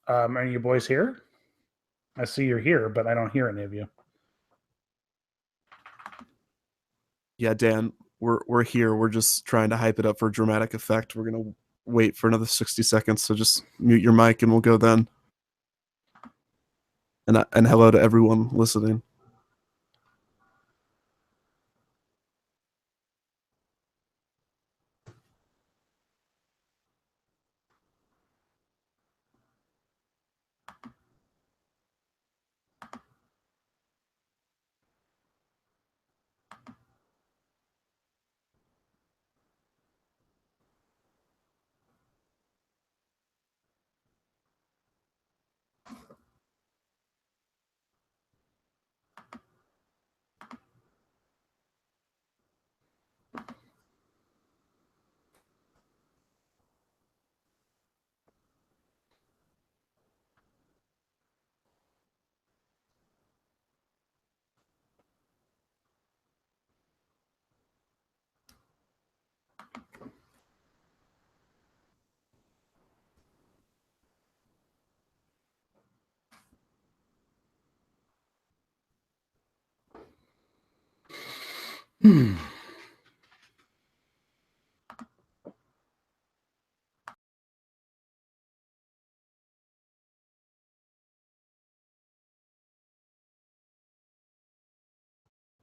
Are you boys here? I see you're here, but I don't hear any of you. Yeah, Dan, we're here. We're just trying to hype it up for dramatic effect. We're gonna wait for another 60 seconds, so just mute your mic and we'll go then. And hello to everyone listening.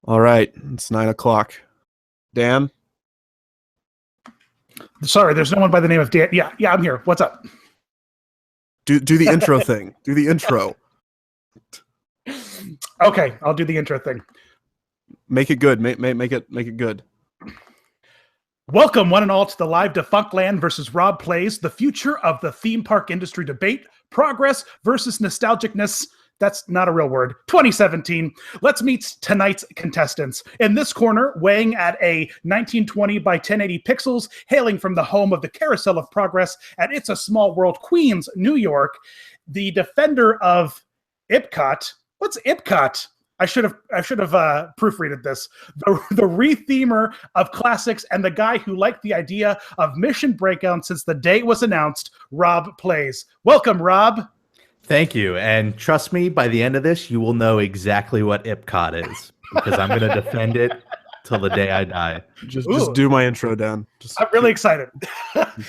All right, it's 9 o'clock. Dan? Sorry, there's no one by the name of Dan. Yeah, I'm here. What's up? Do the intro thing. Do the intro. Okay, I'll do the intro thing. Make it good. Make it good. Welcome, one and all, to the live Defunctland versus Rob Plays, the future of the theme park industry debate, progress versus nostalgicness. That's not a real word. 2017. Let's meet tonight's contestants. In this corner, weighing at a 1920 by 1080 pixels, hailing from the home of the Carousel of Progress at It's a Small World, Queens, New York, the defender of Epcot. What's Epcot? I should have proofreaded this. The rethemer of classics and the guy who liked the idea of Mission Breakout since the day it was announced, Rob Plays. Welcome, Rob. Thank you. And trust me, by the end of this, you will know exactly what Epcot is, because I'm going to defend it till the day I die. Just do my intro, Dan. I'm really excited.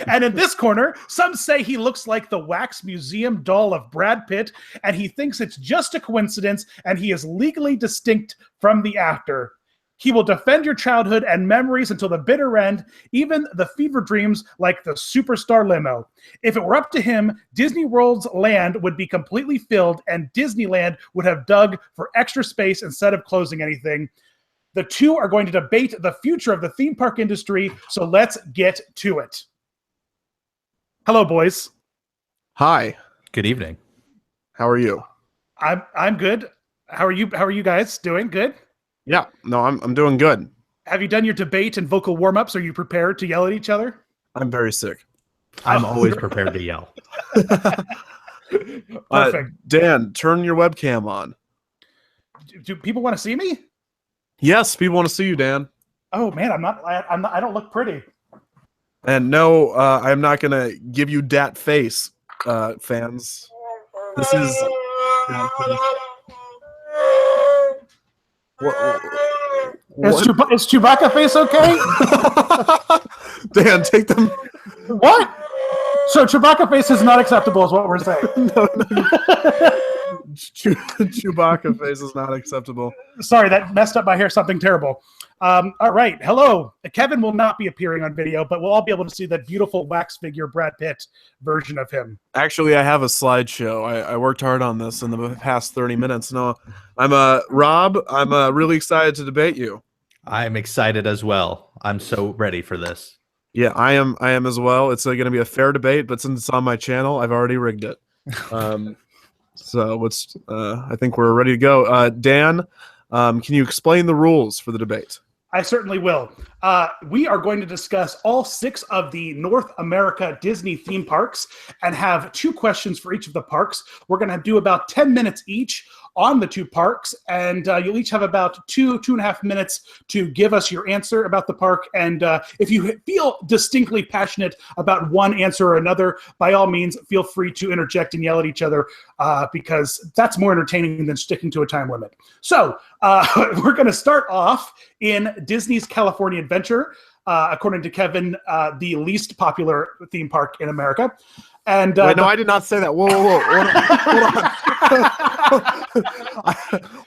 And in this corner, some say he looks like the wax museum doll of Brad Pitt, and he thinks it's just a coincidence, and he is legally distinct from the actor. He will defend your childhood and memories until the bitter end, even the fever dreams like the superstar limo. If it were up to him, Disney World's land would be completely filled and Disneyland would have dug for extra space instead of closing anything. The two are going to debate the future of the theme park industry, so let's get to it. Hello, boys. Hi. Good evening. How are you? I'm good. How are you guys doing? Good? Yeah, no, I'm doing good. Have you done your debate and vocal warm-ups? Are you prepared to yell at each other? I'm very sick. I'm always prepared to yell. Perfect. Dan, turn your webcam on. Do people want to see me? Yes, people want to see you, Dan. Oh man, I don't look pretty. And no, I'm not gonna give you dat face, fans. This is. Is Chewbacca face okay? Dan, take them. What? So Chewbacca face is not acceptable, is what we're saying. No. Chewbacca face is not acceptable. Sorry, that messed up my hair. Something terrible. All right. Hello. Kevin will not be appearing on video, but we'll all be able to see that beautiful wax figure Brad Pitt version of him. Actually, I have a slideshow. I worked hard on this in the past 30 minutes. No, I'm Rob. I'm really excited to debate you. I'm excited as well. I'm so ready for this. Yeah, I am as well. It's going to be a fair debate, but since it's on my channel, I've already rigged it. So I think we're ready to go. Dan, can you explain the rules for the debate? I certainly will. We are going to discuss all 6 of the North America Disney theme parks and have 2 questions for each of the parks. We're going to do about 10 minutes each. on the two parks, and you'll each have about 2.5 minutes to give us your answer about the park. And if you feel distinctly passionate about one answer or another, by all means, feel free to interject and yell at each other, because that's more entertaining than sticking to a time limit. So we're going to start off in Disney's California Adventure, according to Kevin, the least popular theme park in America. And wait, no, I did not say that. Whoa.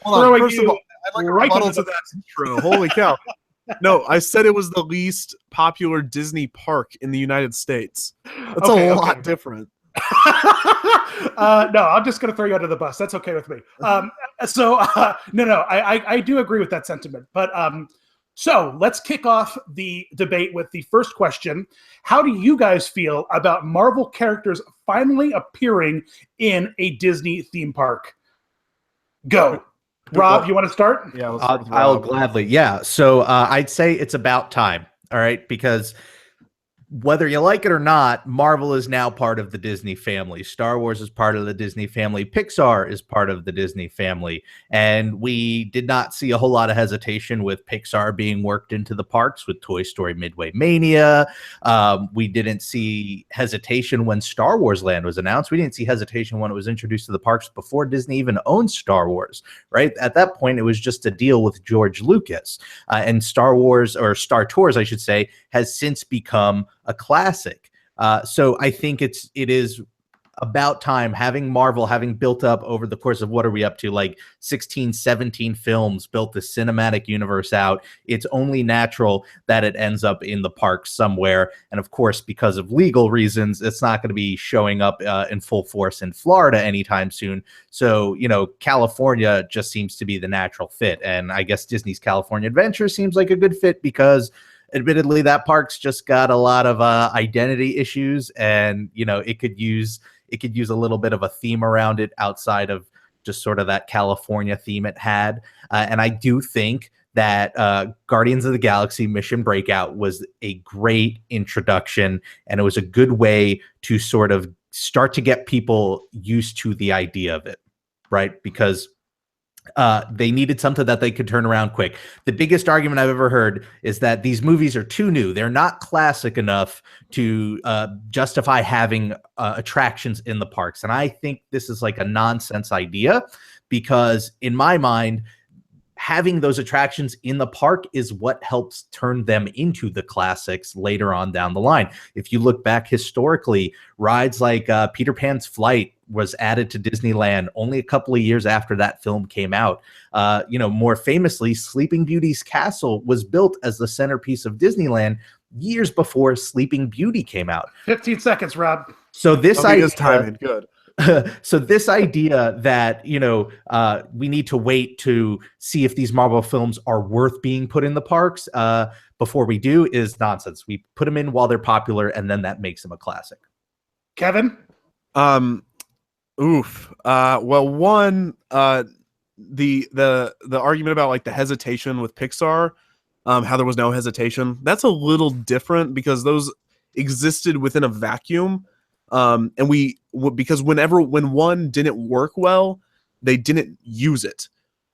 Hold on. First of all, I'd like a rebuttal to that intro. Holy cow. No, I said it was the least popular Disney park in the United States. That's a lot different. No, I'm just going to throw you under the bus. That's okay with me. No, I do agree with that sentiment. But so let's kick off the debate with the first question. How do you guys feel about Marvel characters finally appearing in a Disney theme park? Go. Rob, you want to start? Yeah, I'll gladly. Yeah. So I'd say it's about time. All right. Because whether you like it or not, Marvel is now part of the Disney family. Star Wars is part of the Disney family. Pixar is part of the Disney family. And we did not see a whole lot of hesitation with Pixar being worked into the parks with Toy Story Midway Mania. We didn't see hesitation when Star Wars Land was announced. We didn't see hesitation when it was introduced to the parks before Disney even owned Star Wars, right? At that point, it was just a deal with George Lucas. And Star Wars, or Star Tours, I should say, has since become a classic. So I think it is about time, having Marvel having built up over the course of, what are we up to, like 16, 17 films, built the cinematic universe out. It's only natural that it ends up in the park somewhere. And of course, because of legal reasons, it's not going to be showing up in full force in Florida anytime soon. So, California just seems to be the natural fit. And I guess Disney's California Adventure seems like a good fit because admittedly, that park's just got a lot of identity issues, and it could use a little bit of a theme around it outside of just sort of that California theme it had. And I do think that Guardians of the Galaxy Mission Breakout was a great introduction, and it was a good way to sort of start to get people used to the idea of it, right? Because they needed something that they could turn around quick. The biggest argument I've ever heard is that these movies are too new. They're not classic enough to justify having attractions in the parks. And I think this is like a nonsense idea, because in my mind, having those attractions in the park is what helps turn them into the classics later on down the line. If you look back historically, rides like Peter Pan's Flight was added to Disneyland only a couple of years after that film came out. More famously, Sleeping Beauty's castle was built as the centerpiece of Disneyland years before Sleeping Beauty came out. 15 seconds, Rob. So this idea is timing good. So this idea that, we need to wait to see if these Marvel films are worth being put in the parks before we do is nonsense. We put them in while they're popular, and then that makes them a classic. Kevin? Well, one, the argument about like the hesitation with Pixar, how there was no hesitation, that's a little different because those existed within a vacuum. Because when one didn't work well, they didn't use it.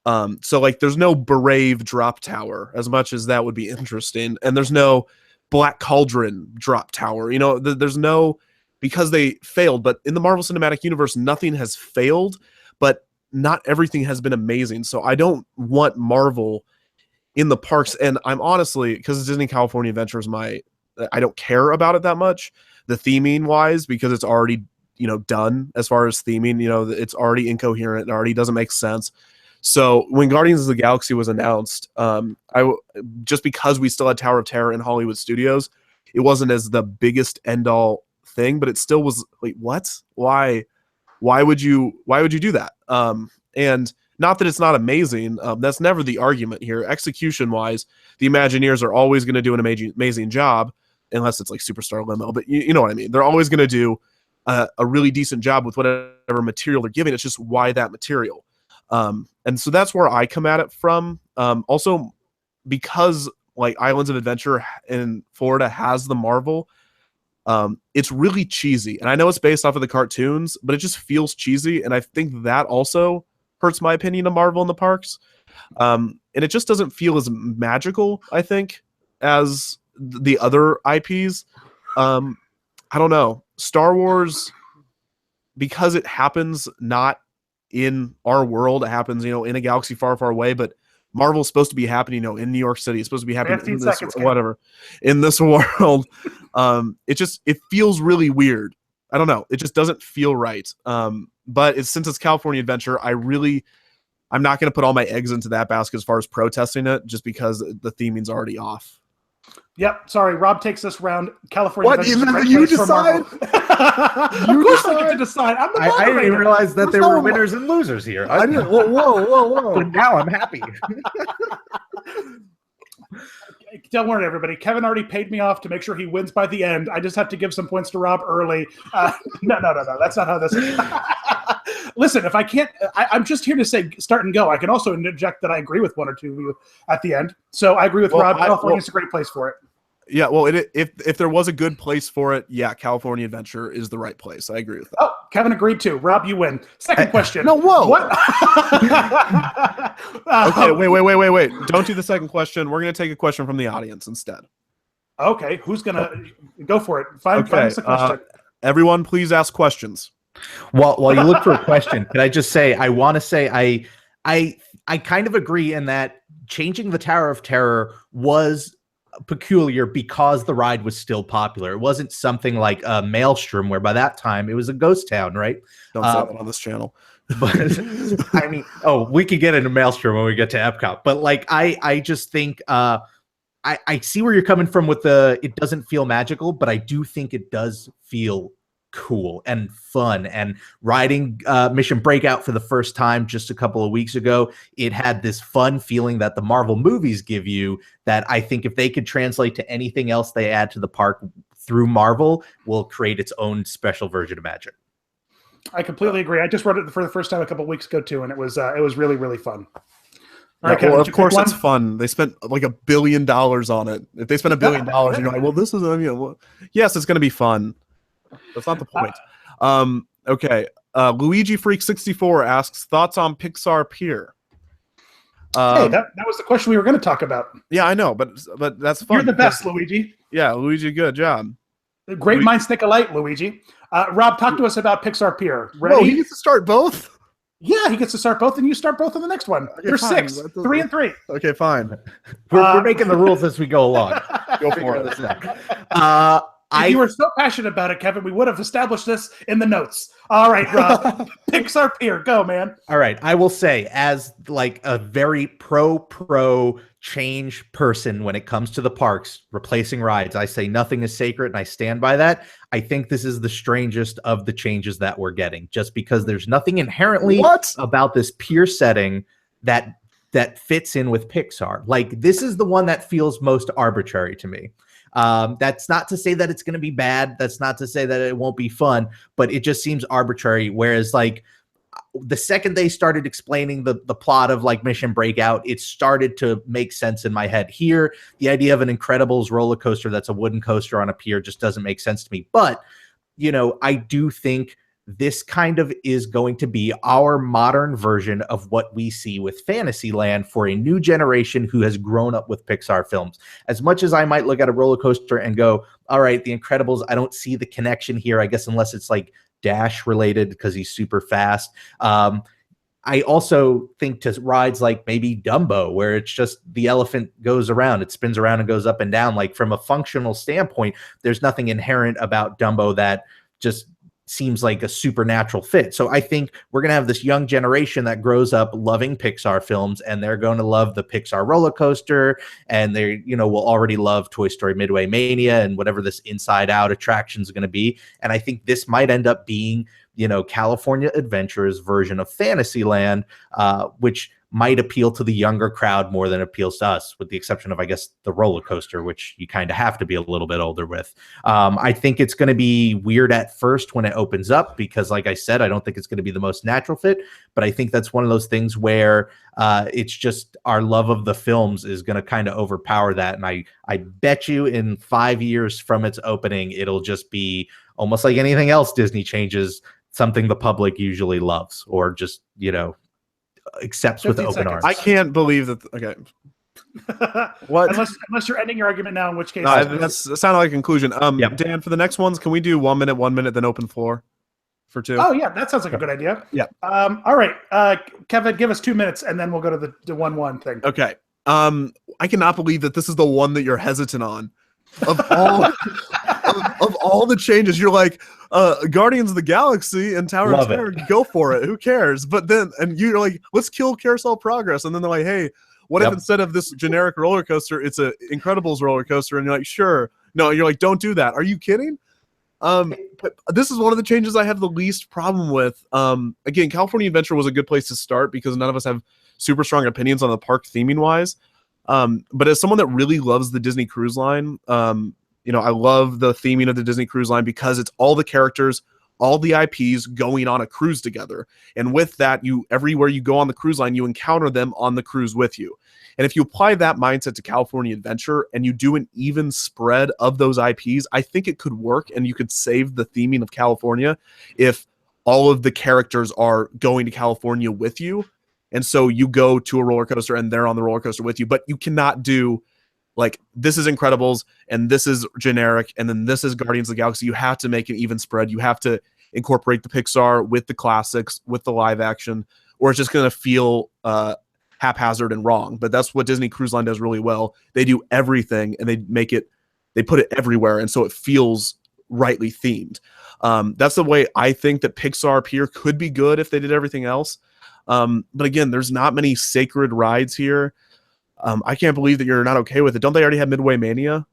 So like there's no Brave drop tower, as much as that would be interesting, and there's no Black Cauldron drop tower. There's no, because they failed. But in the Marvel Cinematic Universe, nothing has failed, but not everything has been amazing. So I don't want Marvel in the parks, and I'm honestly, because Disney California Adventure is I don't care about it that much, the theming wise, because it's already done as far as theming. It's already incoherent, it already doesn't make sense. So when Guardians of the Galaxy was announced, just because we still had Tower of Terror in Hollywood Studios, it wasn't as the biggest end all thing, but it still was like, what? Why would you do that? And not that it's not amazing. That's never the argument here. Execution wise, the Imagineers are always going to do an amazing job, unless it's like Superstar Limo, but you know what I mean. They're always going to do a really decent job with whatever material they're giving. It's just why that material. And so that's where I come at it from. Also, because like Islands of Adventure in Florida has the Marvel, it's really cheesy. And I know it's based off of the cartoons, but it just feels cheesy. And I think that also hurts my opinion of Marvel in the parks. And it just doesn't feel as magical, I think, as the other IPs. I don't know. Star Wars, because it happens not in our world, it happens, in a galaxy far, far away, but Marvel's supposed to be happening, in New York City. It's supposed to be happening in this, whatever, in this world. It feels really weird. I don't know. It just doesn't feel right. But since it's California Adventure, I'm not going to put all my eggs into that basket as far as protesting it, just because the theming's already off. Yep. Sorry, Rob takes this round. California. What? You decide? Of course, I get to decide. I'm the moderator. I didn't even realize that there were winners and losers here. I didn't. Whoa! But now I'm happy. Don't worry, everybody. Kevin already paid me off to make sure he wins by the end. I just have to give some points to Rob early. No. That's not how this is. Listen, if I can't, I'm just here to say start and go. I can also interject that I agree with one or two of you at the end. So I agree with Rob. California's a great place for it. Yeah, well, if there was a good place for it, yeah, California Adventure is the right place. I agree with that. Oh, Kevin agreed too. Rob, you win. Second question. No, whoa. What? Okay, wait. Don't do the second question. We're going to take a question from the audience instead. Okay, who's going to go for it? Find us a question. Everyone, please ask questions. While you look for a question, can I just say I want to say I kind of agree in that changing the Tower of Terror was peculiar because the ride was still popular. It wasn't something like a Maelstrom where by that time it was a ghost town, right? Don't say that on this channel. But I mean, we could get into Maelstrom when we get to Epcot. But like I just think I see where you're coming from with it doesn't feel magical, but I do think it does feel cool and fun. And riding Mission Breakout for the first time just a couple of weeks ago, it had this fun feeling that the Marvel movies give you that I think if they could translate to anything else they add to the park through Marvel, will create its own special version of magic. I completely agree. I just rode it for the first time a couple of weeks ago too, and it was really, really fun. All right, Kevin, well, of course it's fun. They spent like $1 billion on it. If they spent $1 billion, you're like, well, this is yes, it's going to be fun. That's not the point. Okay. Luigi Freak 64 asks thoughts on Pixar Pier. Hey, that was the question we were going to talk about. Yeah, I know, but that's fun. You're the best, Luigi. Yeah, Luigi, good job. Great minds think alike, Luigi. Rob, talk to us about Pixar Pier. Ready? Whoa, he gets to start both? Yeah, he gets to start both, and you start both on the next one. Okay, you're fine. 6, 3 and 3. Okay, fine. We're making the rules as we go along. Go for it. If you were so passionate about it, Kevin, we would have established this in the notes. All right, Rob. Pixar Pier, go, man. All right. I will say, as like a very pro change person when it comes to the parks, replacing rides, I say nothing is sacred, and I stand by that. I think this is the strangest of the changes that we're getting, just because there's nothing inherently about this pier setting that fits in with Pixar. Like, this is the one that feels most arbitrary to me. That's not to say that it's going to be bad. That's not to say that it won't be fun, but it just seems arbitrary. Whereas like the second they started explaining the plot of like Mission Breakout, it started to make sense in my head. Here, the idea of an Incredibles roller coaster that's a wooden coaster on a pier just doesn't make sense to me. But, I do think this kind of is going to be our modern version of what we see with Fantasyland for a new generation who has grown up with Pixar films. As much as I might look at a roller coaster and go, all right, The Incredibles, I don't see the connection here, I guess, unless it's like Dash related because he's super fast. I also think to rides like maybe Dumbo, where it's just the elephant goes around, it spins around and goes up and down. Like from a functional standpoint, there's nothing inherent about Dumbo that just seems like a supernatural fit. So I think we're going to have this young generation that grows up loving Pixar films, and they're going to love the Pixar roller coaster, and they, will already love Toy Story Midway Mania and whatever this Inside Out attraction is going to be. And I think this might end up being, California Adventure's version of Fantasyland, which might appeal to the younger crowd more than it appeals to us, with the exception of, I guess, the roller coaster, which you kind of have to be a little bit older with. I think it's going to be weird at first when it opens up because, like I said, I don't think it's going to be the most natural fit, but I think that's one of those things where it's just our love of the films is going to kind of overpower that. And I bet you in 5 years from its opening, it'll just be almost like anything else Disney changes, something the public usually loves, or just, accepts with 15 open seconds. arms. I can't believe that. Okay. What? Unless you're ending your argument now, in which case. No, that sounded like a conclusion. Yep. Dan, for the next ones, can we do 1 minute, then open floor for 2? Oh yeah, that sounds like a good idea. Yeah. All right, Kevin, give us 2 minutes, and then we'll go to the 1-1 thing. Okay. I cannot believe that this is the one that you're hesitant on. Of all of all the changes, you're like, Guardians of the Galaxy and Tower of Terror, go for it. Who cares? But then, and you're like, let's kill Carousel Progress. And then they're like, hey, what if instead of this generic roller coaster, it's a Incredibles roller coaster? And you're like, sure. No, you're like, don't do that. Are you kidding? But this is one of the changes I have the least problem with. Again, California Adventure was a good place to start because none of us have super strong opinions on the park theming wise. But as someone that really loves the Disney Cruise Line, I love the theming of the Disney Cruise Line because it's all the characters, all the IPs going on a cruise together. And with that, everywhere you go on the cruise line, you encounter them on the cruise with you. And if you apply that mindset to California Adventure and you do an even spread of those IPs, I think it could work and you could save the theming of California if all of the characters are going to California with you. And so you go to a roller coaster and they're on the roller coaster with you, but you cannot do like, this is Incredibles and this is generic and then this is Guardians of the Galaxy. You have to make an even spread. You have to incorporate the Pixar with the classics, with the live action, or it's just going to feel haphazard and wrong. But that's what Disney Cruise Line does really well. They do everything and they put it everywhere. And so it feels rightly themed. That's the way I think that Pixar Pier could be good if they did everything else. But again, there's not many sacred rides here. I can't believe that you're not okay with it. Don't they already have Midway Mania?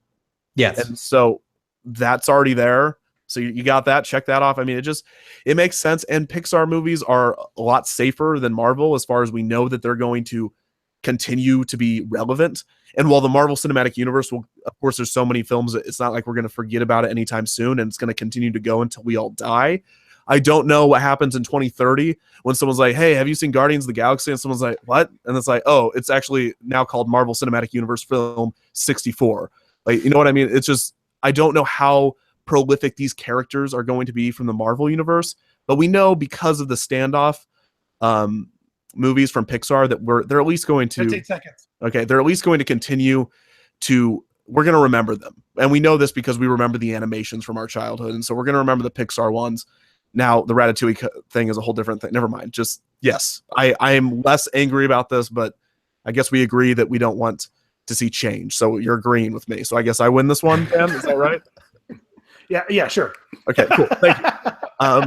Yes. And so that's already there. So you got that, check that off. I mean, it makes sense. And Pixar movies are a lot safer than Marvel as far as we know that they're going to continue to be relevant. And while the Marvel Cinematic Universe will, of course, there's so many films, it's not like we're going to forget about it anytime soon. And it's going to continue to go until we all die. I don't know what happens in 2030 when someone's like, hey, have you seen Guardians of the Galaxy? And someone's like, what? And it's like, oh, it's actually now called Marvel Cinematic Universe Film 64. Like, you know what I mean? It's just, I don't know how prolific these characters are going to be from the Marvel universe, but we know because of the standoff movies from Pixar that they're at least going to 15 seconds. Okay, they're at least going to continue to, we're going to remember them. And we know this because we remember the animations from our childhood. And so we're going to remember the Pixar ones. Now the Ratatouille thing is a whole different thing. Never mind. Just, yes, I am less angry about this, but I guess we agree that we don't want to see change. So you're agreeing with me. So I guess I win this one, Dan. Is that right? Yeah, sure. Okay, cool. Thank you. All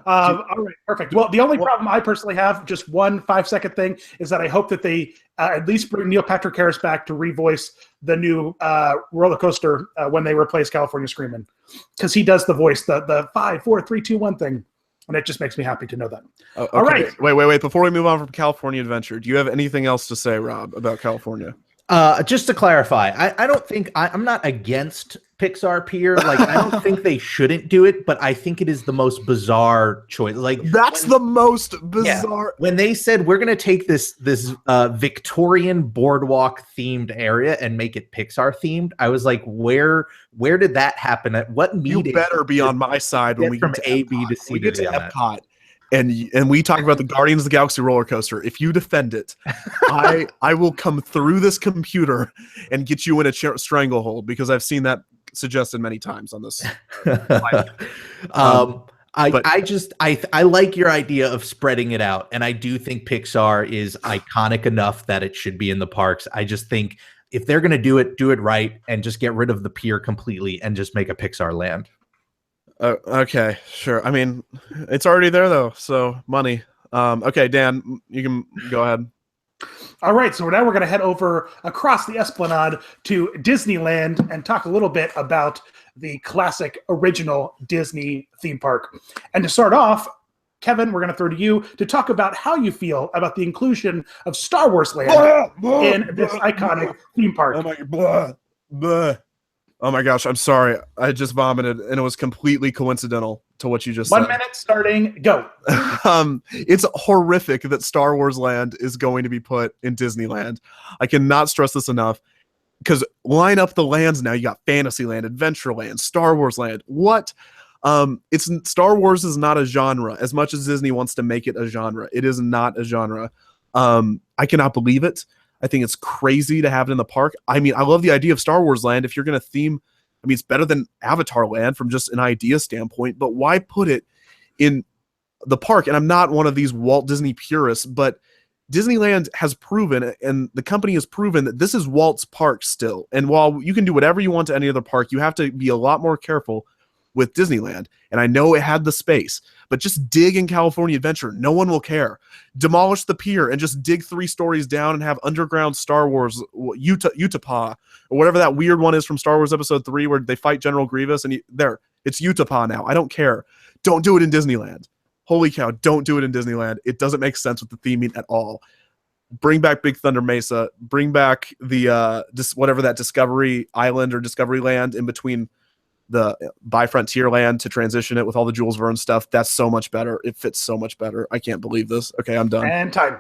right, perfect. Well, the only problem I personally have, just one 5-second thing, is that I hope that they at least bring Neil Patrick Harris back to revoice the new roller coaster when they replace California Screamin', because he does the voice, the 5, 4, 3, 2, 1 thing, and it just makes me happy to know that. Okay. All right. Wait. Before we move on from California Adventure, do you have anything else to say, Rob, about California? Just to clarify, I don't think I'm not against Pixar Pier. Like, I don't think they shouldn't do it, but I think it is the most bizarre choice. Like, that's the most bizarre. When they said we're gonna take this Victorian boardwalk themed area and make it Pixar themed, I was like, where did that happen? At what meeting? You better be on my side when we from get to A, Epcot. B to C. We get to Epcot. And we talk about the Guardians of the Galaxy roller coaster. If you defend it, I will come through this computer and get you in a stranglehold, because I've seen that suggested many times on this. I like your idea of spreading it out, and I do think Pixar is iconic enough that it should be in the parks. I just think if they're going to do it right and just get rid of the pier completely and just make a Pixar land. Okay, sure. I mean, it's already there though, so money. Okay, Dan, you can go ahead. All right, so now we're going to head over across the Esplanade to Disneyland and talk a little bit about the classic original Disney theme park. And to start off, Kevin, we're going to throw to you to talk about how you feel about the inclusion of Star Wars Land in this iconic theme park. Oh my gosh, I'm sorry. I just vomited, and it was completely coincidental to what you just said. 1 minute starting, go. It's horrific that Star Wars Land is going to be put in Disneyland. I cannot stress this enough, because line up the lands now. You got Fantasyland, Adventureland, Star Wars Land. What? It's Star Wars is not a genre as much as Disney wants to make it a genre. It is not a genre. I cannot believe it. I think it's crazy to have it in the park. I mean, I love the idea of Star Wars Land. If you're going to theme, I mean, it's better than Avatar Land from just an idea standpoint, but why put it in the park? And I'm not one of these Walt Disney purists, but Disneyland has proven, and the company has proven, that this is Walt's park still. And while you can do whatever you want to any other park, you have to be a lot more careful with Disneyland. And I know it had the space, but just dig in California Adventure. No one will care. Demolish the pier and just dig 3 stories down and have underground Star Wars Utapau, or whatever that weird one is from Star Wars Episode 3 where they fight General Grievous, and it's Utapau now. I don't care. Don't do it in Disneyland. Holy cow, don't do it in Disneyland. It doesn't make sense with the theming at all. Bring back Big Thunder Mesa. Bring back the whatever that Discovery Island or Discovery Land in between the by Frontierland to transition it with all the Jules Verne stuff. That's so much better. It fits so much better. I can't believe this. Okay, I'm done. And time.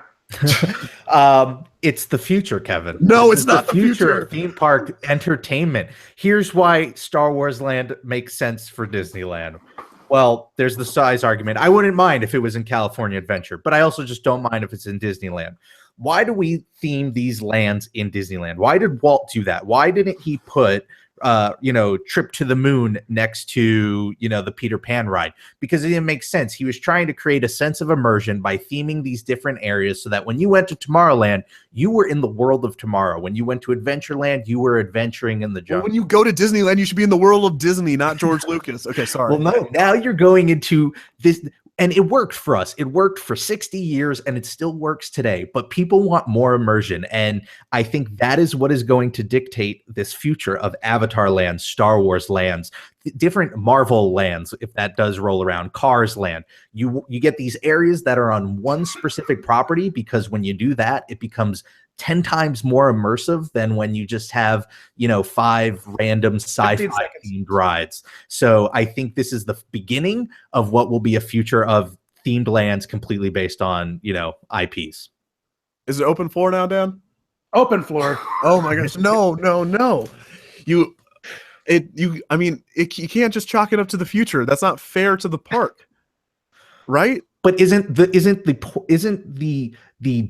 It's the future, Kevin. No, This it's is not the future. of theme park entertainment. Here's why Star Wars Land makes sense for Disneyland. Well, there's the size argument. I wouldn't mind if it was in California Adventure, but I also just don't mind if it's in Disneyland. Why do we theme these lands in Disneyland? Why did Walt do that? Why didn't he put Trip to the Moon next to, the Peter Pan ride? Because it didn't make sense. He was trying to create a sense of immersion by theming these different areas so that when you went to Tomorrowland, you were in the world of tomorrow. When you went to Adventureland, you were adventuring in the jungle. Well, when you go to Disneyland, you should be in the world of Disney, not George Lucas. Okay, sorry. Well, no, now you're going into this. And it worked for us. It worked for 60 years and it still works today. But people want more immersion. And I think that is what is going to dictate this future of Avatar lands, Star Wars lands, different Marvel lands, if that does roll around, Cars land. You get these areas that are on one specific property, because when you do that, it becomes 10 times more immersive than when you just have, 5 random sci-fi themed rides. So I think this is the beginning of what will be a future of themed lands completely based on, IPs. Is it open floor now, Dan? Open floor. Oh my gosh. No. You can't just chalk it up to the future. That's not fair to the park. Right? But isn't the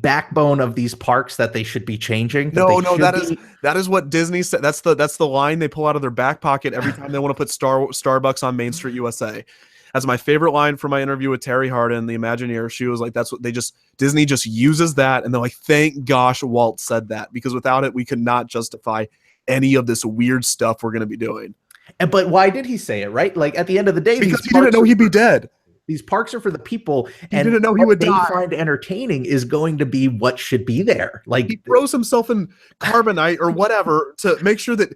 backbone of these parks that they should be changing? That is what Disney said. That's the line they pull out of their back pocket every time they want to put Starbucks on Main Street USA. That's my favorite line from my interview with Terry Hardin, the Imagineer. She was like, that's what Disney just uses that, and they're like, thank gosh Walt said that, because without it we could not justify any of this weird stuff we're going to be doing. But why did he say it, right? Like, at the end of the day, because he didn't know he'd be dead. These parks are for the people, and didn't know he would die. What they find entertaining is going to be what should be there. Like, he throws himself in carbonite or whatever to make sure that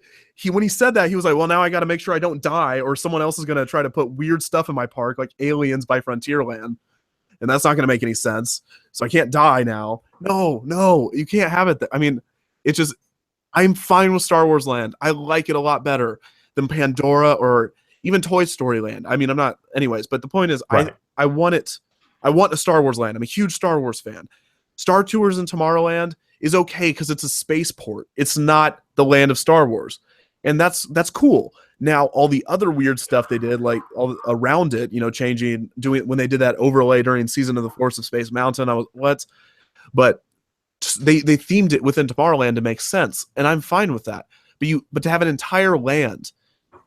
when he said that, he was like, well, now I got to make sure I don't die, or someone else is going to try to put weird stuff in my park, like aliens by Frontierland. And that's not going to make any sense. So I can't die now. No, you can't have it. I mean, it's just, I'm fine with Star Wars Land. I like it a lot better than Pandora or even Toy Story Land. I mean, I'm not, anyways, but the point is, right. I want it. I want a Star Wars Land. I'm a huge Star Wars fan. Star Tours in Tomorrowland is okay because it's a spaceport. It's not the land of Star Wars. And that's cool. Now, all the other weird stuff they did, like all around it, doing when they did that overlay during Season of the Force of Space Mountain, I was, what? But they themed it within Tomorrowland to make sense. And I'm fine with that. But to have an entire land,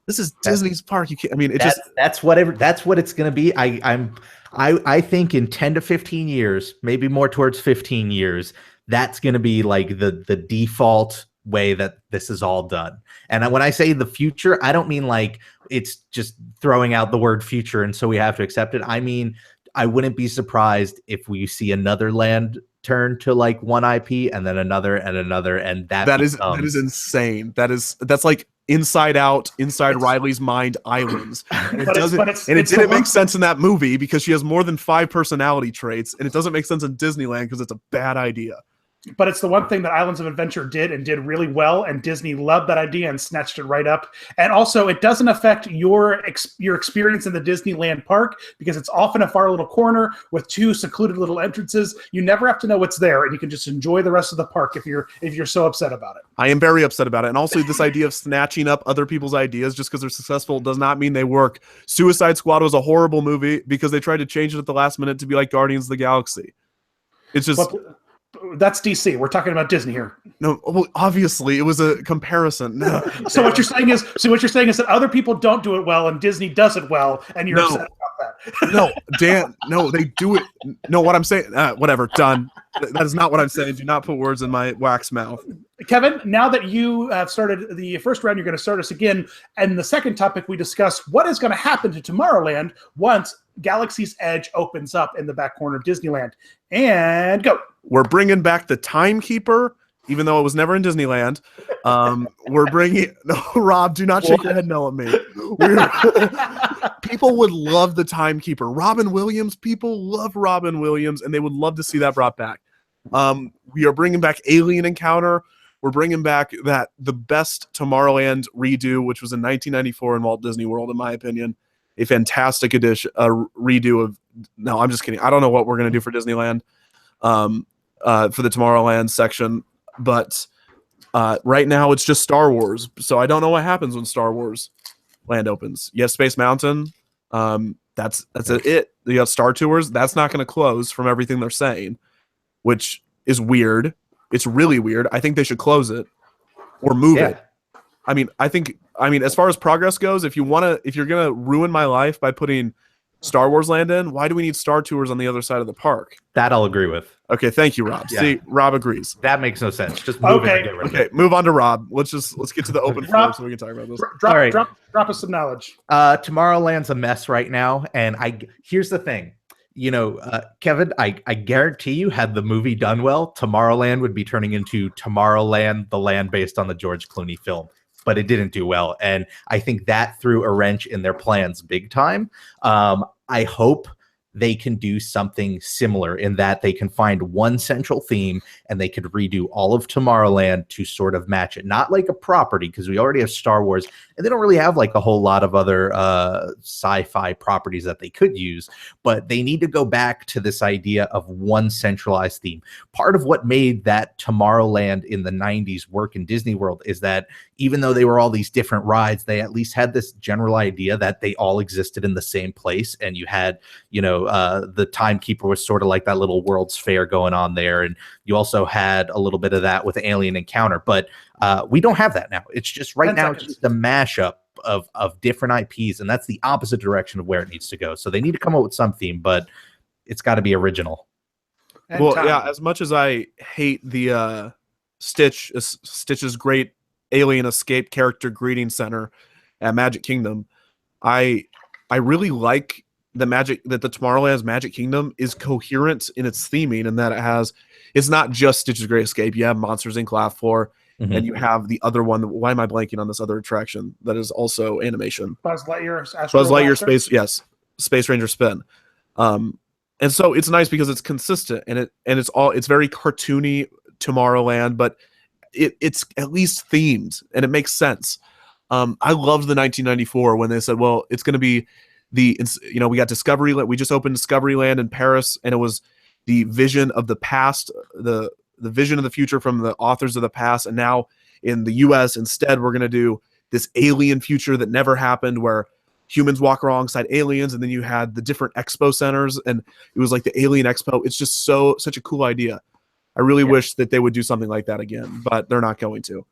this is Disney's park. You can't. I mean, that's what it's going to be. I think in 10 to 15 years, maybe more towards 15 years, that's going to be like the default way that this is all done. And when I say the future, I don't mean like it's just throwing out the word future and so we have to accept it. I mean, I wouldn't be surprised if we see another land turn to like one IP and then another and another, and that is insane. That's like Inside Out, inside Riley's mind islands. And it didn't make sense in that movie because she has more than 5 personality traits, and it doesn't make sense in Disneyland because it's a bad idea. But it's the one thing that Islands of Adventure did and did really well, and Disney loved that idea and snatched it right up. And also, it doesn't affect your experience in the Disneyland park because it's off in a far little corner with 2 secluded little entrances. You never have to know what's there, and you can just enjoy the rest of the park if you're so upset about it. I am very upset about it. And also, this idea of snatching up other people's ideas just because they're successful does not mean they work. Suicide Squad was a horrible movie because they tried to change it at the last minute to be like Guardians of the Galaxy. It's just... That's DC. We're talking about Disney here. No, well, obviously it was a comparison. No. So what you're saying is that other people don't do it well and Disney does it well, and you're upset about that. No, Dan. No, they do it. No, what I'm saying. Whatever. Done. That is not what I'm saying. Do not put words in my wax mouth. Kevin, now that you have started the first round, you're going to start us again. And the second topic, we discussed what is going to happen to Tomorrowland once Galaxy's Edge opens up in the back corner of Disneyland. And go. We're bringing back the Timekeeper, even though it was never in Disneyland. We're bringing... No, Rob, do not shake your head no at me. People would love the Timekeeper. Robin Williams, people love Robin Williams, and they would love to see that brought back. We are bringing back Alien Encounter. We're bringing back the best Tomorrowland redo, which was in 1994 in Walt Disney World, in my opinion. A fantastic redo of... No, I'm just kidding. I don't know what we're going to do for Disneyland. For the Tomorrowland section, but right now it's just Star Wars, so I don't know what happens when Star Wars Land opens. Yes, Space Mountain, that's it. You got Star Tours, that's not going to close from everything they're saying, which is weird. It's really weird. I think they should close it or move it. I mean, as far as progress goes, if you're gonna ruin my life by putting Star Wars Land in, why do we need Star Tours on the other side of the park? That I'll agree with. Okay, thank you, Rob. Yeah. See, Rob agrees. That makes no sense. Just move it and get rid of it. Move on to Rob. Let's get to the open floor so we can talk about this. Drop us some knowledge. Tomorrowland's a mess right now, and here's the thing. Kevin, I guarantee you, had the movie done well, Tomorrowland would be turning into Tomorrowland, the land based on the George Clooney film. But it didn't do well. And I think that threw a wrench in their plans big time. I hope they can do something similar in that they can find one central theme and they could redo all of Tomorrowland to sort of match it. Not like a property, because we already have Star Wars and they don't really have like a whole lot of other sci-fi properties that they could use, but they need to go back to this idea of one centralized theme. Part of what made that Tomorrowland in the 90s work in Disney World is that even though they were all these different rides, they at least had this general idea that they all existed in the same place. And you had, the Timekeeper was sort of like that little World's Fair going on there. And you also had a little bit of that with Alien Encounter, but we don't have that now. It's just now, it's just a mashup of different IPs. And that's the opposite direction of where it needs to go. So they need to come up with some theme, but it's got to be original. Yeah, as much as I hate the Stitch's great alien escape character greeting center at Magic Kingdom, I really like the Tomorrowland's Magic Kingdom is coherent in its theming, and that it's not just Stitch's Great Escape. You have Monsters Inc. Laugh Floor, and you have the other one. Why am I blanking on this other attraction that is also animation? Buzz Lightyear Space, Space Ranger Spin. And so it's nice because it's consistent and it's very cartoony Tomorrowland, but it's at least themed and it makes sense. I loved the 1994 when they said, well, it's going to be we got Discoveryland. We just opened Discoveryland in Paris, and it was the vision of the past, the vision of the future from the authors of the past. And now in the US, instead, we're going to do this alien future that never happened where humans walk alongside aliens. And then you had the different expo centers and it was like the Alien Expo. It's just such a cool idea. I really wish that they would do something like that again, but they're not going to.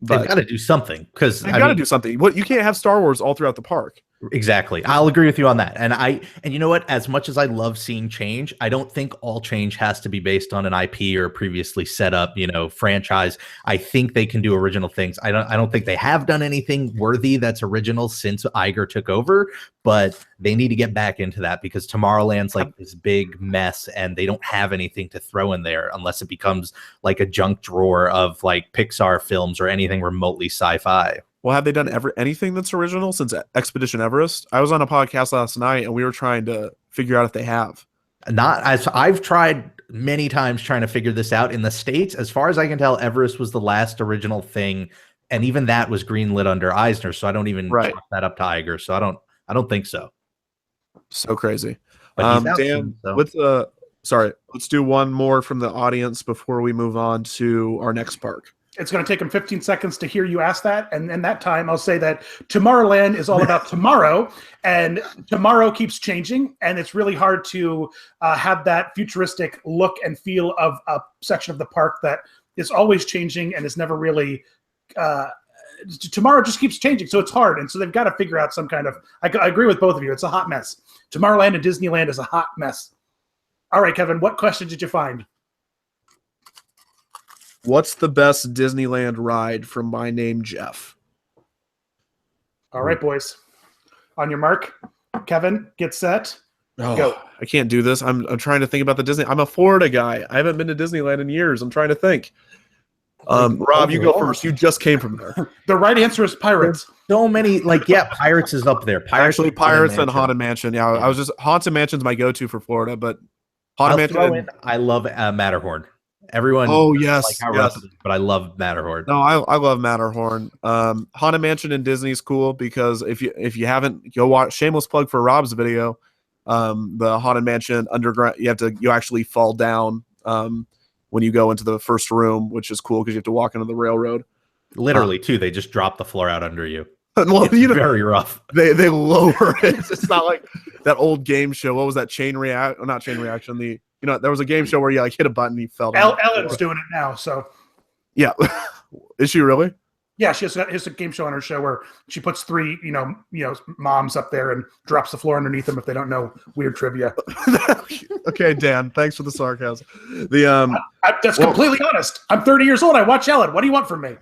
They've got to do something because they've got to do something. You can't have Star Wars all throughout the park. Exactly. I'll agree with you on that. And you know what? As much as I love seeing change, I don't think all change has to be based on an IP or a previously set up, franchise. I think they can do original things. I don't think they have done anything worthy that's original since Iger took over, but they need to get back into that because Tomorrowland's like this big mess and they don't have anything to throw in there unless it becomes like a junk drawer of like Pixar films or anything remotely sci-fi. Well, have they done anything that's original since Expedition Everest? I was on a podcast last night and we were trying to figure out if they have. Not as I've tried many times trying to figure this out. In the States, as far as I can tell, Everest was the last original thing, and even that was greenlit under Eisner. So I don't even chalk that up to Iger. So I don't think so. So crazy. But he's out Dan, soon, so. let's do one more from the audience before we move on to our next park. It's going to take them 15 seconds to hear you ask that. And in that time, I'll say that Tomorrowland is all about tomorrow, and tomorrow keeps changing. And it's really hard to have that futuristic look and feel of a section of the park that is always changing and is never really tomorrow just keeps changing. So it's hard. And so they've got to figure out some kind of, I agree with both of you. It's a hot mess. Tomorrowland and Disneyland is a hot mess. All right, Kevin, what question did you find? What's the best Disneyland ride from My Name Jeff? All right, boys. On your mark, Kevin, get set, go. I can't do this. I'm trying to think about the Disney. I'm a Florida guy. I haven't been to Disneyland in years. I'm trying to think. Rob, you go first. You just came from there. The right answer is Pirates. So many, Pirates is up there. Pirates and Haunted Mansion. Yeah, I was just Haunted Mansion's my go-to for Florida, but Haunted Mansion. I love Matterhorn. Everyone. Oh yes, rough it is, but I love Matterhorn. No, I love Matterhorn. Haunted Mansion in Disney's cool because if you haven't, go watch. Shameless plug for Rob's video. The Haunted Mansion underground. You actually fall down when you go into the first room, which is cool because you have to walk into the railroad. Literally, too. They just drop the floor out under you. Well, it's very rough. They lower it. It's not like that old game show. What was that? Not Chain Reaction. There was a game show where you hit a button, you fell down. Ellen's doing it now, so. Yeah. Is she really? Yeah, she has a game show on her show where she puts three, moms up there and drops the floor underneath them if they don't know weird trivia. Okay, Dan, thanks for the sarcasm. That's completely honest. I'm 30 years old. I watch Ellen. What do you want from me?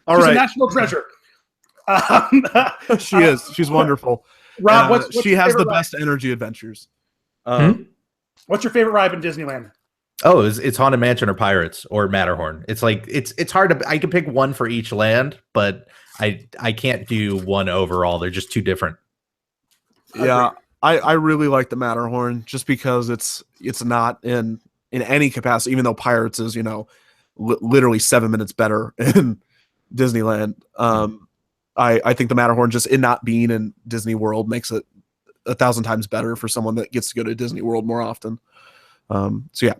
All She's right. a national treasure. She is. She's wonderful. Rob, what's she has the best energy adventures. What's your favorite ride in Disneyland? Oh, it's Haunted Mansion or Pirates or Matterhorn. It's it's hard to. I can pick one for each land, but I can't do one overall. They're just too different. Yeah, I really like the Matterhorn just because it's not in any capacity, even though Pirates is literally 7 minutes better in Disneyland. I think the Matterhorn, just in not being in Disney World, makes it 1,000 times better for someone that gets to go to Disney World more often. So yeah.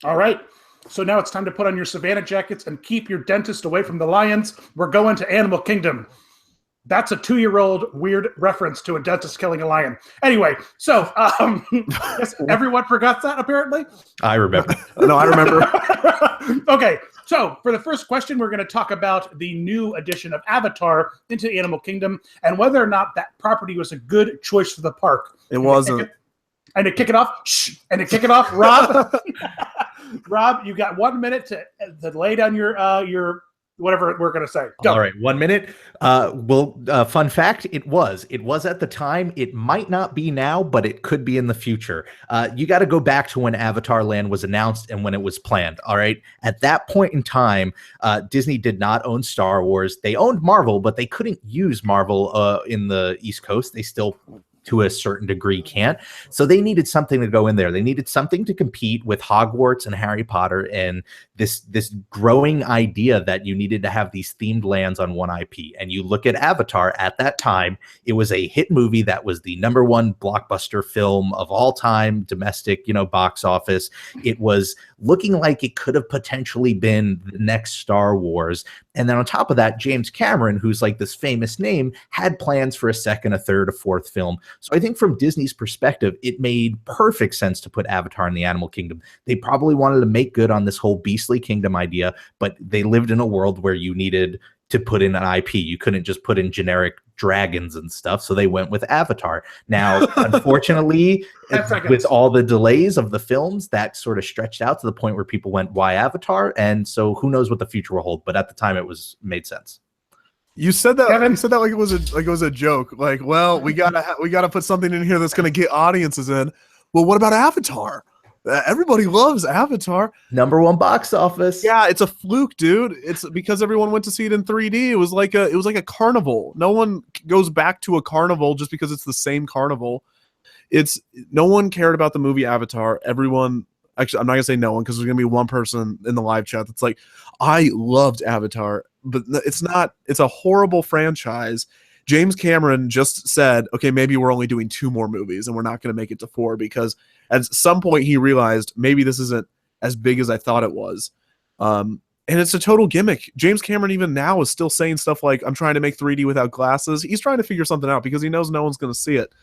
All right. So now it's time to put on your Savannah jackets and keep your dentist away from the lions. We're going to Animal Kingdom. That's a 2-year-old weird reference to a dentist killing a lion. Anyway, so yes, everyone forgot that apparently. I remember. No, I remember. Okay. So for the first question, we're going to talk about the new addition of Avatar into Animal Kingdom and whether or not that property was a good choice for the park. It wasn't. And to kick it off, Rob. Rob, you got 1 minute to lay down your whatever we're going to say. Go. All right, 1 minute. Fun fact, it was at the time. It might not be now, but it could be in the future. You got to go back to when Avatar Land was announced and when it was planned. All right. At that point in time, Disney did not own Star Wars. They owned Marvel, but they couldn't use Marvel in the East Coast. They still, to a certain degree, can't. So they needed something to go in there. They needed something to compete with Hogwarts and Harry Potter and this growing idea that you needed to have these themed lands on one IP. And you look at Avatar at that time, it was a hit movie that was the #1 blockbuster film of all time, domestic, box office. It was looking like it could have potentially been the next Star Wars. And then on top of that, James Cameron, who's like this famous name, had plans for a second, a third, a fourth film. So I think from Disney's perspective, it made perfect sense to put Avatar in the Animal Kingdom. They probably wanted to make good on this whole Beastly Kingdom idea, but they lived in a world where you needed to put in an IP. You couldn't just put in generic dragons and stuff. So they went with Avatar. Now, unfortunately, with all the delays of the films, that sort of stretched out to the point where people went, why Avatar? And so who knows what the future will hold. But at the time, it made sense. You said that. Kevin, you said that like it was a joke. Like, well, we gotta put something in here that's gonna get audiences in. Well, what about Avatar? Everybody loves Avatar. #1 box office. Yeah, it's a fluke, dude. It's because everyone went to see it in 3D. It was like a carnival. No one goes back to a carnival just because it's the same carnival. It's no one cared about the movie Avatar. Everyone, actually, I'm not gonna say no one because there's gonna be one person in the live chat that's like, I loved Avatar, but it's not. It's a horrible franchise. James Cameron just said, okay, maybe we're only doing 2 more movies and we're not going to make it to 4 because at some point he realized maybe this isn't as big as I thought it was. And it's a total gimmick. James Cameron even now is still saying stuff like, I'm trying to make 3D without glasses. He's trying to figure something out because he knows no one's going to see it.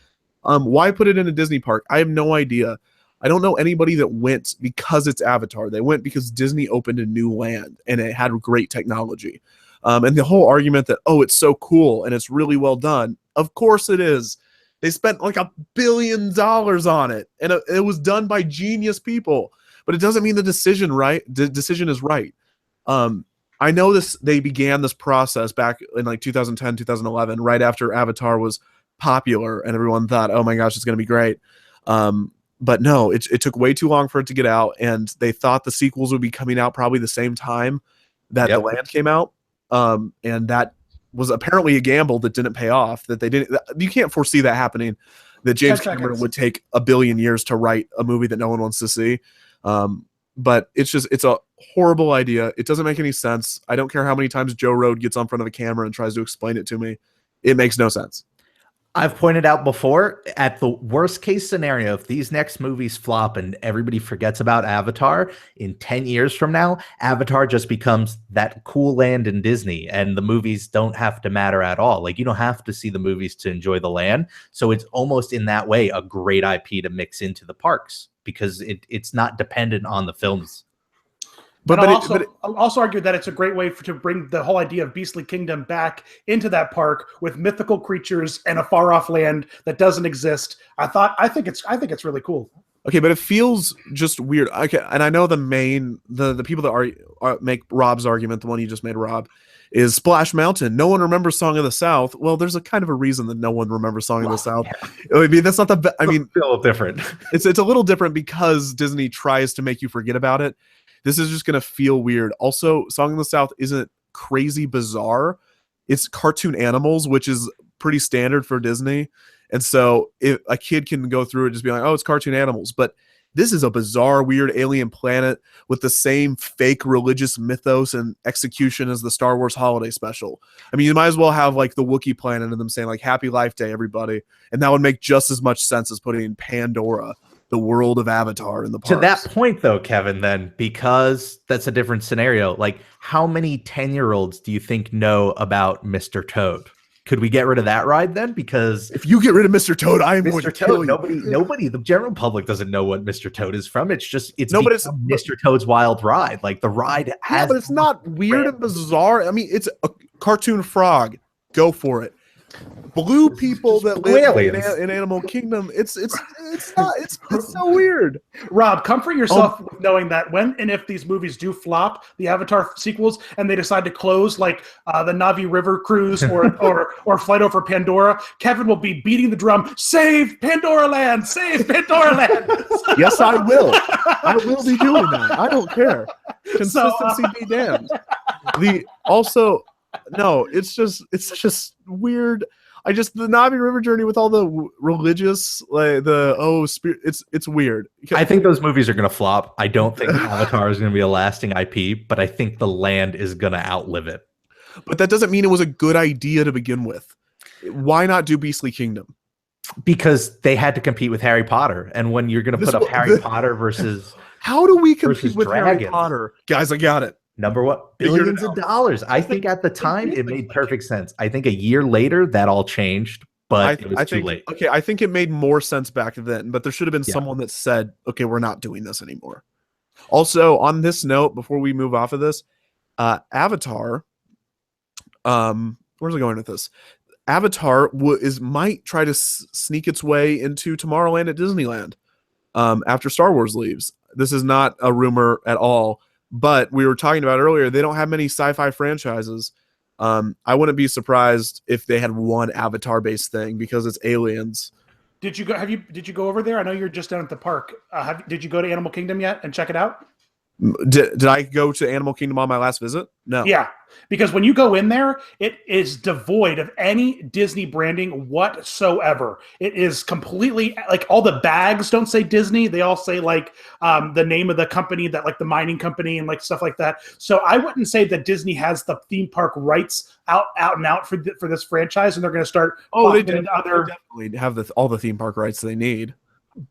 Why put it in a Disney park? I have no idea. I don't know anybody that went because it's Avatar. They went because Disney opened a new land and it had great technology. And the whole argument that, oh, it's so cool and it's really well done. Of course it is. They spent like $1 billion on it, and it was done by genius people. But it doesn't mean the decision is right. I know this. They began this process back in like 2010, 2011, right after Avatar was popular, and everyone thought, oh my gosh, it's going to be great. But no, it took way too long for it to get out, and they thought the sequels would be coming out probably the same time that The Land came out. And that was apparently a gamble that didn't pay off. That they didn't. You can't foresee that happening. That James Cameron would take 1 billion years to write a movie that no one wants to see. But it's a horrible idea. It doesn't make any sense. I don't care how many times Joe Rogan gets on front of a camera and tries to explain it to me. It makes no sense. I've pointed out before, at the worst case scenario, if these next movies flop and everybody forgets about Avatar, in 10 years from now, Avatar just becomes that cool land in Disney, and the movies don't have to matter at all. Like, you don't have to see the movies to enjoy the land. So it's almost in that way a great IP to mix into the parks because it's not dependent on the films. But I'll also argue that it's a great way to bring the whole idea of Beastly Kingdom back into that park with mythical creatures and a far off land that doesn't exist. I think it's really cool. Okay, but it feels just weird. Okay, and I know the people that make Rob's argument, the one you just made, Rob, is Splash Mountain. No one remembers Song of the South. Well, there's a kind of a reason that no one remembers Song of the South. Yeah. I mean, that's not the. I mean, it's a little different. It's a little different because Disney tries to make you forget about it. This is just going to feel weird. Also, Song of the South isn't crazy bizarre. It's cartoon animals, which is pretty standard for Disney. And so if a kid can go through it, just be like, oh, it's cartoon animals. But this is a bizarre, weird alien planet with the same fake religious mythos and execution as the Star Wars holiday special. I mean, you might as well have like the Wookiee planet and them saying like, Happy Life Day, everybody. And that would make just as much sense as putting in Pandora, the world of Avatar in the parks. To that point, though, Kevin, then, because that's a different scenario, like how many 10-year-olds do you think know about Mr. Toad? Could we get rid of that ride then? Because if you get rid of Mr. Toad, I am going to kill you. Nobody, the general public doesn't know what Mr. Toad is from. It's Mr. Toad's Wild Ride. Like the ride has. Yeah, but it's not weird and bizarre. I mean, it's a cartoon frog. Go for it. Blue people that live in Animal Kingdom. It's so weird. Rob, comfort yourself with knowing that when and if these movies do flop, the Avatar sequels, and they decide to close like the Navi River cruise or Flight Over Pandora, Kevin will be beating the drum. Save Pandora Land! Save Pandora Land! Yes, I will. I will be doing that. I don't care. Consistency be damned. No, it's just weird. The Navi River journey with all the religious, spirit. It's weird. I think those movies are going to flop. I don't think Avatar is going to be a lasting IP, but I think the land is going to outlive it. But that doesn't mean it was a good idea to begin with. Why not do Beastly Kingdom? Because they had to compete with Harry Potter, and when you're going to put up Harry Potter versus how do we compete with dragons? Harry Potter, guys? I got it. Number what? Billions of dollars. I think at the time it made perfect sense. I think a year later that all changed, but it was too late. Okay, I think it made more sense back then, but there should have been someone that said, okay, we're not doing this anymore. Also, on this note, before we move off of this, Avatar, where's it going with this? Avatar might try to sneak its way into Tomorrowland at Disneyland after Star Wars leaves. This is not a rumor at all. But we were talking about earlier, they don't have many sci-fi franchises. I wouldn't be surprised if they had one Avatar-based thing because it's aliens. Did you go over there? I know you're just down at the park. Did you go to Animal Kingdom yet and check it out? Did I go to Animal Kingdom on my last visit? No. Yeah, because when you go in there, it is devoid of any Disney branding whatsoever. It is completely like all the bags don't say Disney; they all say like the name of the company, that like the mining company and like stuff like that. So I wouldn't say that Disney has the theme park rights out and out for this franchise, and they're going to start. They definitely have all the theme park rights they need.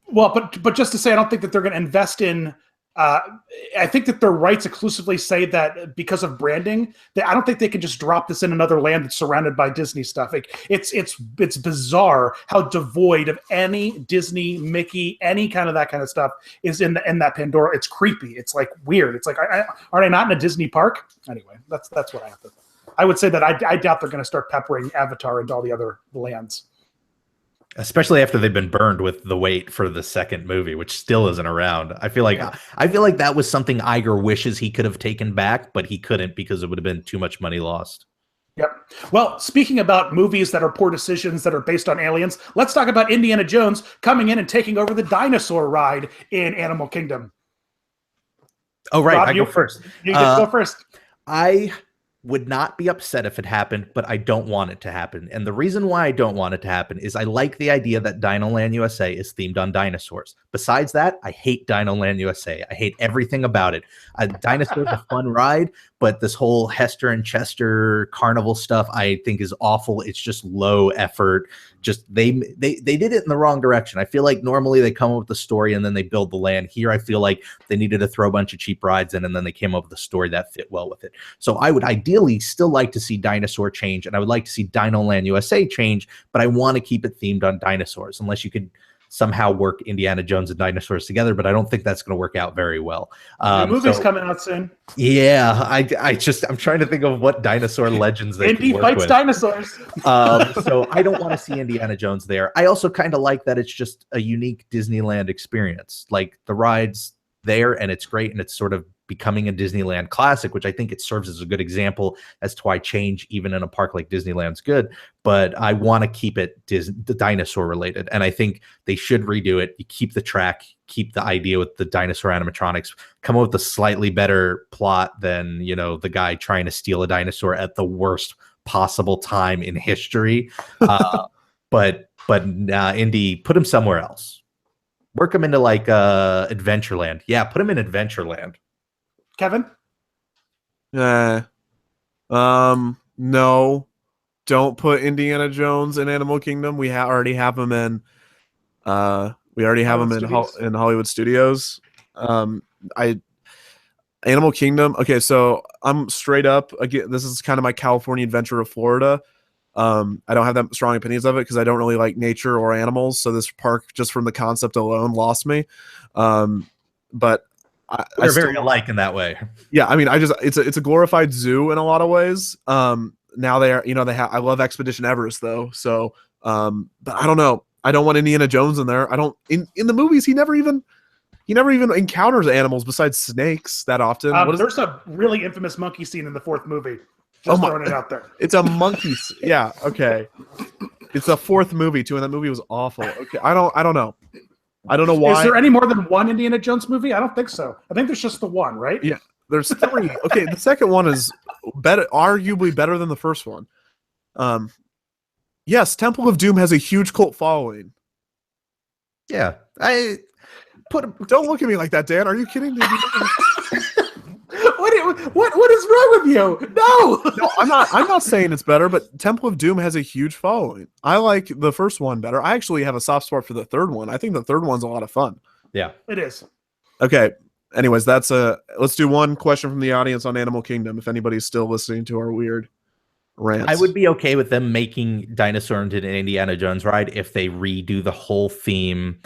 Well, but just to say, I don't think that they're going to invest in. I think that their rights exclusively say that because of branding, that I don't think they can just drop this in another land that's surrounded by Disney stuff. It's bizarre how devoid of any Disney, Mickey, any kind of that kind of stuff is in that Pandora. It's creepy. It's like weird. It's like, are they not in a Disney park? Anyway, that's what I have to. I would say that I doubt they're going to start peppering Avatar into all the other lands. Especially after they've been burned with the wait for the second movie, which still isn't around. I feel like that was something Iger wishes he could have taken back, but he couldn't because it would have been too much money lost. Yep. Well, speaking about movies that are poor decisions that are based on aliens, let's talk about Indiana Jones coming in and taking over the dinosaur ride in Animal Kingdom. Oh, right. Rob, I go first. You get to go first. I would not be upset if it happened, but I don't want it to happen. And the reason why I don't want it to happen is I like the idea that Dinoland USA is themed on dinosaurs. Besides that, I hate Dinoland USA. I hate everything about it. Dinosaurs a fun ride, but this whole Hester and Chester carnival stuff I think is awful. It's just low effort. Just they did it in the wrong direction. I feel like normally they come up with the story and then they build the land. Here I feel like they needed to throw a bunch of cheap rides in and then they came up with a story that fit well with it. So I would ideally still like to see Dinosaur change, and I would like to see Dinoland USA change, but I want to keep it themed on dinosaurs, unless you could somehow work Indiana Jones and dinosaurs together, but I don't think that's going to work out very well. The movie's coming out soon. Yeah, I'm trying to think of what dinosaur legends they Indy can work fights with. Dinosaurs. So I don't want to see Indiana Jones there. I also kind of like that it's just a unique Disneyland experience. Like the ride's there and it's great and it's sort of becoming a Disneyland classic, which I think it serves as a good example as to why change even in a park like Disneyland's good. But I want to keep it the dinosaur related, and I think they should redo it. You keep the track, keep the idea with the dinosaur animatronics, come up with a slightly better plot than, you know, the guy trying to steal a dinosaur at the worst possible time in history. But Indy, put him somewhere else. Work him into like Adventureland. Yeah, put him in Adventureland. Kevin? No. Don't put Indiana Jones in Animal Kingdom. We already have him in in Hollywood Studios. Animal Kingdom. Okay, so I'm straight up again. This is kind of my California adventure of Florida. I don't have that strong opinions of it because I don't really like nature or animals. So this park, just from the concept alone, lost me. But we're very alike in that way. Yeah, I mean, it's a glorified zoo in a lot of ways. Now they are, I love Expedition Everest though. So, but I don't know. I don't want Indiana Jones in there. I don't in the movies. He never even encounters animals besides snakes that often. There's a really infamous monkey scene in the fourth movie. Just throwing it out there. It's a monkey. Yeah. Okay. It's the fourth movie too, and that movie was awful. Okay. I don't know. I don't know why. Is there any more than one Indiana Jones movie? I don't think so. I think there's just the one, right? Yeah. There's three. Okay. The second one is arguably better than the first one. Yes. Temple of Doom has a huge cult following. Yeah. Don't look at me like that, Dan. Are you kidding me? What is wrong with you? No, I'm not saying it's better, but Temple of Doom has a huge following. I like the first one better. I actually have a soft spot for the third one. I think the third one's a lot of fun. Yeah, it is. Okay. Anyways, let's do one question from the audience on Animal Kingdom. If anybody's still listening to our weird rants, I would be okay with them making Dinosaur into an Indiana Jones ride if they redo the whole theme.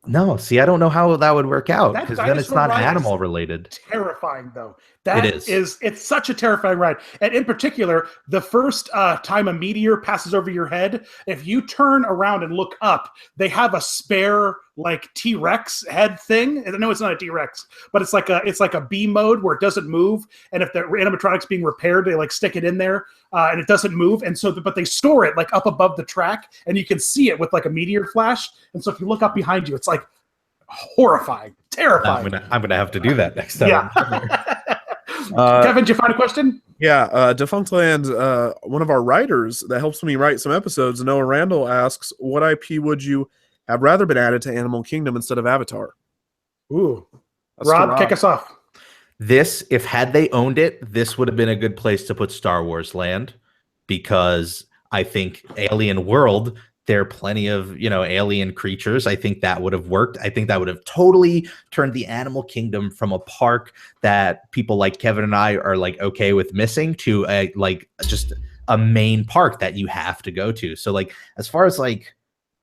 No, see, I don't know how that would work out because then it's not animal related. Terrifying though. It's such a terrifying ride. And in particular, the first time a meteor passes over your head, if you turn around and look up, they have a spare like T-Rex head thing. No, it's not a T-Rex, but it's like a B mode where it doesn't move. And if the animatronic's being repaired, they like stick it in there and it doesn't move. And so, but they store it like up above the track and you can see it with like a meteor flash. And so if you look up behind you, it's like horrifying, terrifying. I'm gonna have to do that next time. Yeah. Kevin, did you find a question? Yeah, Defunctland, one of our writers that helps me write some episodes, Noah Randall, asks, what IP would you have rather been added to Animal Kingdom instead of Avatar? Ooh. That's to Rob, kick us off. This, if had they owned it, this would have been a good place to put Star Wars Land, because I think Alien World, there are plenty of, alien creatures. I think that would have worked. I think that would have totally turned the Animal Kingdom from a park that people like Kevin and I are like okay with missing to just a main park that you have to go to. So like, as far as like,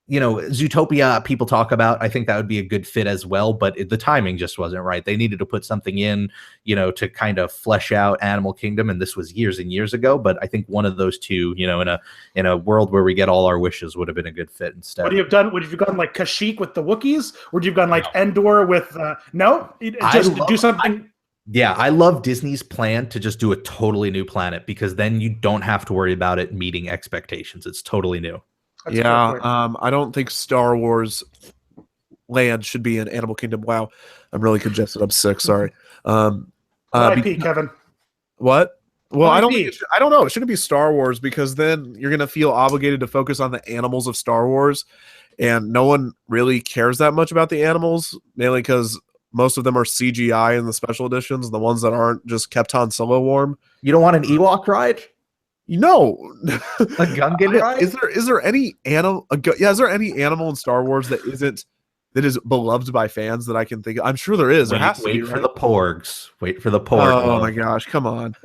Zootopia people talk about, I think that would be a good fit as well, but the timing just wasn't right. They needed to put something in, to kind of flesh out Animal Kingdom, and this was years and years ago, but I think one of those two, in a world where we get all our wishes, would have been a good fit instead. Would you have gone like Kashyyyk with the Wookiees? Would you have gone like Endor with no? Just do something. I love Disney's plan to just do a totally new planet, because then you don't have to worry about it meeting expectations. It's totally new. That's I don't think Star Wars Land should be in Animal Kingdom. Wow, I'm really congested. I'm sick. Sorry. IP, Kevin. What? Well, I don't know. It shouldn't be Star Wars, because then you're gonna feel obligated to focus on the animals of Star Wars, and no one really cares that much about the animals, mainly because most of them are CGI in the special editions. The ones that aren't just kept Han Solo warm. You don't want an Ewok ride? No, a Gungan ride? Is there any animal? Is there any animal in Star Wars that is beloved by fans that I can think of? I'm sure there is. There has to be. Wait for the porgs. Wait for the porgs. Oh my gosh, come on.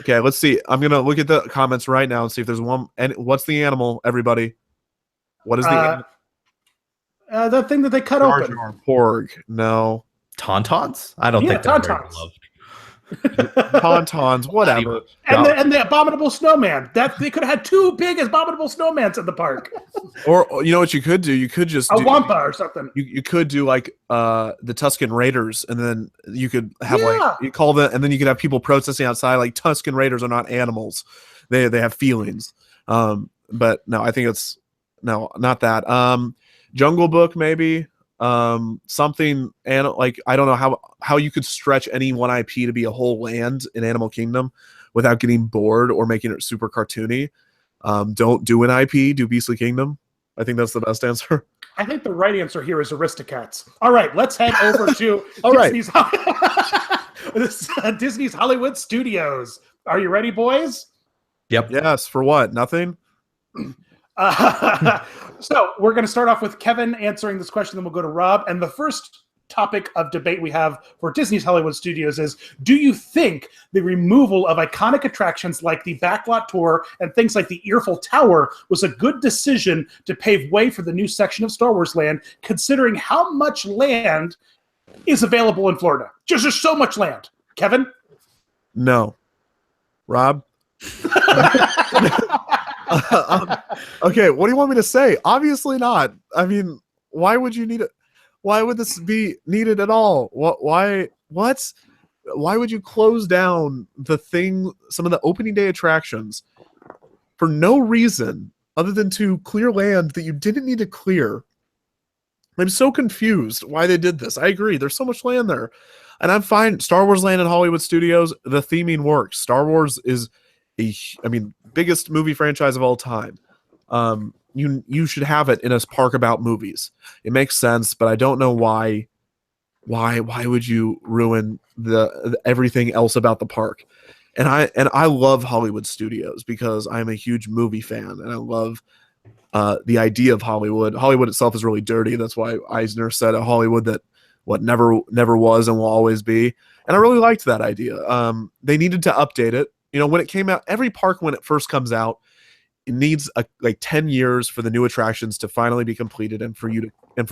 Okay, let's see. I'm gonna look at the comments right now and see if there's one. And what's the animal? Everybody, what is the animal? That thing that they cut open. Porg. No. Tauntauns? I don't think they're very beloved. Tauntauns, whatever. And the abominable snowman. That they could have had two big abominable snowmans in the park. Or you know what you could do? You could just Wampa or something. You could do like the Tusken Raiders, and then you could have you call them, and then you could have people protesting outside like Tusken Raiders are not animals. They have feelings. But no, I think it's not that. Jungle Book maybe. Something, and like I don't know how you could stretch any one IP to be a whole land in Animal Kingdom without getting bored or making it super cartoony. Don't do an IP, do Beastly Kingdom. I think that's the best answer. I think the right answer here is Aristocats. All right, let's head over to Disney's Hollywood Studios. Are you ready, boys? Yep. Yes. For what? Nothing. So we're going to start off with Kevin answering this question, then we'll go to Rob. And the first topic of debate we have for Disney's Hollywood Studios is, do you think the removal of iconic attractions like the Backlot Tour and things like the Earful Tower was a good decision to pave way for the new section of Star Wars Land, considering how much land is available in Florida? Just there's so much land. Kevin? No. Rob? Okay, what do you want me to say? Obviously not. I mean, why would you need it? Why would this be needed at all? Why would you close down some of the opening day attractions for no reason other than to clear land that you didn't need to clear? I'm so confused why they did this. I agree. There's so much land there. And I'm fine. Star Wars Land and Hollywood Studios, the theming works. Star Wars is biggest movie franchise of all time. You should have it in a park about movies. It makes sense, but I don't know why would you ruin the everything else about the park? And I love Hollywood Studios because I'm a huge movie fan, and I love the idea of Hollywood. Hollywood itself is really dirty. That's why Eisner said a Hollywood that never was and will always be. And I really liked that idea. They needed to update it. When it came out, every park when it first comes out, it needs 10 years for the new attractions to finally be completed and for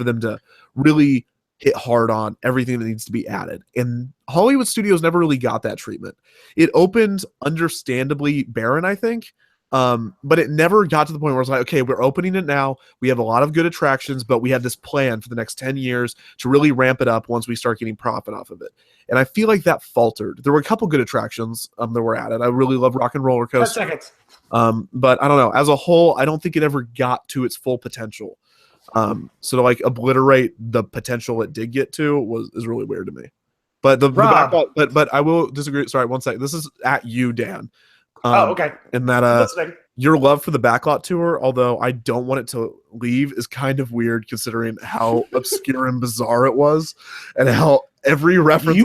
them to really hit hard on everything that needs to be added. And Hollywood Studios never really got that treatment. It opened understandably barren, I think. But it never got to the point where it's like, okay, we're opening it now. We have a lot of good attractions, but we have this plan for the next 10 years to really ramp it up once we start getting profit off of it. And I feel like that faltered. There were a couple good attractions that were added. I really love Rock and Roller Coaster. 10 seconds. But I don't know. As a whole, I don't think it ever got to its full potential. So to like obliterate the potential it did get to is really weird to me. But the Rob. backlot, but I will disagree. Sorry, one second. This is at you, Dan. Okay. And that Listening. your love for the backlot tour, although I don't want it to leave, is kind of weird considering how obscure and bizarre it was, and how every reference.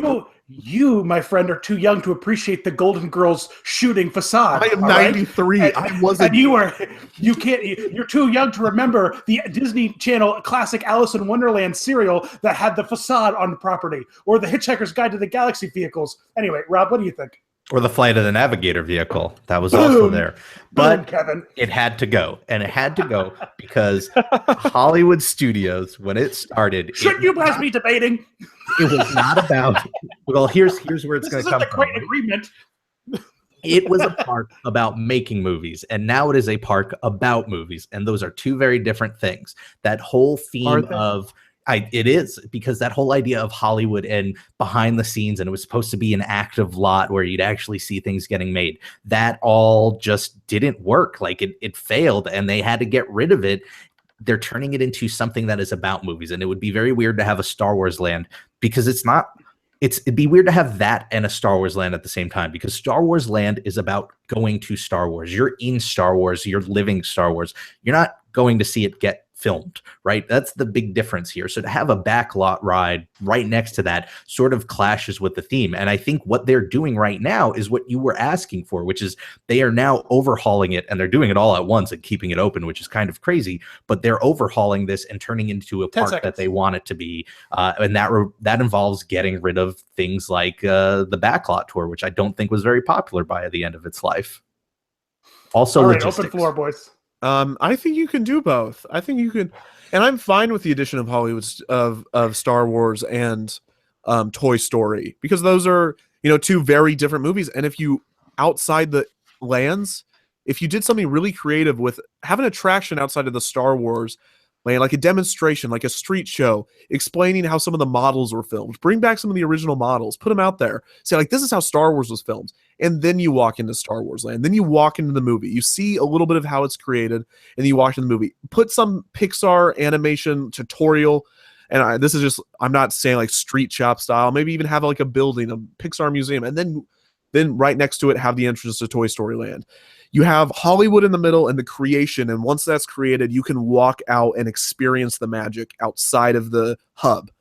You, my friend, are too young to appreciate the Golden Girls shooting facade. I am 93. Right? I wasn't. And you're too young to remember the Disney Channel classic Alice in Wonderland serial that had the facade on the property, or the Hitchhiker's Guide to the Galaxy vehicles. Anyway, Rob, what do you think? Or the Flight of the Navigator vehicle. That was also there. But Kevin. It had to go. And it had to go because Hollywood Studios, when it started... Shouldn't you guys be debating? It was not about... Well, here's where it's going to come from. Great agreement. It was a park about making movies, and now it is a park about movies. And those are two very different things. That whole theme of... it is, because that whole idea of Hollywood and behind the scenes, and it was supposed to be an active lot where you'd actually see things getting made, that all just didn't work. Like it failed, and they had to get rid of it. They're turning it into something that is about movies, and it would be very weird to have a Star Wars land, because it'd be weird to have that and a Star Wars land at the same time, because Star Wars land is about going to Star Wars. You're in Star Wars. You're living Star Wars. You're not going to see it get filmed, right? That's the big difference here. So to have a backlot ride right next to that sort of clashes with the theme. And I think what they're doing right now is what you were asking for, which is they are now overhauling it, and they're doing it all at once and keeping it open, which is kind of crazy, but they're overhauling this and turning into a park that they want it to be. And that involves getting rid of things like the backlot tour, which I don't think was very popular by the end of its life. Also, all right, logistics. open floor, boys. I think you can do both. I think you could, and I'm fine with the addition of Hollywood of Star Wars and Toy Story, because those are, two very different movies. And if you outside the lands, if you did something really creative with have an attraction outside of the Star Wars land, like a demonstration, like a street show, explaining how some of the models were filmed, bring back some of the original models, put them out there, say like, this is how Star Wars was filmed. And then you walk into Star Wars land, then you walk into the movie, you see a little bit of how it's created, and then you watch the movie, put some Pixar animation tutorial. And this is just, I'm not saying like street shop style, maybe even have like a building, a Pixar museum, and then right next to it, have the entrance to Toy Story Land. You have Hollywood in the middle and the creation, and once that's created, you can walk out and experience the magic outside of the hub.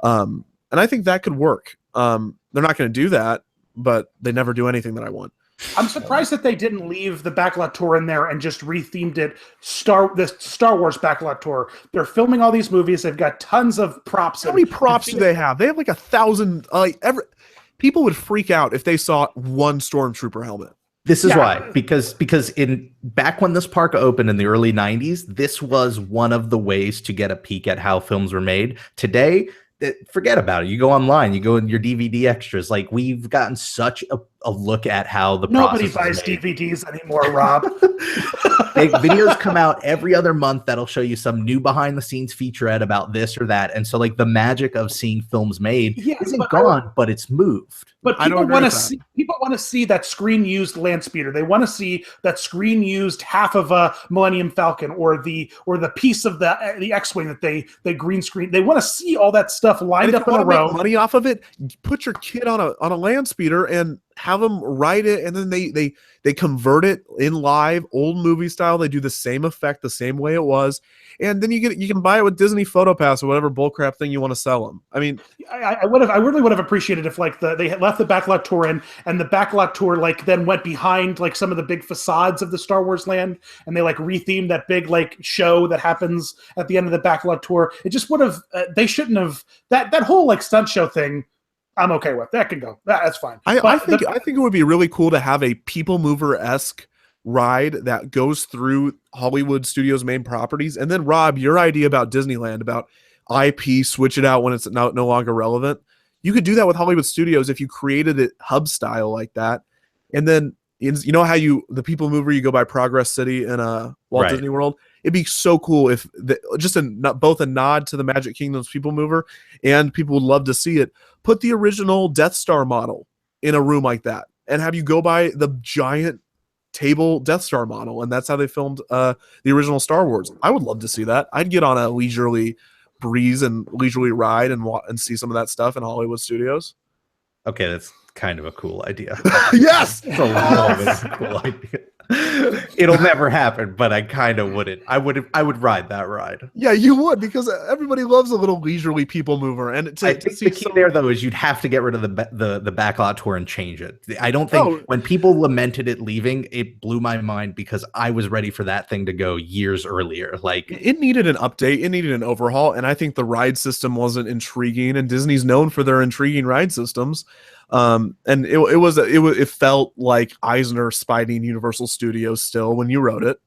And I think that could work. They're not going to do that, but they never do anything that I want. I'm surprised that they didn't leave the backlot tour in there and just rethemed it the Star Wars backlot tour. They're filming all these movies. They've got tons of props. How many props do they have? They have like 1,000. People would freak out if they saw one Stormtrooper helmet. This is why, because back when this park opened in the early 90s, this was one of the ways to get a peek at how films were made. Today, forget about it. You go online, you go in your DVD extras. Like, we've gotten such a look at how the nobody process buys DVDs anymore, Rob. Videos come out every other month that'll show you some new behind the scenes featurette about this or that. And so like the magic of seeing films made isn't gone, but it's moved. But people want to see that screen used land speeder. They want to see that screen used half of a Millennium Falcon or the piece of the X-Wing that they green screen. They want to see all that stuff lined up in a row. Make money off of it. Put your kid on a land speeder and have them ride it, and then they convert it in live old movie style. They do the same effect the same way it was, and then you can buy it with Disney PhotoPass or whatever bullcrap thing you want to sell them. I mean, I really would have appreciated if like they had left the backlot tour in, and the backlot tour like then went behind like some of the big facades of the Star Wars land, and they like rethemed that big like show that happens at the end of the backlot tour. It just would have they shouldn't have that whole like stunt show thing. I'm okay with that. Can go. That's fine. I think it would be really cool to have a People Mover-esque ride that goes through Hollywood Studios' main properties. And then, Rob, your idea about Disneyland, about IP, switch it out when it's no longer relevant. You could do that with Hollywood Studios if you created it hub style like that. And then, you know how the People Mover, you go by Progress City in Walt Disney World? It'd be so cool if both a nod to the Magic Kingdom's People Mover, and people would love to see it. Put the original Death Star model in a room like that and have you go by the giant table Death Star model, and that's how they filmed the original Star Wars. I would love to see that. I'd get on a leisurely breeze and leisurely ride and see some of that stuff in Hollywood studios. Okay, that's kind of a cool idea. Yes, It's a little bit of a cool idea. It'll never happen, but I kind of wouldn't. I would ride that ride. Yeah, you would, because everybody loves a little leisurely people mover. And I think the key there, though, is you'd have to get rid of the backlot tour and change it. I don't think when people lamented it leaving, it blew my mind because I was ready for that thing to go years earlier. Like, it needed an update, it needed an overhaul, and I think the ride system wasn't intriguing. And Disney's known for their intriguing ride systems. And it felt like Eisner spiting Universal Studios still when you wrote it.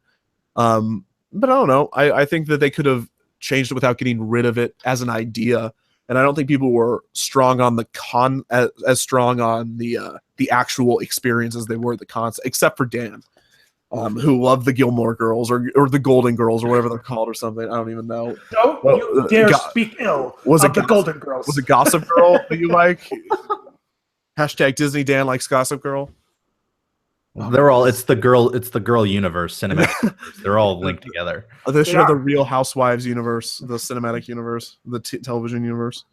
But I don't know. I think that they could have changed it without getting rid of it as an idea. And I don't think people were strong on the as strong on the actual experience as they were the concept, except for Dan, who loved the Gilmore Girls or the Golden Girls or whatever they're called or something. I don't even know. Don't you dare speak ill of the Golden Girls. Was it Gossip Girl that you like? Hashtag Disney Dan likes Gossip Girl. It's the girl universe, cinematic universe. They're all linked together. They should have the Real Housewives universe, the cinematic universe, the television universe.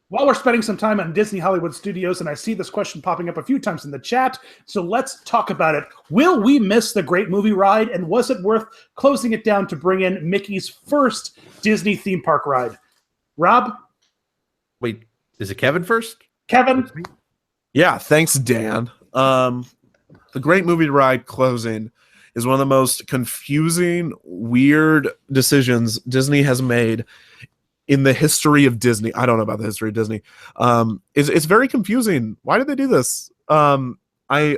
While we're spending some time on Disney Hollywood Studios, and I see this question popping up a few times in the chat, so let's talk about it. Will we miss the Great Movie Ride, and was it worth closing it down to bring in Mickey's first Disney theme park ride? Rob? Wait, is it Kevin first? Kevin? Yeah, thanks, Dan. The Great Movie Ride closing is one of the most confusing, weird decisions Disney has made in the history of Disney. I don't know about the history of Disney. It's very confusing. Why did they do this?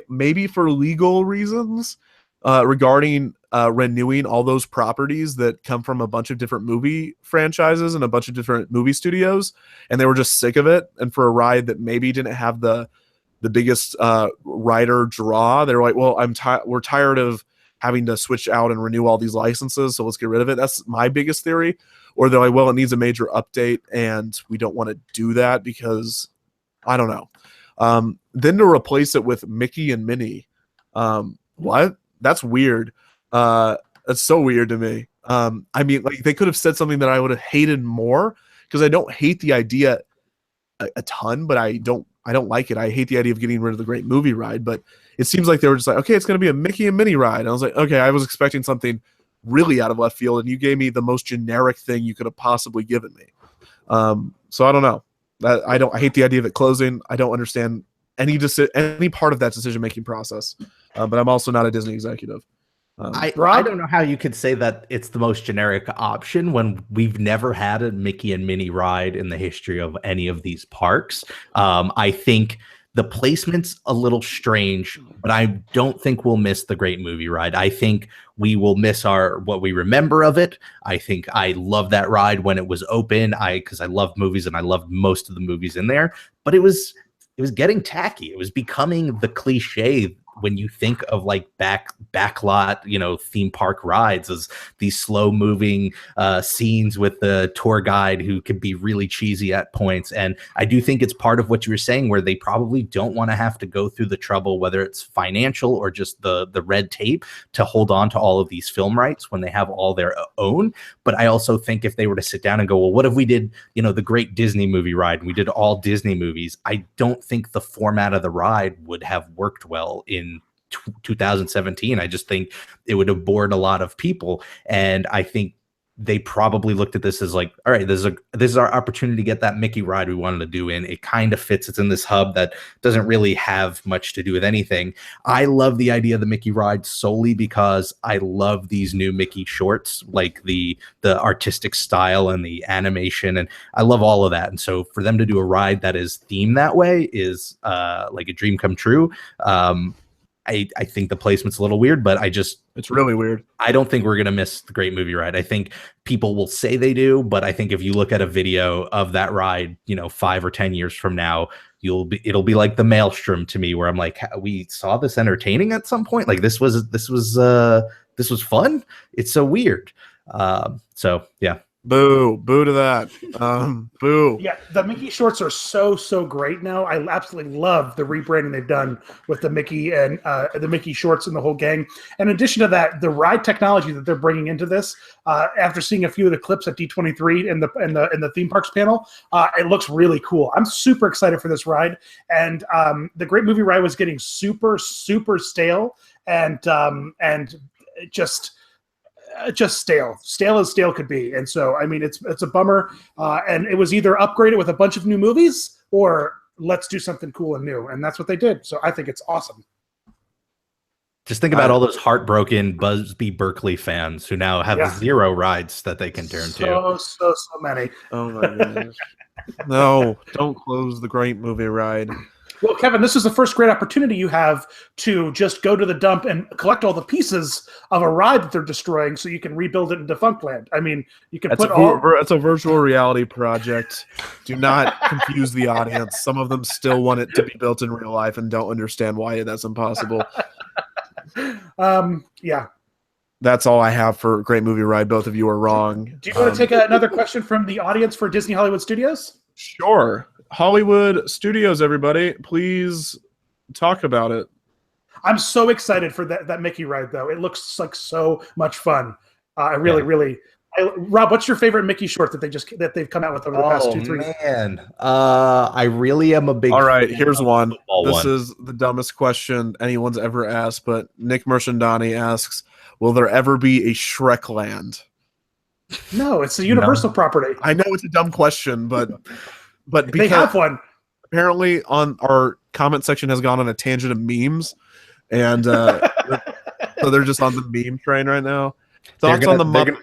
Maybe for legal reasons regarding renewing all those properties that come from a bunch of different movie franchises and a bunch of different movie studios, and they were just sick of it. And for a ride that maybe didn't have the biggest rider draw, they were like, well, we're tired of having to switch out and renew all these licenses, so let's get rid of it. That's my biggest theory. Or they're like, well, it needs a major update and we don't want to do that because I don't know. Then to replace it with Mickey and Minnie, what? That's weird. That's so weird to me. I mean, like, they could have said something that I would have hated more, because I don't hate the idea a ton, but I don't like it. I hate the idea of getting rid of the Great Movie Ride, but it seems like they were just like, okay, it's going to be a Mickey and Minnie ride. And I was like, okay, I was expecting something really out of left field, and you gave me the most generic thing you could have possibly given me. So I don't know. I hate the idea of it closing. I don't understand any part of that decision-making process. But I'm also not a Disney executive. I don't know how you could say that it's the most generic option when we've never had a Mickey and Minnie ride in the history of any of these parks. I think the placement's a little strange, but I don't think we'll miss the Great Movie Ride. I think we will miss what we remember of it. I think I love that ride when it was open. Because I love movies and I loved most of the movies in there, but it was getting tacky. It was becoming the cliche when you think of like backlot, theme park rides, as these slow moving scenes with the tour guide who can be really cheesy at points. And I do think it's part of what you were saying, where they probably don't want to have to go through the trouble, whether it's financial or just the red tape, to hold on to all of these film rights when they have all their own. But I also think if they were to sit down and go, well, what if we did, the Great Disney Movie Ride, and we did all Disney movies, I don't think the format of the ride would have worked well in 2017. I just think it would have bored a lot of people, and I think they probably looked at this as like, all right, this is our opportunity to get that Mickey ride we wanted to do in. It kind of fits. It's in this hub that doesn't really have much to do with anything. I love the idea of the Mickey ride solely because I love these new Mickey shorts, like the artistic style and the animation, and I love all of that. And so for them to do a ride that is themed that way is like a dream come true. I think the placement's a little weird, but it's really weird. I don't think we're going to miss the Great Movie Ride. I think people will say they do, but I think if you look at a video of that ride, 5 or 10 years from now, it'll be like the Maelstrom to me, where I'm like, we saw this entertaining at some point. Like this was fun. It's so weird. So yeah. Boo to that. Boo. Yeah, the Mickey shorts are so great now. I absolutely love the rebranding they've done with the Mickey and the Mickey shorts and the whole gang. And in addition to that, the ride technology that they're bringing into this, after seeing a few of the clips at D23 in the theme parks panel, it looks really cool. I'm super excited for this ride. And the Great Movie Ride was getting super stale and just stale as stale could be. And so, I mean, it's a bummer. And it was either upgraded with a bunch of new movies or let's do something cool and new. And that's what they did. So I think it's awesome. Just think about all those heartbroken Busby Berkeley fans who now have 0 rides that they can turn to. So many. Oh my goodness. No, don't close the Great Movie Ride. Well, Kevin, this is the first great opportunity you have to just go to the dump and collect all the pieces of a ride that they're destroying so you can rebuild it in Defunctland. I mean, you can It's a virtual reality project. Do not confuse the audience. Some of them still want it to be built in real life and don't understand why that's impossible. Yeah. That's all I have for Great Movie Ride. Both of you are wrong. Do you want to take another question from the audience for Disney Hollywood Studios? Sure. Hollywood Studios, everybody, please talk about it. I'm so excited for that Mickey ride, though. It looks like so much fun. Rob, what's your favorite Mickey short that they've come out with over the past 2-3? Man, I really am a big. All right, here's one. This one. is the dumbest question anyone's ever asked, but Nick Merchandani asks, "Will there ever be a Shrekland?" No, it's a Universal property. I know it's a dumb question, but because they have one. Apparently, on our comment section has gone on a tangent of memes, and so they're just on the meme train right now. Thoughts on the Muppets?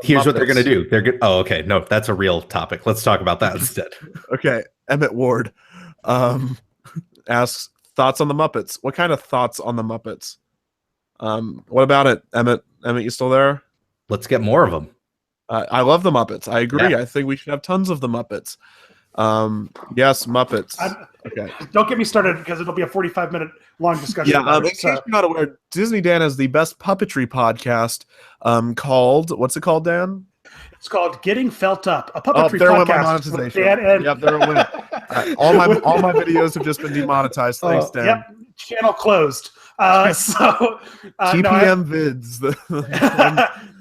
Here's what they're going to do. They're good. Oh, okay. No, that's a real topic. Let's talk about that instead. Okay. Emmett Ward asks thoughts on the Muppets. What kind of thoughts on the Muppets? What about it, Emmett? Emmett, you still there? Let's get more of them. I love the Muppets. I agree. Yeah. I think we should have tons of the Muppets. Yes, Muppets. Okay. Don't get me started because it'll be a 45-minute long discussion. Yeah, in case you're not aware, Disney Dan has the best puppetry podcast called, what's it called, Dan? It's called Getting Felt Up, a puppetry there went podcast. my monetization. Dan Yep, there it went. All my videos have just been demonetized. Thanks, Dan. Yep, channel closed. TPM vids.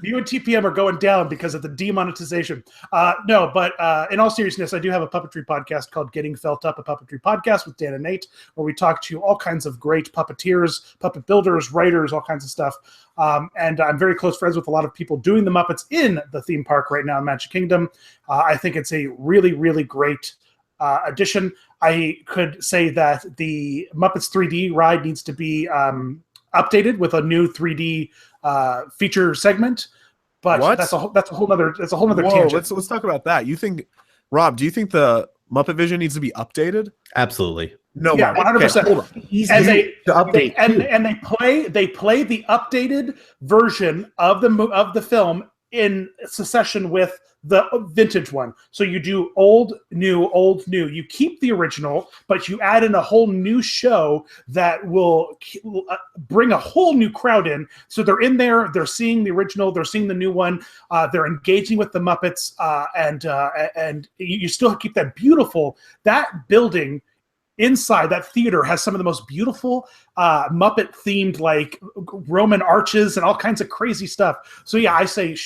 You and TPM are going down because of the demonetization. But in all seriousness, I do have a puppetry podcast called Getting Felt Up, a puppetry podcast with Dan and Nate, where we talk to all kinds of great puppeteers, puppet builders, writers, all kinds of stuff. And I'm very close friends with a lot of people doing the Muppets in the theme park right now in Magic Kingdom. I think it's a really, really great addition. I could say that the Muppets 3D ride needs to be updated with a new 3D feature segment, but that's a whole nother tangent. Let's talk about that. Rob, do you think the Muppet Vision needs to be updated? Absolutely. No, yeah, 100%. Hold on. And they play the updated version of the film in succession with the vintage one. So you do old, new. You keep the original, but you add in a whole new show that will bring a whole new crowd in. So they're in there, they're seeing the original, they're seeing the new one, they're engaging with the Muppets, and you still keep that beautiful, that building inside that theater has some of the most beautiful Muppet themed, like Roman arches and all kinds of crazy stuff. So yeah, I say you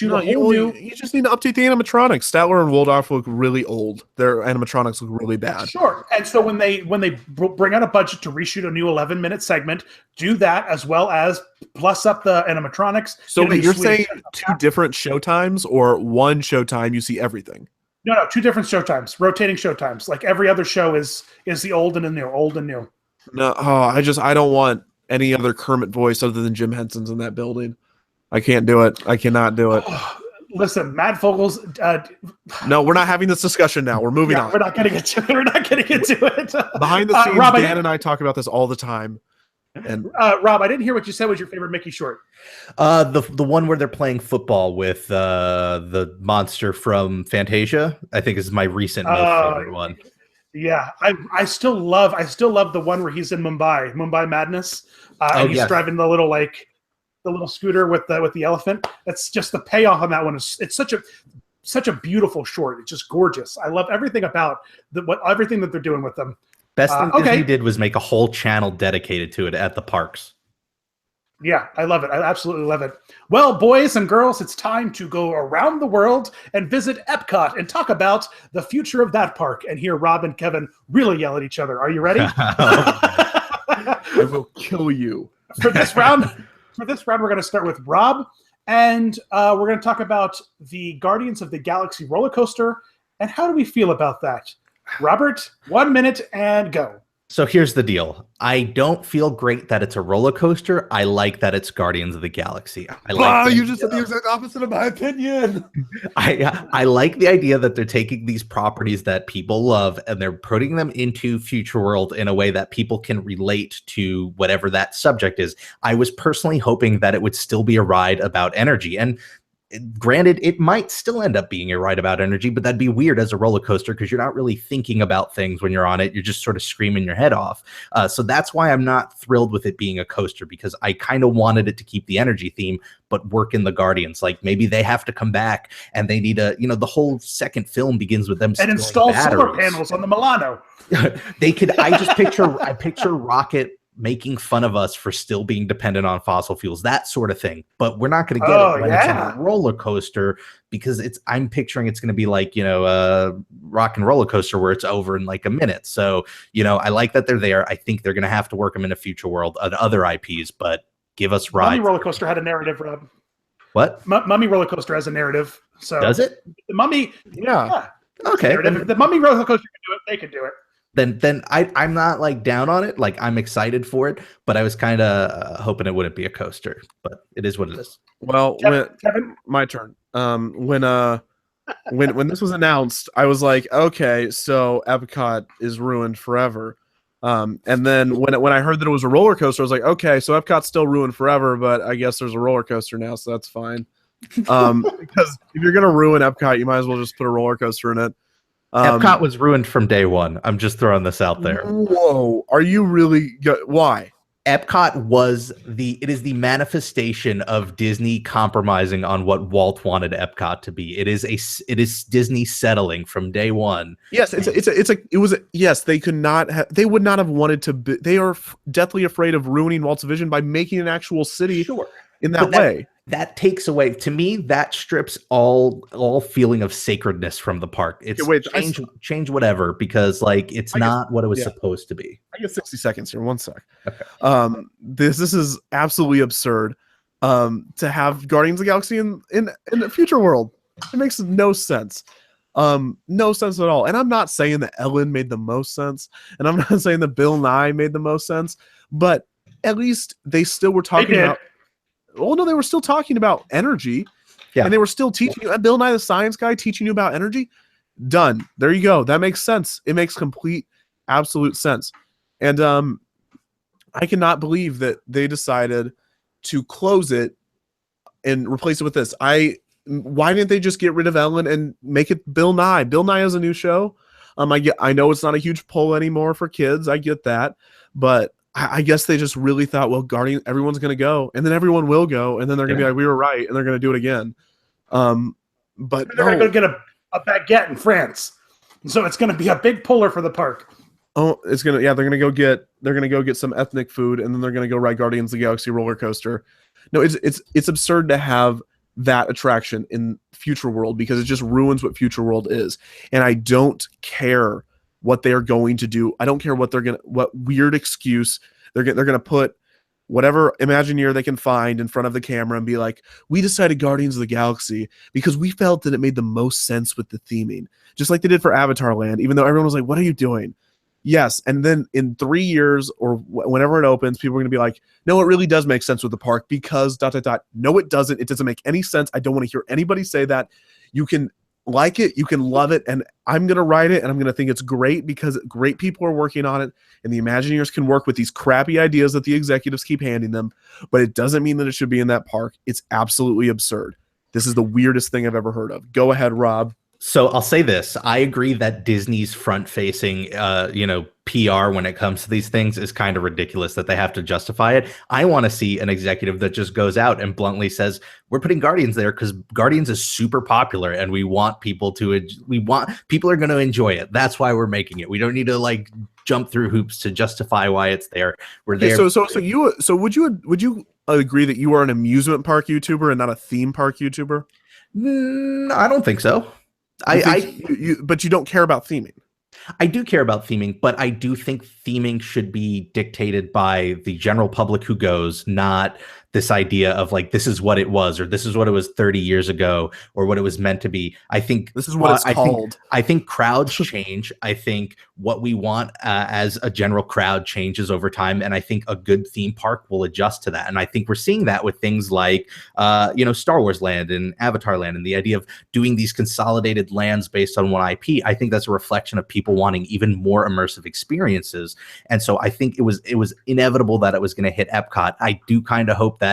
just need to update the animatronics. Statler and Waldorf look really old. Their animatronics look really bad. Sure. And so when they bring out a budget to reshoot a new 11-minute segment, do that as well as plus up the animatronics. So you're saying two different showtimes, or one showtime you see everything? No, two different showtimes, rotating showtimes. Like every other show is the old and the new, old and new. No, I don't want any other Kermit voice other than Jim Henson's in that building. I can't do it. I cannot do it. Listen, Matt Fogel's. No, we're not having this discussion now. We're moving on. We're not getting into it. Behind the scenes, Rob, Dan and I talk about this all the time. And Rob, I didn't hear what you said was your favorite Mickey short. The one where they're playing football with the monster from Fantasia, I think is my recent most favorite one. Yeah, I still love the one where he's in Mumbai Madness, and he's driving the little scooter with the elephant. That's just the payoff on that one. It's such a such a beautiful short. It's just gorgeous. I love everything about everything that they're doing with them. Best thing Disney did was make a whole channel dedicated to it at the parks. Yeah, I love it. I absolutely love it. Well, boys and girls, it's time to go around the world and visit Epcot and talk about the future of that park and hear Rob and Kevin really yell at each other. Are you ready? I will kill you. For this round, we're going to start with Rob, and we're going to talk about the Guardians of the Galaxy roller coaster and how do we feel about that? Robert, 1 minute and go. So here's the deal. I don't feel great that it's a roller coaster. I like that it's Guardians of the Galaxy. You just said the exact opposite of my opinion. I like the idea that they're taking these properties that people love and they're putting them into Future World in a way that people can relate to whatever that subject is. I was personally hoping that it would still be a ride about energy. And granted, it might still end up being a ride about energy, but that'd be weird as a roller coaster because you're not really thinking about things when you're on it. You're just sort of screaming your head off. So that's why I'm not thrilled with it being a coaster, because I kind of wanted it to keep the energy theme, but work in the Guardians. Like maybe they have to come back and they need the whole second film begins with them and install solar panels on the Milano. They could. I picture Rocket making fun of us for still being dependent on fossil fuels, that sort of thing. But we're not going to get it when it's on a roller coaster, because I'm picturing it's going to be like, a rock and roller coaster where it's over in like a minute. So, I like that they're there. I think they're going to have to work them in a Future World and other IPs, but give us rides. Mummy roller coaster had a narrative, Rob. What? Mummy roller coaster has a narrative. So does it? The Mummy. Yeah. Okay. The Mummy roller coaster can do it. They can do it. Then I'm not like down on it. Like I'm excited for it, but I was kind of hoping it wouldn't be a coaster. But it is what it is. Well, Kevin? My turn. When this was announced, I was like, okay, so Epcot is ruined forever. And then when I heard that it was a roller coaster, I was like, okay, so Epcot's still ruined forever, but I guess there's a roller coaster now, so that's fine. Because if you're gonna ruin Epcot, you might as well just put a roller coaster in it. Epcot was ruined from day one. I'm just throwing this out there. Whoa, are you really? Why? Epcot is the manifestation of Disney compromising on what Walt wanted Epcot to be. It is Disney settling from day one. Yes, they could not have, they would not have wanted to be, they are deathly afraid of ruining Walt's vision by making an actual city in that way. That takes away, to me, that strips all feeling of sacredness from the park. It's change whatever, because it's not what it was supposed to be. I get 60 seconds here. 1 sec. Okay. This is absolutely absurd. To have Guardians of the Galaxy in the Future World. It makes no sense. No sense at all. And I'm not saying that Ellen made the most sense, and I'm not saying that Bill Nye made the most sense, but at least they still were talking about. Well, no, they were still talking about energy, and they were still teaching you. Bill Nye the Science Guy teaching you about energy. Done. There you go. That makes sense. It makes complete, absolute sense. And I cannot believe that they decided to close it and replace it with this. Why didn't they just get rid of Ellen and make it Bill Nye? Bill Nye has a new show. I know it's not a huge pull anymore for kids. I get that, but I guess they just really thought, well, everyone's going to go, and then everyone will go, and then they're going to be like, we were right, and they're going to do it again. But they're going to get a baguette in France, so it's going to be a big puller for the park. Oh, they're going to go get some ethnic food, and then they're going to go ride Guardians of the Galaxy roller coaster. No, it's absurd to have that attraction in Future World, because it just ruins what Future World is, and I don't care what they are going to do. I don't care what weird excuse they're going to put, whatever Imagineer they can find in front of the camera and be like, we decided Guardians of the Galaxy because we felt that it made the most sense with the theming, just like they did for Avatar Land, even though everyone was like, what are you doing? Yes. And then in 3 years or whenever it opens, people are going to be like, no, it really does make sense with the park because ... No, it doesn't. It doesn't make any sense. I don't want to hear anybody say that. You can like it, you can love it, and I'm going to write it, and I'm going to think it's great because great people are working on it, and the Imagineers can work with these crappy ideas that the executives keep handing them, but it doesn't mean that it should be in that park. It's absolutely absurd. This is the weirdest thing I've ever heard of. Go ahead, Rob. So I'll say this. I agree that Disney's front-facing, PR when it comes to these things is kind of ridiculous that they have to justify it. I want to see an executive that just goes out and bluntly says, we're putting Guardians there because Guardians is super popular and we want people people are going to enjoy it. That's why we're making it. We don't need to like jump through hoops to justify why it's there. We're there. So would you agree that you are an amusement park YouTuber and not a theme park YouTuber? I don't think so. But you don't care about theming. I do care about theming, but I do think theming should be dictated by the general public who goes, not this idea of like, this is what it was, or this is what it was 30 years ago, or what it was meant to be. I think this is what it's called. I think crowds change. I think what we want as a general crowd changes over time. And I think a good theme park will adjust to that. And I think we're seeing that with things like, Star Wars Land and Avatar Land, and the idea of doing these consolidated lands based on one IP. I think that's a reflection of people wanting even more immersive experiences. And so I think it was inevitable that it was going to hit Epcot. I do kind of hoped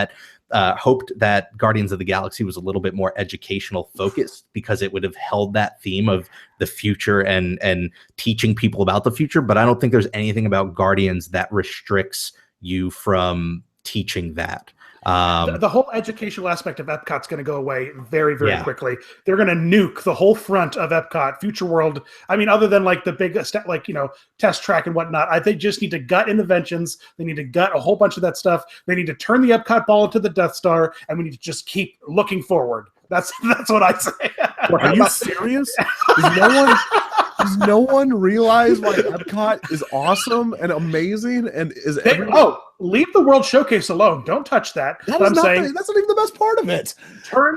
that Guardians of the Galaxy was a little bit more educational focused, because it would have held that theme of the future and teaching people about the future. But I don't think there's anything about Guardians that restricts you from teaching that. The whole educational aspect of Epcot's going to go away very, very quickly. They're going to nuke the whole front of Epcot, Future World. I mean, other than like the big, test track and whatnot, they just need to gut interventions. They need to gut a whole bunch of that stuff. They need to turn the Epcot ball into the Death Star, and we need to just keep looking forward. That's what I say. Are you serious? Does no one realize why Epcot is awesome and amazing and is leave the World Showcase alone. Don't touch that. That's not even the best part of it. Turn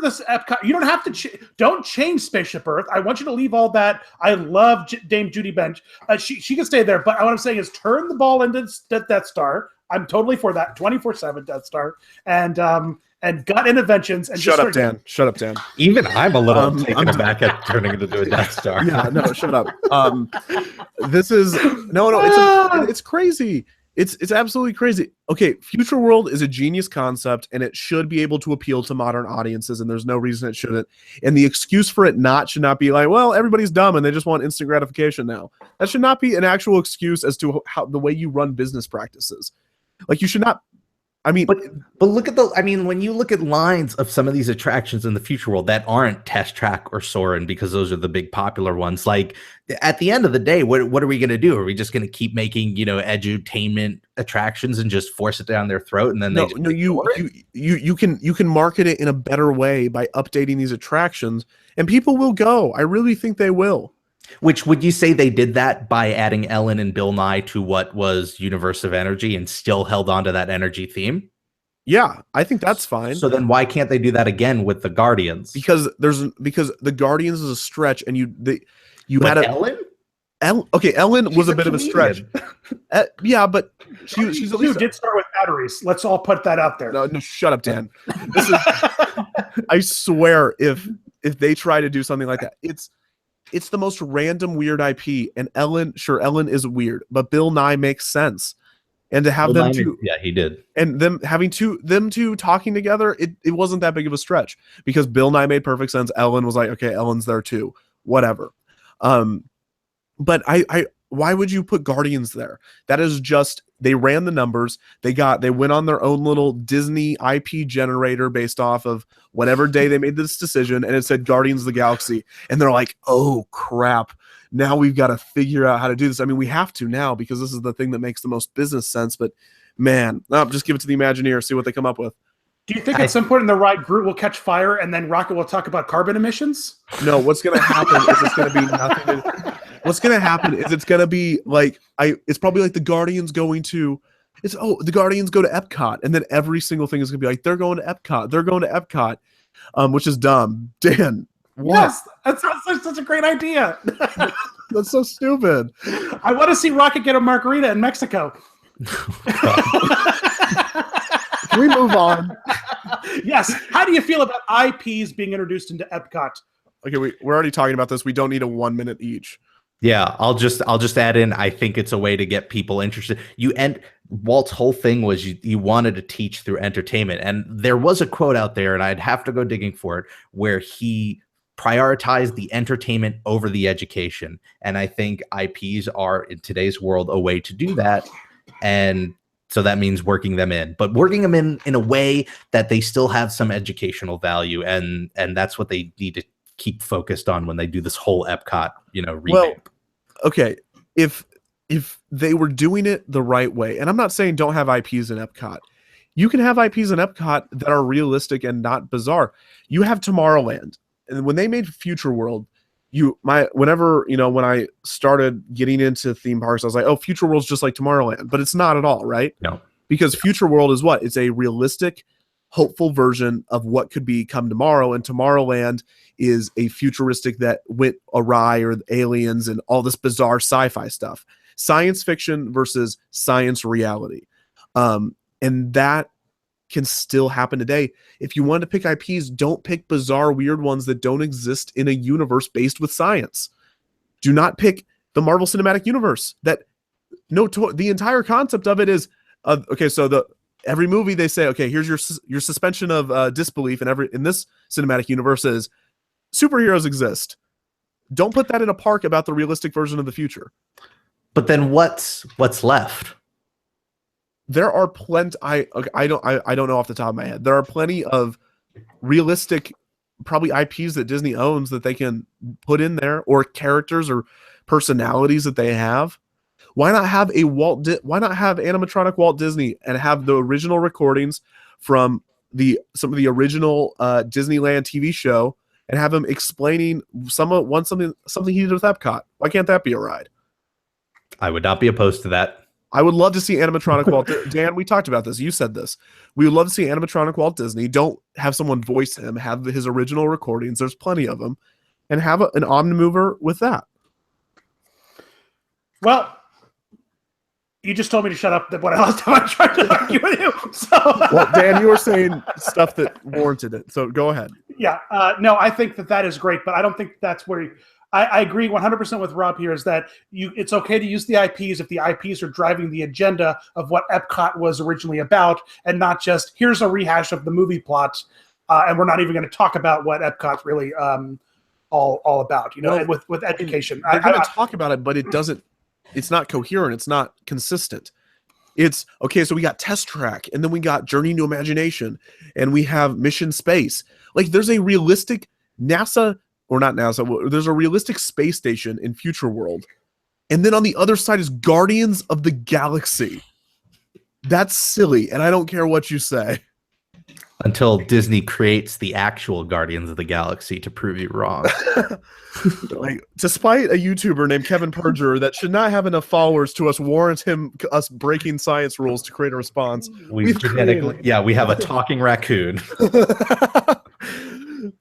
this Epcot. You don't have to. Don't change Spaceship Earth. I want you to leave all that. I love Dame Judy Bench. She can stay there. But what I'm saying is turn the ball into Death Star. I'm totally for that. 24/7 Death Star and gut interventions. And Shut up, Dan. Even I'm a little taken aback at turning it into a Death Star. Yeah, no, shut up. It's crazy. It's absolutely crazy. Okay, Future World is a genius concept, and it should be able to appeal to modern audiences, and there's no reason it shouldn't. And the excuse for it should not be like, well, everybody's dumb and they just want instant gratification now. That should not be an actual excuse as to how the way you run business practices. Like, you should not. I mean, but look at when you look at lines of some of these attractions in the Future World that aren't Test Track or Soarin', because those are the big popular ones. Like, at the end of the day, what are we going to do? Are we just going to keep making, edutainment attractions and just force it down their throat? And then you can market it in a better way by updating these attractions, and people will go. I really think they will. Which, would you say they did that by adding Ellen and Bill Nye to what was Universe of Energy and still held on to that energy theme? Yeah, I think that's fine. So then why can't they do that again with the Guardians? Because the Guardians is a stretch, and you had Ellen? Ellen was a bit of a stretch. But she's at least did start with batteries. Let's all put that out there. No, shut up, Dan. I swear, if they try to do something like that, it's the most random weird IP, and Ellen is weird, but Bill Nye makes sense. And to have them two, he did, and them two talking together, it wasn't that big of a stretch, because Bill Nye made perfect sense. Ellen was like, okay, Ellen's there too, whatever. But why would you put Guardians there? That is just, they ran the numbers. They went on their own little Disney IP generator based off of whatever day they made this decision, and it said Guardians of the Galaxy. And they're like, oh crap, now we've got to figure out how to do this. I mean, we have to now, because this is the thing that makes the most business sense. But man, just give it to the Imagineers, see what they come up with. Do you think at some point in the ride, Groot will catch fire and then Rocket will talk about carbon emissions? No, what's going to happen is it's going to be nothing. What's going to happen is it's going to be like, it's probably like the Guardians the Guardians go to Epcot, and then every single thing is going to be like, they're going to Epcot, which is dumb. Dan, what? Yes, that's such a great idea. That's so stupid. I want to see Rocket get a margarita in Mexico. Can we move on? Yes. How do you feel about IPs being introduced into Epcot? Okay, we're already talking about this. We don't need a 1 minute each. Yeah, I'll just add in, I think it's a way to get people interested. Walt's whole thing was you wanted to teach through entertainment. And there was a quote out there, and I'd have to go digging for it, where he prioritize the entertainment over the education. And I think IPs are, in today's world, a way to do that. And so that means working them in, but working them in a way that they still have some educational value. And that's what they need to keep focused on when they do this whole Epcot, revamp. Well, okay. If they were doing it the right way, and I'm not saying don't have IPs in Epcot. You can have IPs in Epcot that are realistic and not bizarre. You have Tomorrowland. And when they made Future World, when I started getting into theme parks, I was like, oh, Future World's just like Tomorrowland, but it's not at all, right? No. Because Future World is what? It's a realistic, hopeful version of what could become tomorrow, and Tomorrowland is a futuristic that went awry, or aliens and all this bizarre sci-fi stuff. Science fiction versus science reality. And that can still happen today. If you want to pick IPs, don't pick bizarre, weird ones that don't exist in a universe based with science. Do not pick the Marvel Cinematic Universe. The entire concept of it is, okay, so every movie they say, okay, here's your suspension of disbelief, and in this cinematic universe is superheroes exist. Don't put that in a park about the realistic version of the future. But then what's left? There are plenty. I don't know off the top of my head. There are plenty of realistic, probably IPs that Disney owns that they can put in there, or characters or personalities that they have. Why not have why not have animatronic Walt Disney and have the original recordings from some of the original Disneyland TV show, and have him explaining something he did with Epcot? Why can't that be a ride? I would not be opposed to that. I would love to see animatronic Walt. Dan, we talked about this. You said this. We would love to see animatronic Walt Disney. Don't have someone voice him. Have his original recordings. There's plenty of them, and have an Omnimover with that. Well, you just told me to shut up. What last time I tried to argue with you. So, well, Dan, you were saying stuff that warranted it. So go ahead. Yeah. No, I think that is great, but I don't think that's where. I agree 100% with Rob here, is that it's okay to use the IPs if the IPs are driving the agenda of what Epcot was originally about, and not just here's a rehash of the movie plot, and we're not even going to talk about what Epcot's really all about. And with education. We're going to talk about it, but it's not coherent. It's not consistent. It's okay. So we got Test Track, and then we got Journey into Imagination, and we have Mission Space. Like, there's a realistic NASA. Or not NASA, there's a realistic space station in Future World. And then on the other side is Guardians of the Galaxy. That's silly, and I don't care what you say. Until Disney creates the actual Guardians of the Galaxy to prove you wrong. Like, despite a YouTuber named Kevin Perjurer that should not have enough followers to warrant us breaking science rules to create a response. We have a talking raccoon.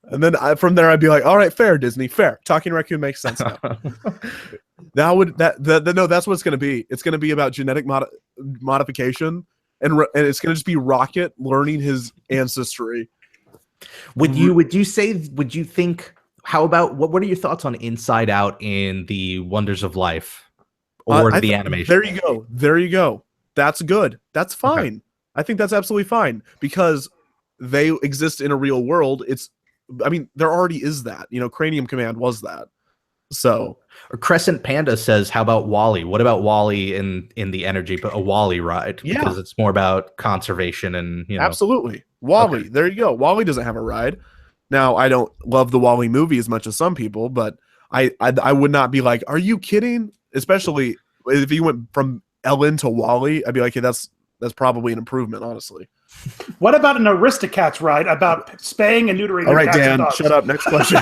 And then from there, I'd be like, all right, fair, Disney, fair. Talking raccoon makes sense now. No, that's what it's going to be. It's going to be about genetic modification, and it's going to just be Rocket learning his ancestry. Would you think, how about, what are your thoughts on Inside Out in the Wonders of Life, or the animation? There you go. That's good. That's fine. Okay. I think that's absolutely fine, because they exist in a real world. There already is that. Cranium Command was that. So, or Crescent Panda says, how about WALL-E? What about WALL-E in the energy, but a WALL-E ride? Yeah. Because it's more about conservation and, Absolutely. WALL-E. Okay. There you go. WALL-E doesn't have a ride. Now, I don't love the WALL-E movie as much as some people, but I would not be like, are you kidding? Especially if you went from Ellen to WALL-E, I'd be like, hey, that's probably an improvement, honestly. What about an Aristocats ride about spaying and neutering? All right, Dan, shut up. Next question.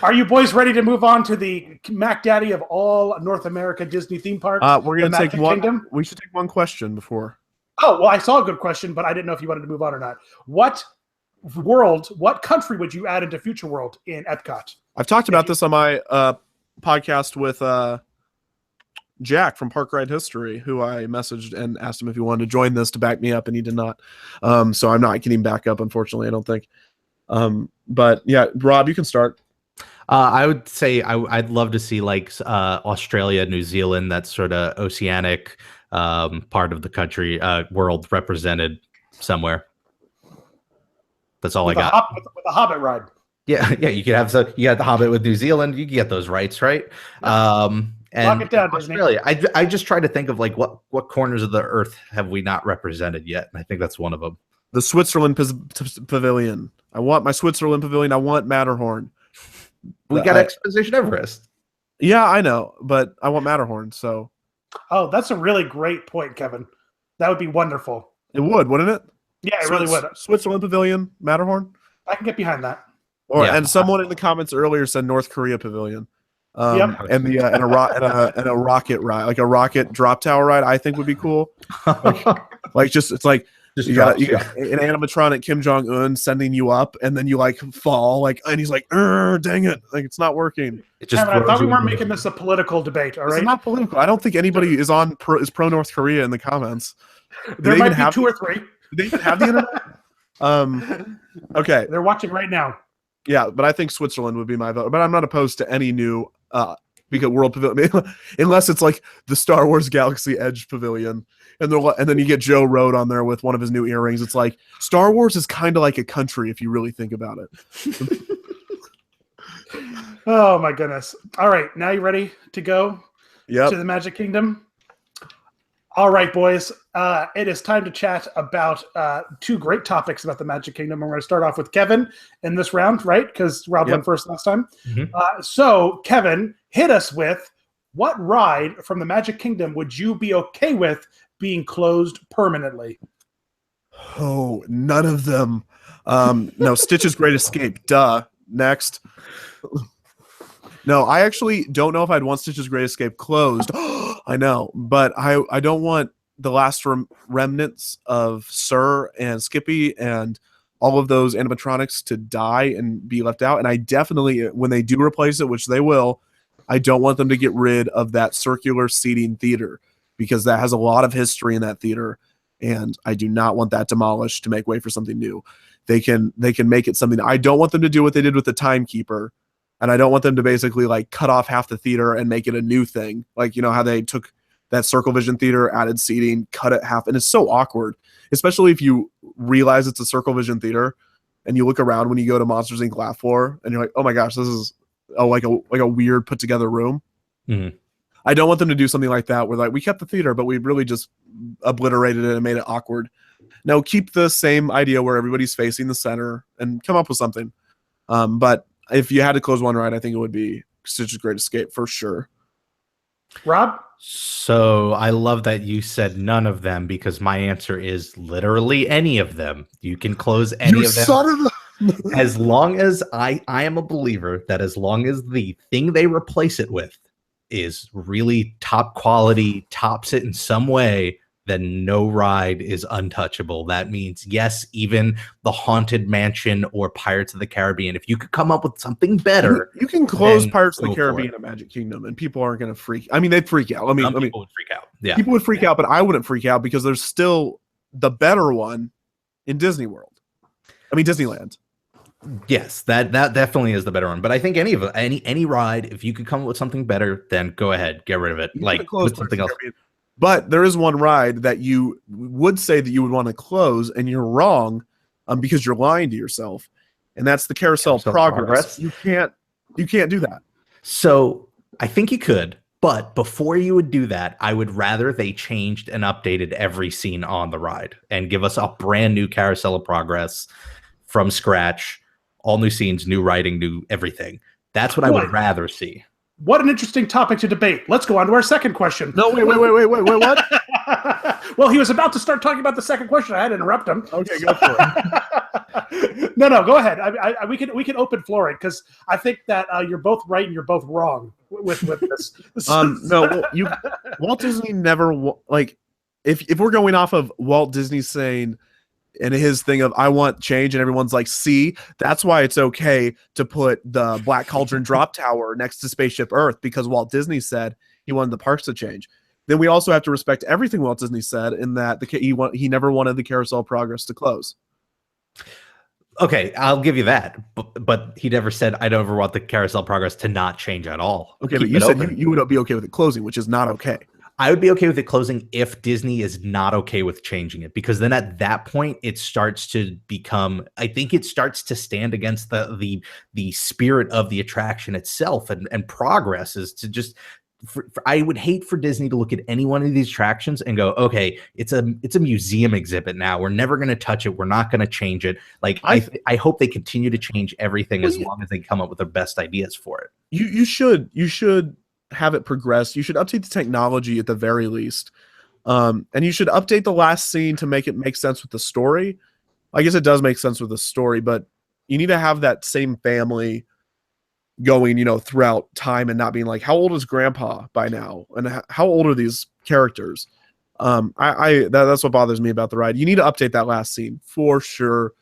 Are you boys ready to move on to the Mac Daddy of all North America Disney theme parks? We're going to take one. Kingdom? We should take one question before. Oh, well, I saw a good question, but I didn't know if you wanted to move on or not. What country would you add into Future World in Epcot? I've talked about this on my podcast with Jack from Park Ride History, who I messaged and asked him if he wanted to join this to back me up, and he did not. So I'm not getting back up, unfortunately, I don't think. But yeah, Rob, you can start. I would say I'd love to see like Australia, New Zealand, that sort of oceanic part of the country, world represented somewhere. That's all I got. With a Hobbit ride. Yeah, you could have you got the Hobbit with New Zealand. You can get those rights, right? And Lock it down, Disney. Australia. I just try to think of like what corners of the earth have we not represented yet, and I think that's one of them. The Switzerland pavilion. I want my Switzerland pavilion. I want Matterhorn. We got Exposition Everest. Yeah, I know, but I want Matterhorn. So. Oh, that's a really great point, Kevin. That would be wonderful. It would, wouldn't it? Yeah, it really would. Switzerland pavilion, Matterhorn. I can get behind that. And someone in the comments earlier said North Korea pavilion. Yep. And a rocket ride, like a rocket drop tower ride, I think would be cool. Just you got an animatronic Kim Jong-un sending you up, and then you like fall, and he's like, dang it, like it's not working. Kevin, I thought we weren't making this a political debate. All right, it's not political. I don't think anybody is pro North Korea in the comments. There might be 2 or 3. Do they even have the internet? Okay, they're watching right now. Yeah, but I think Switzerland would be my vote. But I'm not opposed to any new because World Pavilion, unless it's like the Star Wars Galaxy Edge Pavilion, and then you get Joe Road on there with one of his new earrings. It's like Star Wars is kind of like a country if you really think about it. Oh my goodness! All right, now you ready to go to the Magic Kingdom? All right, boys. It is time to chat about 2 great topics about the Magic Kingdom. We're going to start off with Kevin in this round, right? Because Rob went first last time. Mm-hmm. So, Kevin, hit us with what ride from the Magic Kingdom would you be okay with being closed permanently? Oh, none of them. No, Stitch's Great Escape. Duh. Next. No, I actually don't know if I'd want Stitch's Great Escape closed. I know, but I don't want the last remnants of Sir and Skippy and all of those animatronics to die and be left out. And I definitely, when they do replace it, which they will, I don't want them to get rid of that circular seating theater because that has a lot of history in that theater. And I do not want that demolished to make way for something new. They can make it something. I don't want them to do what they did with the Timekeeper. And I don't want them to basically like cut off half the theater and make it a new thing. Like, you know, how they took that Circle Vision theater, added seating, cut it half. And it's so awkward, especially if you realize it's a Circle Vision theater and you look around when you go to Monsters Inc. Laugh Floor and you're like, oh my gosh, this is like a weird put together room. Mm-hmm. I don't want them to do something like that where like we kept the theater, but we really just obliterated it and made it awkward. No, keep the same idea where everybody's facing the center and come up with something. But if you had to close one ride, I think it would be Stitch's Great Escape for sure. Rob? So I love that you said none of them because my answer is literally any of them. You can close any of them. Son of As long as I am a believer that as long as the thing they replace it with is really top quality, tops it in some way, then no ride is untouchable. That means, yes, even the Haunted Mansion or Pirates of the Caribbean, if you could come up with something better. You can close Pirates of the Caribbean at Magic Kingdom and people aren't going to freak. I mean, they'd freak out. People would freak out. Yeah. People would freak out, but I wouldn't freak out because there's still the better one in Disneyland. Yes, that definitely is the better one. But I think any ride, if you could come up with something better, then go ahead, get rid of it. Like put something else. But there is one ride that you would say that you would want to close, and you're wrong, because you're lying to yourself, and that's the Carousel Progress. You can't do that. So I think you could, but before you would do that, I would rather they changed and updated every scene on the ride and give us a brand new Carousel of Progress from scratch, all new scenes, new writing, new everything. That's what I would rather see. What an interesting topic to debate. Let's go on to our second question. No, wait, what? Well, he was about to start talking about the second question. I had to interrupt him. Okay, go for it. No, go ahead. We can open floor it because I think that you're both right and you're both wrong with this. No, Walt Disney never like if we're going off of Walt Disney saying and his thing of I want change and everyone's like, see, that's why it's okay to put the Black Cauldron drop tower next to Spaceship Earth because Walt Disney said he wanted the parks to change. Then we also have to respect everything Walt Disney said in that he never wanted the Carousel Progress to close. Okay, I'll give you that, but he never said I don't ever want the Carousel Progress to not change at all. Okay, but you said you would be okay with it closing, which is not okay. I would be okay with it closing if Disney is not okay with changing it, because then at that point it starts to become, I think it starts to stand against the spirit of the attraction itself, and progress is to just I would hate for Disney to look at any one of these attractions and go, okay, it's a museum exhibit now. We're never going to touch it. We're not going to change it. Like I hope they continue to change everything as long as they come up with the best ideas for it. You should have it progress. You should update the technology at the very least. And you should update the last scene to make it make sense with the story. I guess it does make sense with the story, but you need to have that same family going, throughout time, and not being like, how old is grandpa by now? And how old are these characters? That's what bothers me about the ride. You need to update that last scene for sure.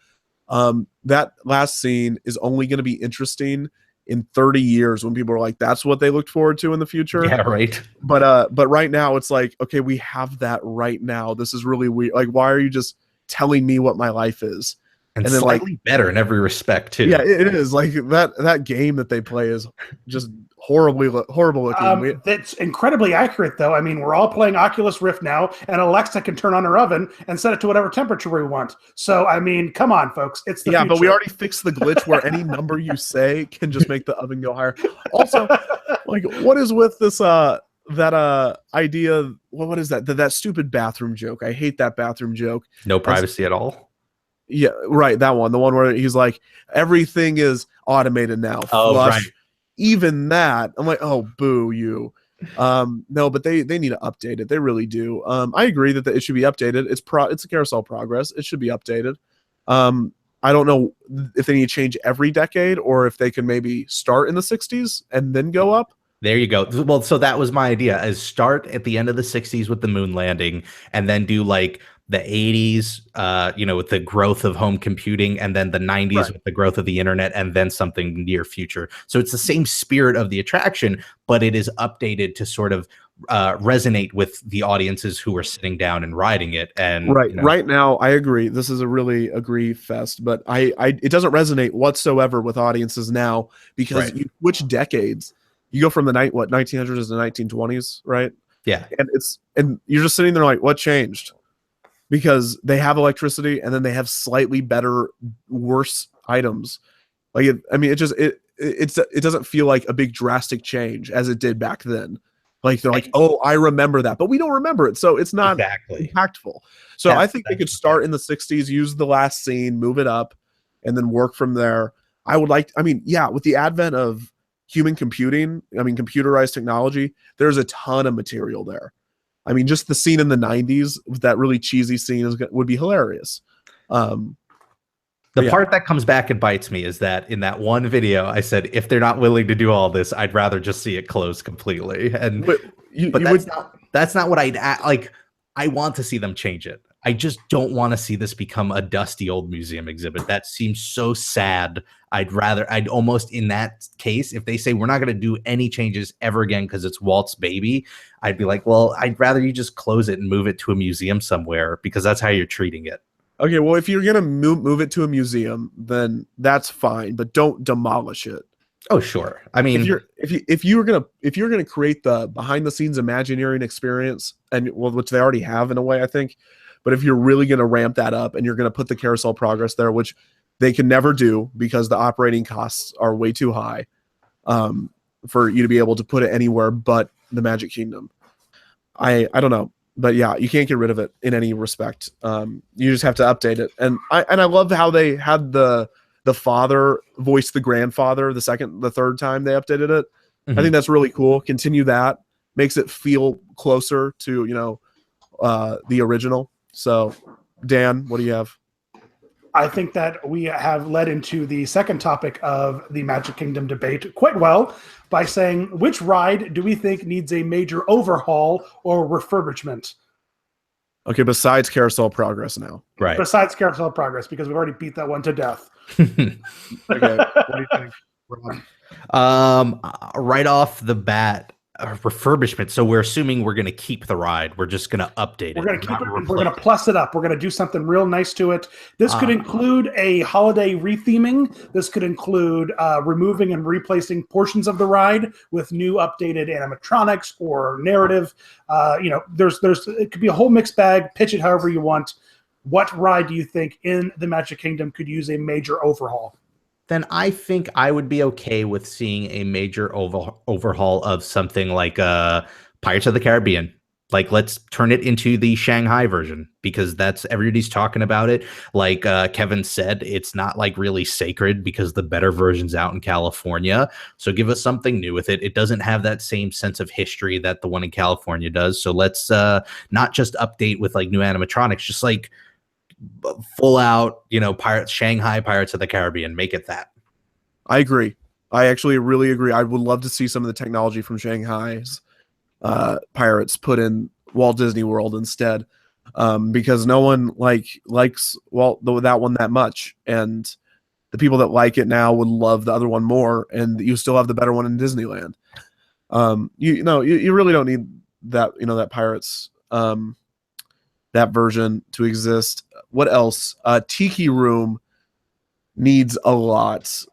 That last scene is only going to be interesting in 30 years when people are like, that's what they looked forward to in the future. Yeah, right. But right now it's like, okay, we have that right now. This is really weird. Like, why are you just telling me what my life is? And then slightly better in every respect too. Yeah, it is. Like that game that they play is just horrible looking. That's incredibly accurate, though. I mean, we're all playing Oculus Rift now, and Alexa can turn on her oven and set it to whatever temperature we want. So, I mean, come on, folks. It's the future. But we already fixed the glitch where any number you say can just make the oven go higher. Also, like, what is with this that idea? What is that? That stupid bathroom joke. I hate that bathroom joke. No privacy at all. Yeah, right. That one. The one where he's like, everything is automated now. Oh, Flush. right. Even that, I'm like, oh, boo you. No, but they need to update it. They really do. I agree that it should be updated. It's a carousel progress. It should be updated. I don't know if they need to change every decade or if they can maybe start in the 60s and then go up. There you go. Well, so that was my idea, is start at the end of the 60s with the moon landing, and then do like the 80s, with the growth of home computing, and then the 90s with the growth of the internet, and then something near future. So it's the same spirit of the attraction, but it is updated to sort of resonate with the audiences who are sitting down and riding it. And right now, I agree. This is a really agree fest, but it doesn't resonate whatsoever with audiences now, because you switch decades. You go from the 1900s to the 1920s, right? Yeah, and you're just sitting there like, what changed? Because they have electricity, and then they have slightly better, worse items. Like, it doesn't feel like a big drastic change as it did back then. Like, they're like, oh, I remember that, but we don't remember it, so it's not impactful. So I think they could start in the 60s, use the last scene, move it up, and then work from there. With the advent of human computing, computerized technology, there's a ton of material there. Just the scene in the 90s, that really cheesy scene would be hilarious. The part that comes back and bites me is that in that one video, I said, if they're not willing to do all this, I'd rather just see it closed completely. And that's not what I'd like. I want to see them change it. I just don't want to see this become a dusty old museum exhibit. That seems so sad. I'd almost, in that case, if they say we're not going to do any changes ever again because it's Walt's baby, I'd be like, well, I'd rather you just close it and move it to a museum somewhere, because that's how you're treating it. Okay, well, if you're going to move it to a museum, then that's fine, but don't demolish it. Oh, sure. I mean, if you're gonna create the behind the scenes Imagineering experience, which they already have in a way, I think. But if you're really going to ramp that up and you're going to put the carousel progress there, which they can never do because the operating costs are way too high for you to be able to put it anywhere but the Magic Kingdom. I don't know. But yeah, you can't get rid of it in any respect. You just have to update it. And I love how they had the father voice the grandfather the third time they updated it. Mm-hmm. I think that's really cool. Continue that. Makes it feel closer to, the original. So, Dan, what do you have? I think that we have led into the second topic of the Magic Kingdom debate quite well by saying, which ride do we think needs a major overhaul or refurbishment? Okay, besides Carousel Progress now. Right. Besides Carousel Progress, because we've already beat that one to death. Okay, what do you think, Rob? Right off the bat, refurbishment. So we're assuming we're going to keep the ride. We're just going to update it. We're going to keep it. replace We're going to plus it up. We're going to do something real nice to it. This could include a holiday retheming. This could include removing and replacing portions of the ride with new updated animatronics or narrative. It could be a whole mixed bag. Pitch it however you want. What ride do you think in the Magic Kingdom could use a major overhaul? Then I think I would be okay with seeing a major overhaul of something like Pirates of the Caribbean. Like, let's turn it into the Shanghai version, because that's everybody's talking about it. Like Kevin said, it's not like really sacred because the better version's out in California. So give us something new with it. It doesn't have that same sense of history that the one in California does. So let's not just update with like new animatronics, just like full out, Shanghai Pirates of the Caribbean. Make it that. I agree. I actually really agree. I would love to see some of the technology from Shanghai's Pirates put in Walt Disney World instead, because no one likes that one that much, and the people that like it now would love the other one more, and you still have the better one in Disneyland. You really don't need that that Pirates that version to exist. What else? Tiki Room needs a lot.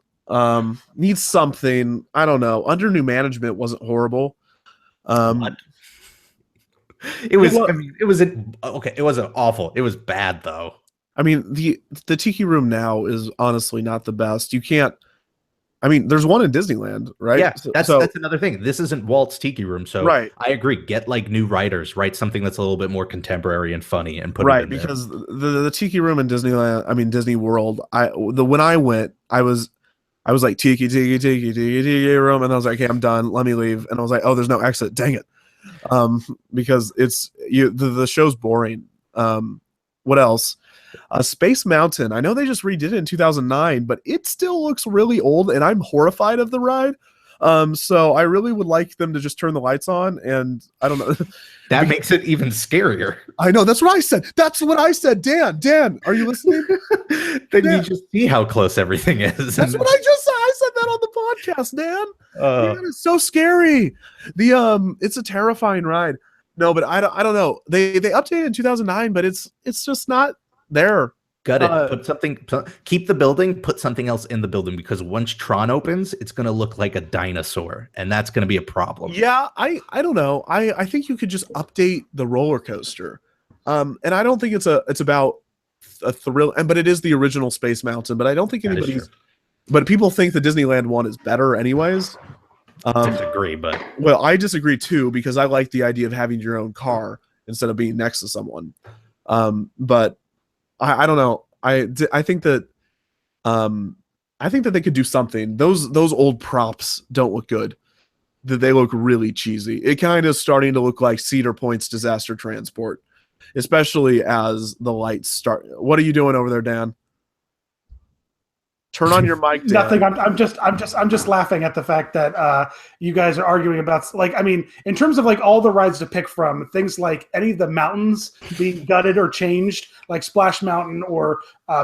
Needs something. I don't know. Under new management wasn't horrible. It wasn't awful. It was bad though. I mean, the Tiki Room now is honestly not the best. You can't. I mean, there's one in Disneyland, right? Yeah, that's another thing. This isn't Walt's Tiki Room, so right. I agree. Get like new writers, write something that's a little bit more contemporary and funny, and put right it in because the Tiki Room in Disneyland, I mean Disney World. When I went, I was like Tiki Room, and I was like, okay, I'm done. Let me leave. And I was like, oh, there's no exit. Dang it, because it's the show's boring. What else? Space Mountain. I know they just redid it in 2009, but it still looks really old, and I'm horrified of the ride. So I really would like them to just turn the lights on, and I don't know. That makes it even scarier. I know. That's what I said. Dan, are you listening? Then you just see how close everything is. That's what I just said. I said that on the podcast, Dan. Man, it's so scary. It's a terrifying ride. No, but I don't know. They updated in 2009, but it's just not there. Got it. Keep the building, put something else in the building, because once Tron opens, it's going to look like a dinosaur, and that's going to be a problem. Yeah, I don't know. I think you could just update the roller coaster. And I don't think it's about a thrill, but it is the original Space Mountain, but I don't think but people think the Disneyland one is better anyways. Disagree, but I disagree too, because I like the idea of having your own car instead of being next to someone. But I don't know. I think that they could do something. Those old props don't look good. They look really cheesy. It kind of starting to look like Cedar Point's Disaster Transport, especially as the lights start. What are you doing over there, Dan? Turn on your mic, Dan. Nothing. I'm just laughing at the fact that you guys are arguing about, like, I mean, in terms of like all the rides to pick from, things like any of the mountains being gutted or changed, like Splash Mountain or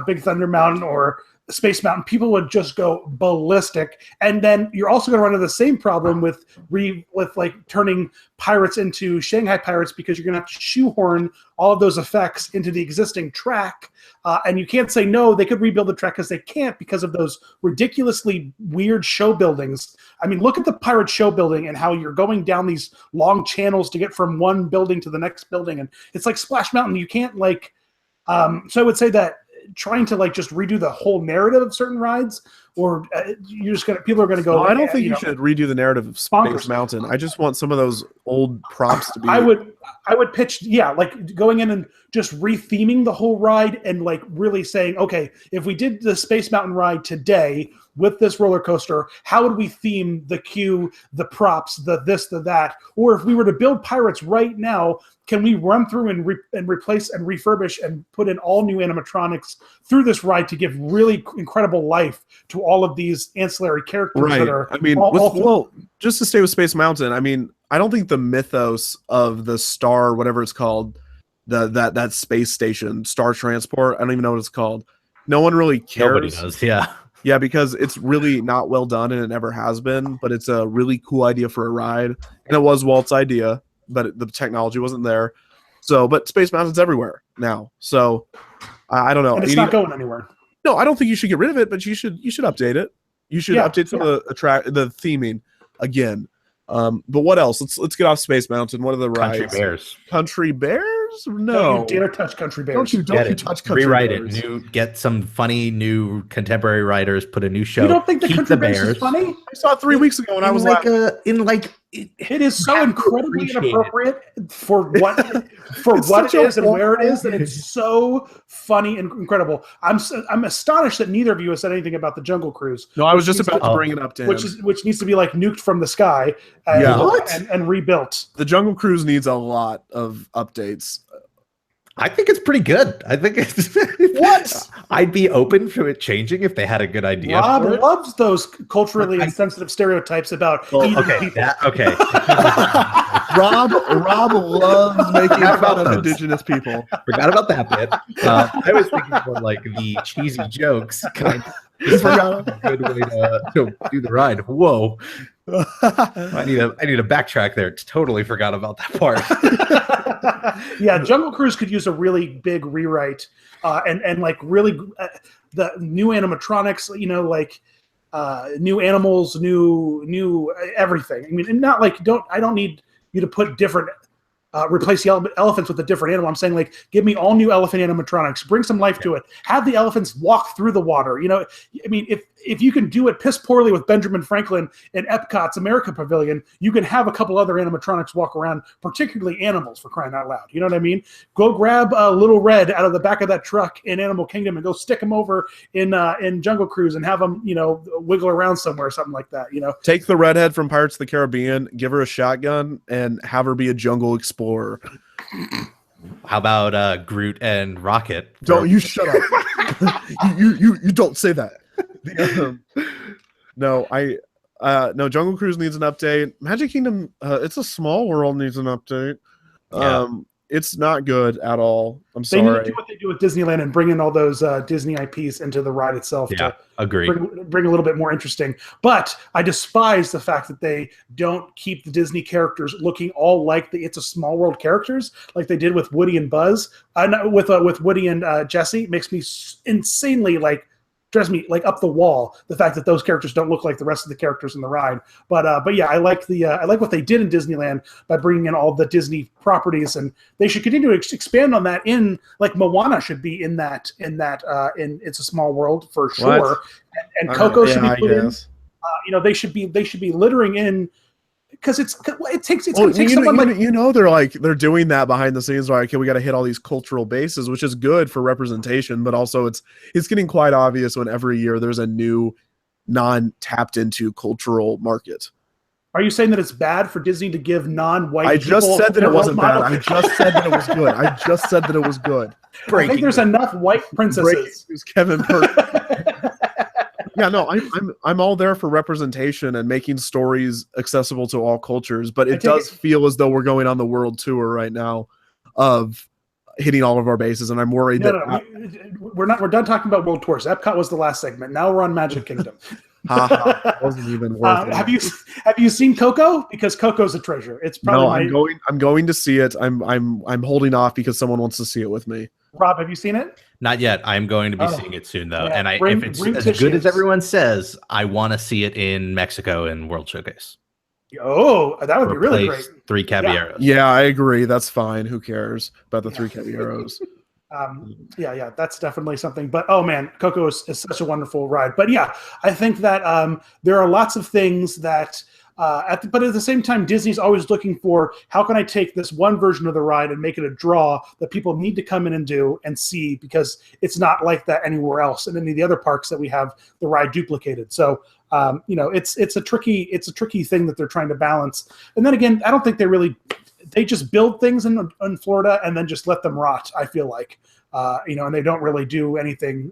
Big Thunder Mountain or Space Mountain, people would just go ballistic. And then you're also going to run into the same problem with like turning Pirates into Shanghai Pirates, because you're going to have to shoehorn all of those effects into the existing track. And you can't say no, they could rebuild the track, because they can't, because of those ridiculously weird show buildings. I mean, look at the Pirate show building and how you're going down these long channels to get from one building to the next building. And it's like Splash Mountain. You can't like, so I would say that trying to like just redo the whole narrative of certain rides, or people are gonna go. No, I don't think you should redo the narrative of Space Mountain. I just want some of those old props to be. I would pitch, like going in and just retheming the whole ride, and like really saying, okay, if we did the Space Mountain ride today with this roller coaster, how would we theme the queue, the props, the this, the that? Or if we were to build Pirates right now, can we run through and replace and refurbish and put in all new animatronics through this ride to give really incredible life to all of these ancillary characters that are? I mean, just to stay with Space Mountain, I mean, I don't think the mythos of the Star, whatever it's called, that space station, Star Transport, I don't even know what it's called. No one really cares. Nobody does, yeah. Yeah, because it's really not well done and it never has been, but it's a really cool idea for a ride. And it was Walt's idea, but the technology wasn't there. So, but Space Mountain's everywhere now. So, I don't know. And it's not going anywhere. No, I don't think you should get rid of it, but you should update it. You should update some of the theming again. But what else? Let's get off Space Mountain. What are the rides? Country Bears. Country Bears? No. Don't you dare touch Country Bears. Don't you touch Country Rewrite Bears. it. Get some funny new contemporary writers. Put a new show. You don't think the Keep Country the Bears Bears is funny? I saw it 3 weeks ago and I was like, It is so incredibly inappropriate for what such it a is and where it is that horrible- it's so funny and incredible. I'm astonished that neither of you has said anything about the Jungle Cruise. no, I was just about to bring it up to him. Which needs to be like nuked from the sky and rebuilt. The Jungle Cruise needs a lot of updates. I think it's pretty good. I think it's What? I'd be open to it changing if they had a good idea. Rob for it. loves those culturally insensitive stereotypes about eating people. Okay. Rob loves making fun of those. indigenous people. Forgot about that bit. I was thinking more like the cheesy jokes kind of. This is a good way to do the ride. Whoa. I need a backtrack there. Totally forgot about that part. Yeah, Jungle Cruise could use a really big rewrite, and like really the new animatronics, like new animals, new everything. I mean, and not like I don't need you to put different. Replace the elephants with a different animal. I'm saying, like, give me all new elephant animatronics. Bring some life to it. Have the elephants walk through the water. I mean, if you can do it piss poorly with Benjamin Franklin in Epcot's America Pavilion, you can have a couple other animatronics walk around, particularly animals, for crying out loud. You know what I mean? Go grab Little Red out of the back of that truck in Animal Kingdom and go stick him over in Jungle Cruise and have him, wiggle around somewhere or something like that. Take the redhead from Pirates of the Caribbean, give her a shotgun, and have her be a jungle explorer. How about Groot and Rocket? Don't you shut up. you don't say that. No, Jungle Cruise needs an update. Magic Kingdom, It's a Small World needs an update. It's not good at all. I'm sorry. They need to do what they do with Disneyland and bring in all those Disney IPs into the ride itself. Yeah, agree. Bring a little bit more interesting. But I despise the fact that they don't keep the Disney characters looking all like the It's a Small World characters, like they did with Woody and Buzz. With Woody and Jesse, makes me insanely drives me up the wall. The fact that those characters don't look like the rest of the characters in the ride. But yeah, I like what they did in Disneyland by bringing in all the Disney properties, and they should continue to expand on that. In Moana should be in It's a Small World for sure, What? and Coco should be I put in. guess. They should be littering in. Because it takes Well, someone they're doing that behind the scenes. Like, okay, we got to hit all these cultural bases, which is good for representation, but also it's getting quite obvious when every year there's a new non-tapped into cultural market. Are you saying that it's bad for Disney to give non-white? I just people said that their it wasn't role bad. model? I just said that it was good. I just said that it was good. I think there's enough white princesses. Kevin Burke. Yeah, no, I'm all there for representation and making stories accessible to all cultures, but it does feel as though we're going on the world tour right now of hitting all of our bases, and I'm worried we're done talking about world tours. Epcot was the last segment. Now we're on Magic Kingdom. wasn't even worth it. Have you seen Coco? Because Coco's a treasure. It's probably I'm going to see it. I'm holding off because someone wants to see it with me. Rob, have you seen it? Not yet. I'm going to be seeing it soon, though. Yeah, And if it's bring as tissues. good as everyone says, I want to see it in Mexico in World Showcase. Oh, that would be really great. 3 Caballeros. Yeah, I agree. That's fine. Who cares about the 3 Caballeros? Yeah, that's definitely something. But oh man, Coco is such a wonderful ride. But yeah, I think that there are lots of things that. But at the same time, Disney's always looking for how can I take this one version of the ride and make it a draw that people need to come in and do and see, because it's not like that anywhere else in any of the other parks that we have the ride duplicated. So it's a tricky thing that they're trying to balance. And then again, I don't think they just build things in Florida and then just let them rot. I feel like and they don't really do anything.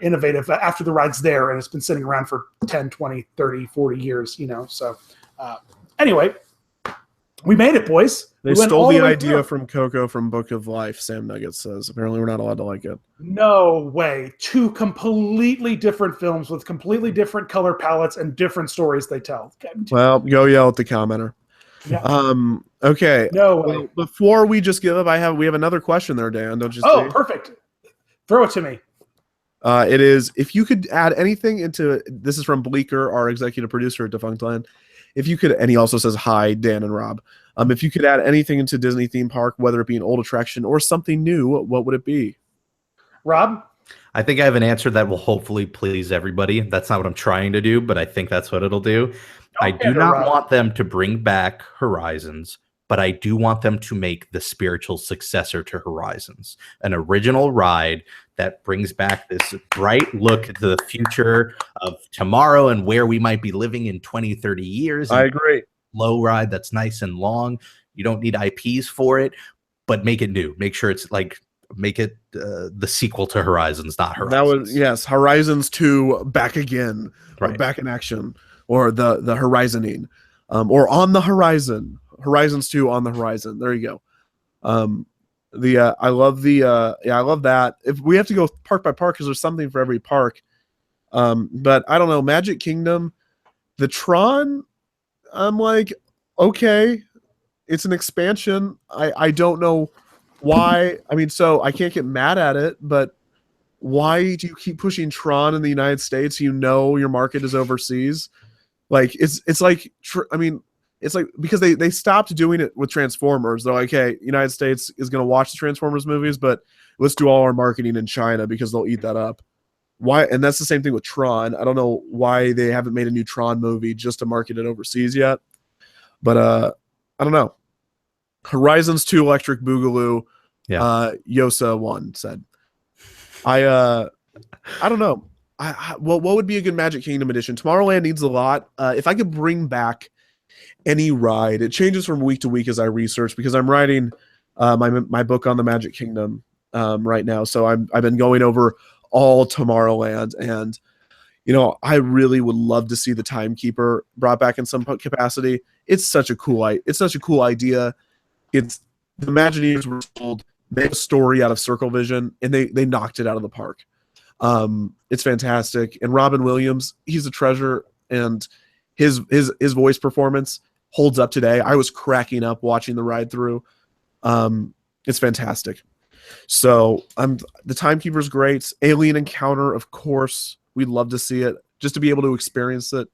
Innovative after the ride's there and it's been sitting around for 10, 20, 30, 40 years, so anyway, We made it, boys. They We went stole all the way idea through. from Coco from Book of Life, Sam Nugget says. Apparently we're not allowed to like it. No way. Two completely different films with completely different color palettes and different stories they tell. Well, go yell at the commenter. Yeah. Okay. No way. Well, before we just give up, we have another question there, Dan. Don't you see? Oh, perfect. Throw it to me. It is, if you could add anything into, this is from Bleeker, our executive producer at Defunctland. If you could, and he also says, hi, Dan and Rob. If you could add anything into Disney theme park, whether it be an old attraction or something new, what would it be? Rob? I think I have an answer that will hopefully please everybody. That's not what I'm trying to do, but I think that's what it'll do. I do not want them to bring back Horizons, but I do want them to make the spiritual successor to Horizons, an original ride that brings back this bright look into the future of tomorrow and where we might be living in 20, 30 years. I agree. Low ride that's nice and long. You don't need IPs for it, but make it new. Make sure it's like, make it the sequel to Horizons, not Horizons. That was, yes, Horizons 2 back again, or Right. back in action, or the Horizoning, or on the horizon. Horizons 2 on the horizon. There you go. I love that. If we have to go park by park because there's something for every park. But I don't know, Magic Kingdom, the Tron, I'm like, okay, it's an expansion. I don't know why. I mean, so I can't get mad at it, but why do you keep pushing Tron in the United States? You know your market is overseas. Like it's like, I mean, it's like, because they stopped doing it with Transformers. They're like, okay, United States is going to watch the Transformers movies, but let's do all our marketing in China because they'll eat that up. Why? And that's the same thing with Tron. I don't know why they haven't made a new Tron movie just to market it overseas yet. But I don't know. Horizons 2 Electric Boogaloo. Yeah. Yosa 1 said. I don't know. What would be a good Magic Kingdom edition? Tomorrowland needs a lot. If I could bring back any ride, it changes from week to week as I research, because I'm writing my book on the Magic Kingdom right now. So I've been going over all Tomorrowland, and I really would love to see the Timekeeper brought back in some capacity. It's such a cool idea. It's the Imagineers were told make a story out of Circle Vision, and they knocked it out of the park. It's fantastic. And Robin Williams, he's a treasure, and his voice performance holds up today. I was cracking up watching the ride through. It's fantastic. So the Timekeeper's great. Alien Encounter, of course, we'd love to see it, just to be able to experience it.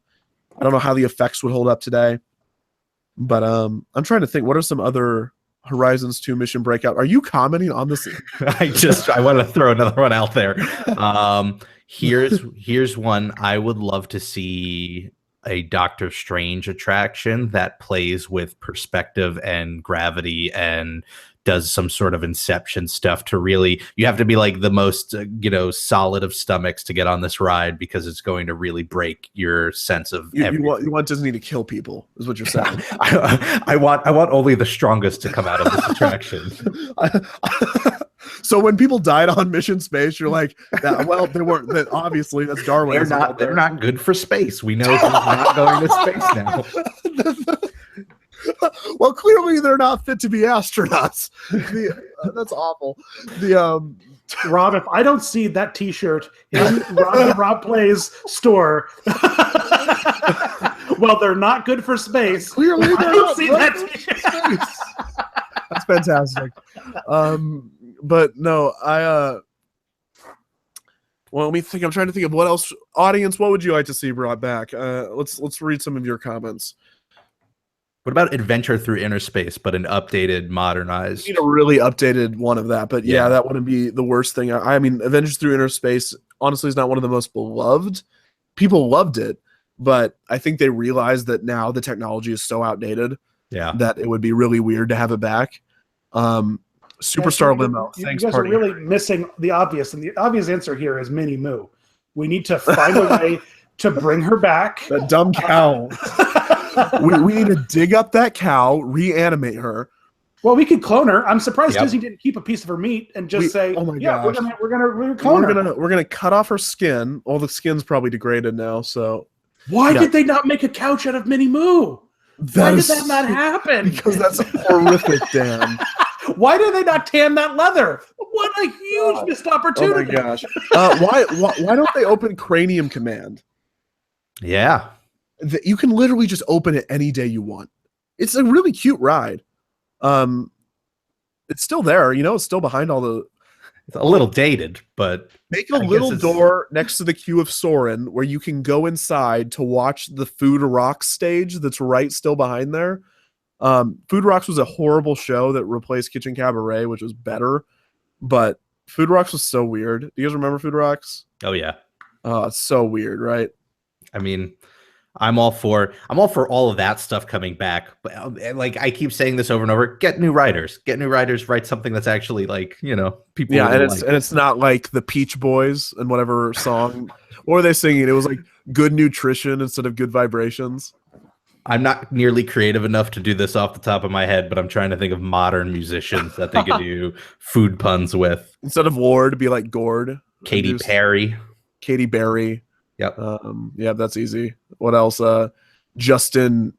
I don't know how the effects would hold up today, but I'm trying to think, what are some other Horizons 2 Mission Breakout? Are you commenting on this? I want to throw another one out there. Here's one. I would love to see a Doctor Strange attraction that plays with perspective and gravity and does some sort of Inception stuff to really, you have to be like the most, solid of stomachs to get on this ride, because it's going to really break your sense of you want Disney to kill people, is what you're saying. I want only the strongest to come out of this attraction. So when people died on Mission Space, you're like, well, they weren't. Obviously, that's Darwin. They're not good for space. We know he's not going to space now. Well, clearly they're not fit to be astronauts. That's awful. Rob, if I don't see that T-shirt in Rob Plays store, well, they're not good for space. Clearly, I don't see that T-shirt. That's fantastic. But no, well, let me think. I'm trying to think of what else. Audience, what would you like to see brought back? Let's read some of your comments. What about Adventure Through Inner Space, but an updated, modernized? We need a really updated one of that, but yeah, that wouldn't be the worst thing. I mean, Adventures Through Inner Space, honestly, is not one of the most beloved. People loved it, but I think they realized that now the technology is so outdated that it would be really weird to have it back. Superstar Limo. Thanks, you guys party. are really missing the obvious, and the obvious answer here is Minnie Moo. We need to find a way to bring her back. That dumb cow. we need to dig up that cow, reanimate her. Well, we could clone her. I'm surprised Disney didn't keep a piece of her meat and just say, "Oh my gosh, gosh, we're gonna clone her." We're gonna cut off her skin. All the skin's probably degraded now. So why did they not make a couch out of Minnie Moo? Why did that not happen? Because that's horrific, Dan. Why did they not tan that leather? What a huge missed opportunity. Oh my gosh. Why don't they open Cranium Command? Yeah. You can literally just open it any day you want. It's a really cute ride. It's still there, it's still behind all the. It's a little dated, but make a little door next to the Queue of Soarin' where you can go inside to watch the Food Rocks stage that's right still behind there. Food Rocks was a horrible show that replaced Kitchen Cabaret, which was better, but Food Rocks was so weird. Do you guys remember Food Rocks? Oh yeah. Oh, it's so weird, right? I mean, I'm all for all of that stuff coming back, but like I keep saying this over and over: get new writers, write something that's actually like people. Yeah, and it's not like the Peach Boys and whatever song. What were they singing? It was like Good Nutrition instead of Good Vibrations. I'm not nearly creative enough to do this off the top of my head, but I'm trying to think of modern musicians that they could do food puns with. Instead of Ward, be like Gord. Katy Perry. Katy Berry. Yep. Yeah, that's easy. What else? Justin,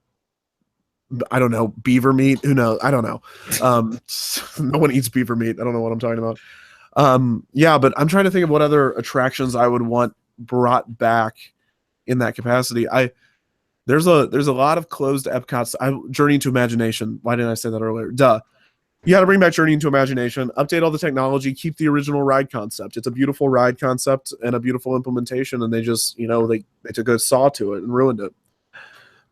I don't know. Beaver meat? Who knows? I don't know. No one eats beaver meat. I don't know what I'm talking about. Yeah, but I'm trying to think of what other attractions I would want brought back in that capacity. There's a lot of closed Epcots. Journey into Imagination. Why didn't I say that earlier? Duh. You got to bring back Journey into Imagination, update all the technology, keep the original ride concept. It's a beautiful ride concept and a beautiful implementation, and they just, they took a saw to it and ruined it.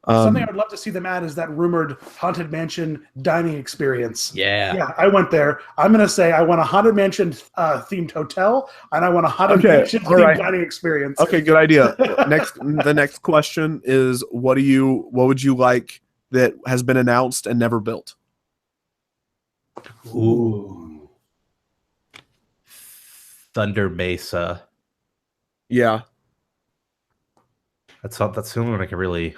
Something I would love to see them add is that rumored Haunted Mansion dining experience. Yeah, I went there. I'm going to say I want a Haunted Mansion themed hotel, and I want a Haunted Mansion themed dining experience. Okay, good idea. The next question is, what would you like that has been announced and never built? Ooh. Thunder Mesa. Yeah. That's something like a really.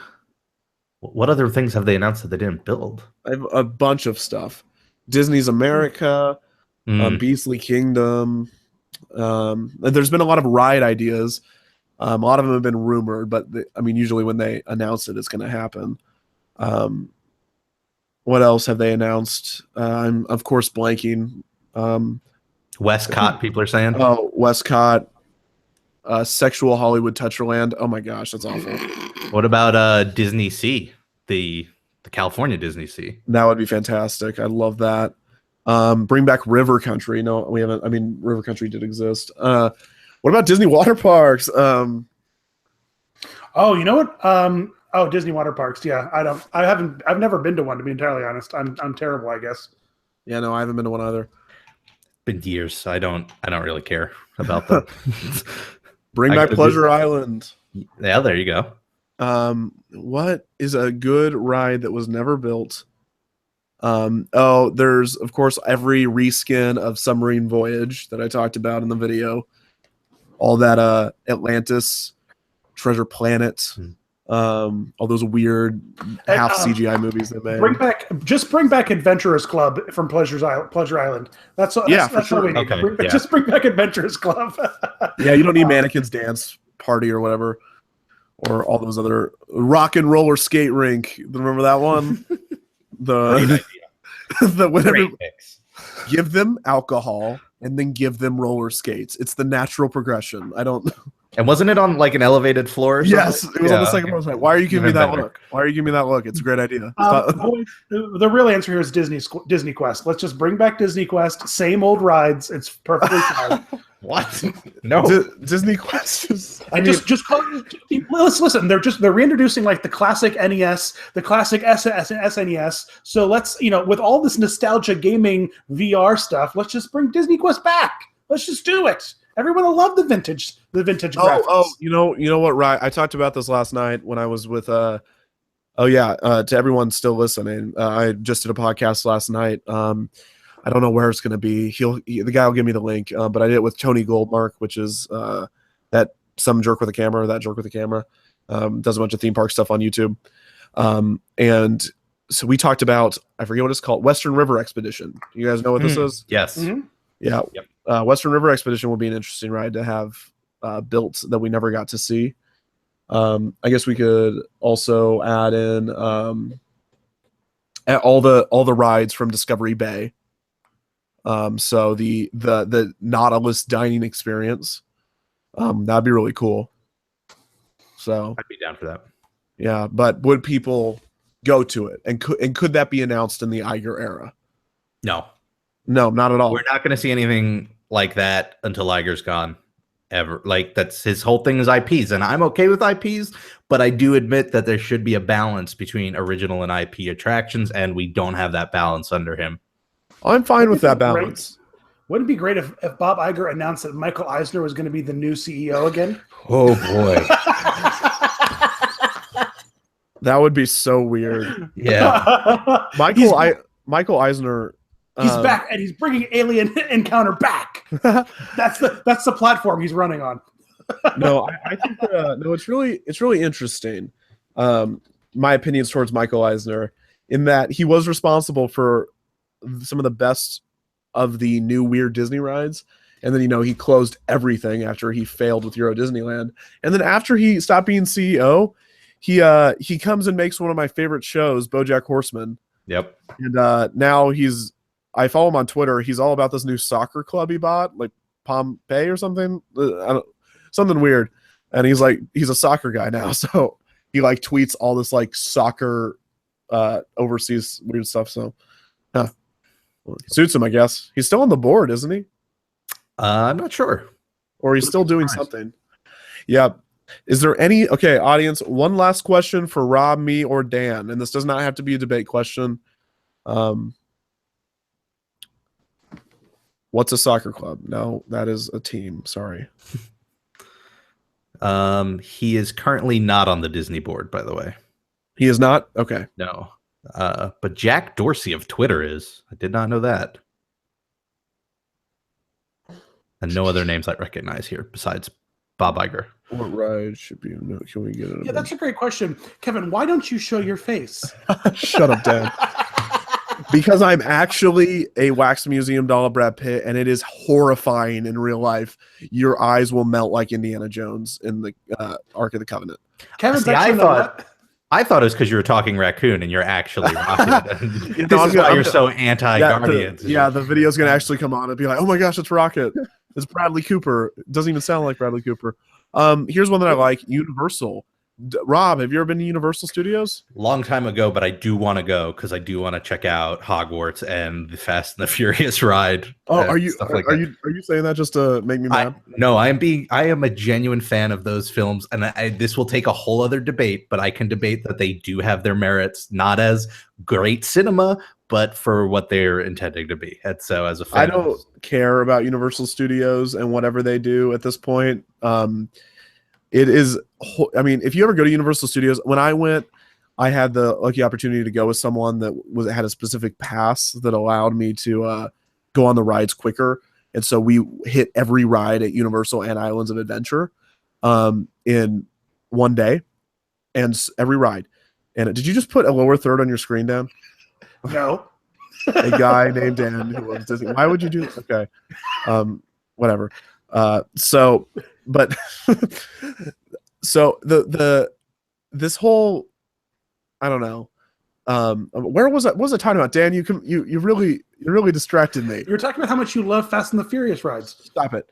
What other things have they announced that they didn't build? I have a bunch of stuff. Disney's America, Beastly Kingdom. There's been a lot of ride ideas. A lot of them have been rumored, but usually when they announce it, it's going to happen. What else have they announced? I'm of course blanking. Westcott, people are saying. Oh, Westcott. Sexual Hollywood Toucherland. Oh my gosh, that's awful. What about Disney Sea, the California Disney Sea? That would be fantastic. I love that. Bring back River Country. No, we haven't. River Country did exist. What about Disney Water Parks? Oh, you know what? Disney Water Parks. Yeah, I've never been to one, to be entirely honest. I'm terrible, I guess. Yeah, no, I haven't been to one either. Been years. I don't really care about them. Bring back Pleasure Island. Yeah, there you go. What is a good ride that was never built? There's of course every reskin of Submarine Voyage that I talked about in the video. All that Atlantis, Treasure Planet, all those weird half CGI movies they made. Bring back Adventurers Club from Pleasure Island. That's all we need. Okay, Just bring back Adventurers Club. Yeah, you don't need Mannequins Dance Party or whatever, or all those other Rock and Roller Skate Rink. Remember that one? Whatever. Give them alcohol and then give them roller skates. It's the natural progression. And wasn't it on like an elevated floor? Yes, it was on the second floor. Why are you giving me that look? Why are you giving me that look? It's a great idea. The real answer here is Disney Quest. Let's just bring back Disney Quest. Same old rides. It's perfectly fine. What? No. Disney Quest is. Listen. They're reintroducing like the classic NES, the classic SNES. So let's with all this nostalgia gaming VR stuff, let's just bring Disney Quest back. Let's just do it. Everyone will love the vintage graphics. You know what, right? I talked about this last night when I was with to everyone still listening. I just did a podcast last night. I don't know where it's going to be. The guy will give me the link, but I did it with Tony Goldmark, which is that jerk with a camera, does a bunch of theme park stuff on YouTube. And so we talked about, I forget what it's called, Western River Expedition. You guys know what this is? Yes. Mm-hmm. Yeah. Yep. Western River Expedition will be an interesting ride to have built that we never got to see. I guess we could also add in at all the rides from Discovery Bay. So the Nautilus dining experience, that'd be really cool. So I'd be down for that. yeah, but would people go to it, and could that be announced in the Iger era? No, not at all. we're not going to see anything like that until Iger's gone. Ever. Like, that's his whole thing is IPs, and I'm okay with IPs, but I do admit that there should be a balance between original and IP attractions, and we don't have that balance under him. I'm fine with that balance. Wouldn't it be great if Bob Iger announced that Michael Eisner was going to be the new CEO again? Oh boy. That would be so weird. Yeah. Michael Eisner. He's back, and he's bringing Alien Encounter back. That's the platform he's running on. No, I think no. It's really interesting. My opinions towards Michael Eisner, in that he was responsible for some of the best of the new weird Disney rides, and then he closed everything after he failed with Euro Disneyland, and then after he stopped being CEO, he comes and makes one of my favorite shows, BoJack Horseman. Yep. And now I follow him on Twitter. He's all about this new soccer club he bought, like Pompey or something. Something weird. And he's a soccer guy now. So he tweets all this soccer overseas weird stuff. So suits him, I guess. He's still on the board, isn't he? I'm not sure. Or he's still doing something. Yeah. Is there any audience, one last question for Rob, me, or Dan, and this does not have to be a debate question. What's a soccer club? No, that is a team. Sorry. He is currently not on the Disney board, by the way. He is not? Okay. No. But Jack Dorsey of Twitter is. I did not know that. And no other names I recognize here besides Bob Iger. What ride should be? No, can we get it? Yeah, that's a great question, Kevin. Why don't you show your face? Shut up, Dan. Because I'm actually a wax museum doll of Brad Pitt, and it is horrifying in real life. Your eyes will melt like Indiana Jones in the Ark of the Covenant. Kevin's I thought it was because you were talking raccoon and you're actually Rocket. This is why you're so anti-Guardians. The video's going to actually come on and be like, oh my gosh, it's Rocket. It's Bradley Cooper. It doesn't even sound like Bradley Cooper. Here's one that I like, Universal. Rob, have you ever been to Universal Studios? Long time ago, but I do want to go because I do want to check out Hogwarts and the Fast and the Furious ride. Oh, are you saying that just to make me mad? No, I am a genuine fan of those films, and this will take a whole other debate, but I can debate that they do have their merits, not as great cinema, but for what they're intending to be. And so, as a fan, I don't care about Universal Studios and whatever they do at this point. It is, I mean, if you ever go to Universal Studios, when I went, I had the lucky opportunity to go with someone that had a specific pass that allowed me to go on the rides quicker. And so we hit every ride at Universal and Islands of Adventure in one day, and every ride. And did you just put a lower third on your screen, Dan? No. A guy named Dan who loves Disney. Why would you do this? Okay. Whatever. So this whole, I don't know. Where was it? What was I talking about? Dan, you really distracted me. You were talking about how much you love Fast and the Furious rides. Stop it.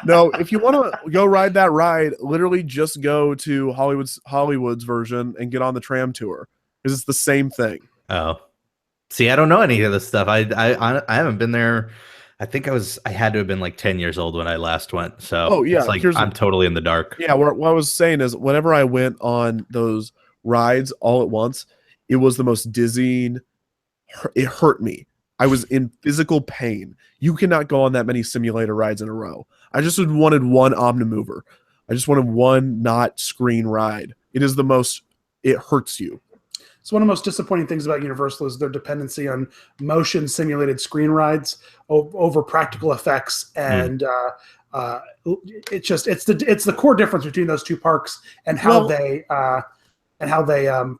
No, if you want to go ride that ride, literally just go to Hollywood's version and get on the tram tour, because it's the same thing. Oh, see, I don't know any of this stuff. I haven't been there. I think I had to have been like 10 years old when I last went. So it's like I'm totally in the dark. Yeah, what I was saying is, whenever I went on those rides all at once, it was the most dizzying. It hurt me. I was in physical pain. You cannot go on that many simulator rides in a row. I just wanted one Omnimover. I just wanted one not screen ride. It hurts you. So one of the most disappointing things about Universal is their dependency on motion simulated screen rides over practical effects, and it's the core difference between those two parks and how they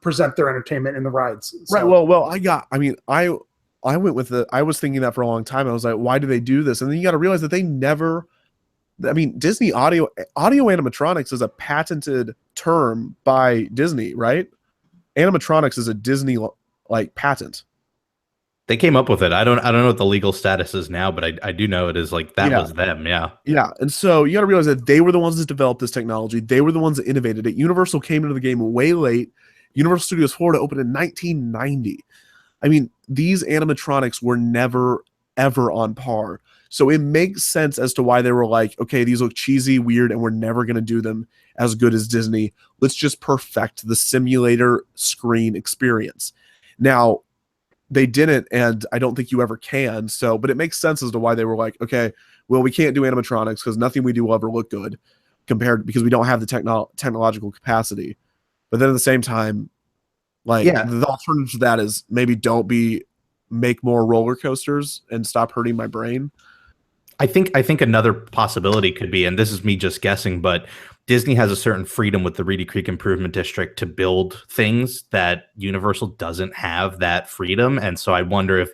present their entertainment in the rides. So. Right. Well, I went with I was thinking that for a long time. I was like, why do they do this? And then you got to realize that they never. I mean, Disney audio animatronics is a patented term by Disney, right? animatronics is a Disney like patent. They came up with it. I don't know what the legal status is now, but I do know it is like that was them. Yeah. Yeah. And so you got to realize that they were the ones that developed this technology. They were the ones that innovated it. Universal came into the game way late. Universal Studios Florida opened in 1990. I mean, these animatronics were never, ever on par. So it makes sense as to why they were like, okay, these look cheesy, weird, and we're never going to do them as good as Disney. Let's just perfect the simulator screen experience. Now, they didn't, and I don't think you ever can. So, but it makes sense as to why they were like, okay, well, we can't do animatronics because nothing we do will ever look good because we don't have the technological capacity. But then at the same time, like the alternative to that is maybe make more roller coasters and stop hurting my brain. I think another possibility could be, and this is me just guessing, but Disney has a certain freedom with the Reedy Creek Improvement District to build things that Universal doesn't have that freedom. And so I wonder if,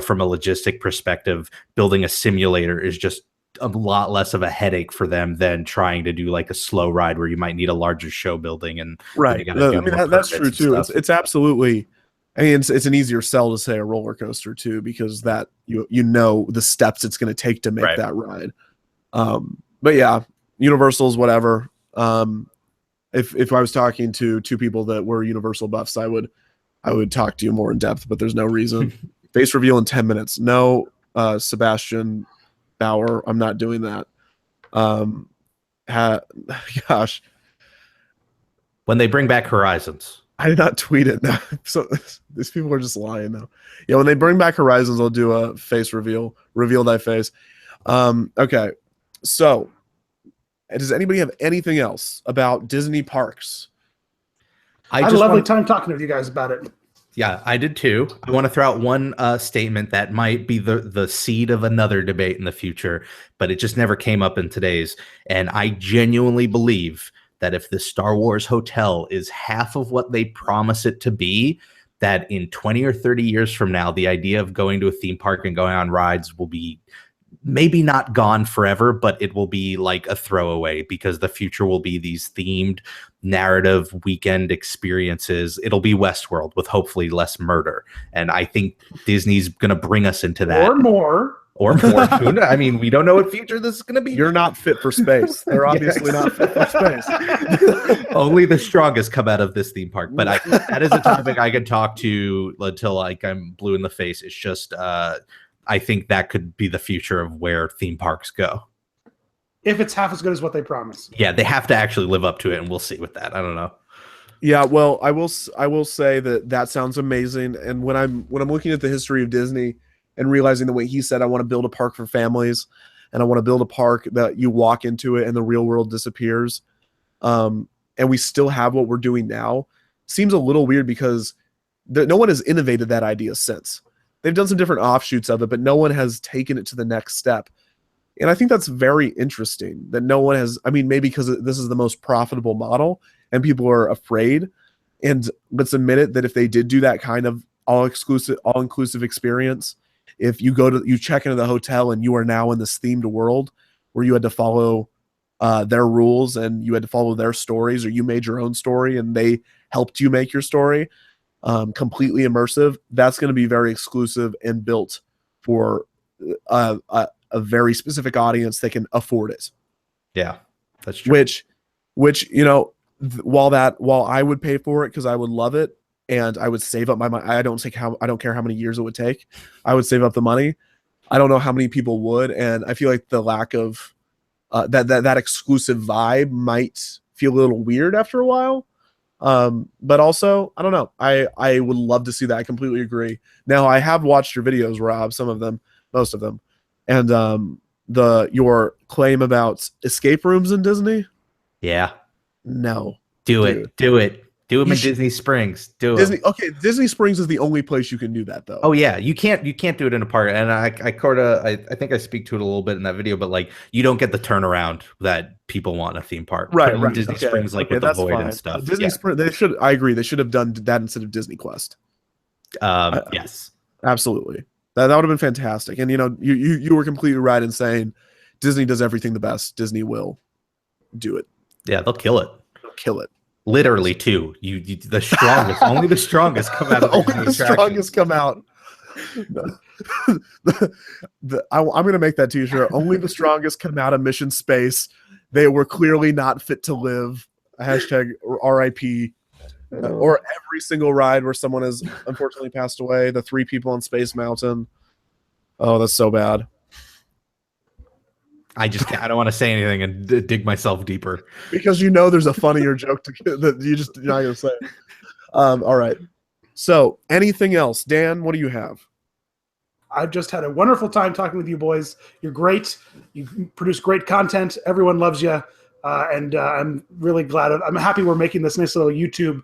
from a logistic perspective, building a simulator is just a lot less of a headache for them than trying to do like a slow ride where you might need a larger show building. And right. That's true too. It's absolutely. I mean, it's an easier sell to say a roller coaster too, because that the steps it's going to take to make that ride. But yeah, Universal's whatever. If I was talking to two people that were Universal buffs, I would talk to you more in depth. But there's no reason. Face reveal in 10 minutes. No, Sebastian Bauer. I'm not doing that. Gosh. When they bring back Horizons. I did not tweet it. No. So these people are just lying now. Yeah, when they bring back Horizons, I'll do a face reveal. Reveal thy face. Okay. So, does anybody have anything else about Disney parks? I had a lovely time talking to you guys about it. Yeah, I did too. I want to throw out one statement that might be the seed of another debate in the future, but it just never came up in today's. And I genuinely believe that if the Star Wars hotel is half of what they promise it to be, that in 20 or 30 years from now, the idea of going to a theme park and going on rides will be maybe not gone forever, but it will be like a throwaway, because the future will be these themed narrative weekend experiences. It'll be Westworld with hopefully less murder. And I think Disney's going to bring us into that. Or more. I mean, we don't know what future this is going to be. You're not fit for space. They're obviously not fit for space. Only the strongest come out of this theme park. But that is a topic I could talk to until like I'm blue in the face. It's just, I think that could be the future of where theme parks go. If it's half as good as what they promise. Yeah, they have to actually live up to it, and we'll see with that. I don't know. Yeah, well, I will say that sounds amazing. And when I'm looking at the history of Disney and realizing the way he said, I want to build a park for families, and I want to build a park that you walk into it and the real world disappears. And we still have what we're doing now. Seems a little weird because no one has innovated that idea since. They've done some different offshoots of it, but no one has taken it to the next step. And I think that's very interesting that no one has. I mean, maybe because this is the most profitable model and people are afraid. And let's admit it, that if they did do that kind of all-inclusive experience, if you check into the hotel and you are now in this themed world where you had to follow their rules and you had to follow their stories, or you made your own story and they helped you make your story, completely immersive, that's going to be very exclusive and built for a very specific audience that can afford it. Yeah, that's true. Which while I would pay for it because I would love it and I would save up my money. I don't care how many years it would take. I would save up the money. I don't know how many people would, and I feel like the lack of that exclusive vibe might feel a little weird after a while. But also, I don't know. I would love to see that. I completely agree. Now, I have watched your videos, Rob, some of them, most of them. And your claim about escape rooms in Disney? Yeah. No. Do it. Do them in Disney Springs. Disney Springs is the only place you can do that, though. Oh yeah, you can't do it in a park. And I think I speak to it a little bit in that video, but like you don't get the turnaround that people want in a theme park. Right. Disney Springs, with the void and stuff. Springs. I agree. They should have done that instead of Disney Quest. Yes, absolutely. That would have been fantastic. And you were completely right in saying Disney does everything the best. Disney will do it. Yeah, they'll kill it. Literally two. You the strongest. Only the strongest come out of Only the the strongest come out. I'm going to make that T-shirt. Only the strongest come out of mission space. They were clearly not fit to live. Hashtag RIP. Or every single ride where someone has unfortunately passed away. The 3 people on Space Mountain. Oh, that's so bad. I don't want to say anything and dig myself deeper. Because there's a funnier joke that you're not going to say. All right. So, anything else? Dan, what do you have? I've just had a wonderful time talking with you boys. You're great. You produce great content. Everyone loves you. And I'm really glad. I'm happy we're making this nice little YouTube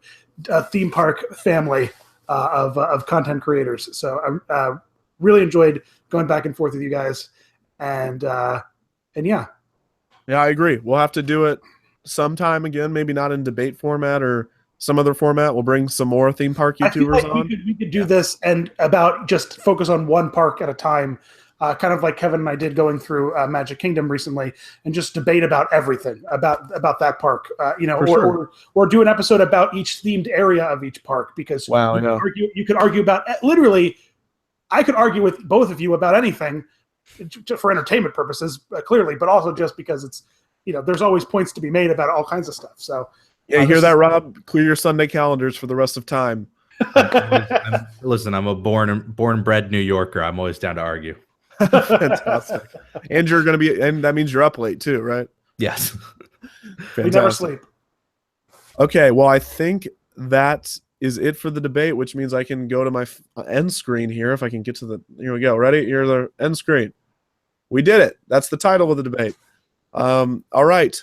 theme park family of content creators. So I really enjoyed going back and forth with you guys. And yeah. Yeah, I agree. We'll have to do it sometime again, maybe not in debate format or some other format. We'll bring some more theme park YouTubers on. We could do this and about just focus on one park at a time, kind of like Kevin and I did going through Magic Kingdom recently, and just debate about everything about that park, or do an episode about each themed area of each park, because you could argue about literally. I could argue with both of you about anything for entertainment purposes, clearly, but also just because it's, there's always points to be made about all kinds of stuff. So. Yeah, you hear that, Rob? Clear your Sunday calendars for the rest of time. Listen, I'm a born and bred New Yorker. I'm always down to argue. Fantastic. And that means you're up late too, right? Yes. We never sleep. Okay, well, I think that is it for the debate, which means I can go to my end screen here if I can get to the. Here we go. Ready? Here's the end screen. We did it. That's the title of the debate. All right.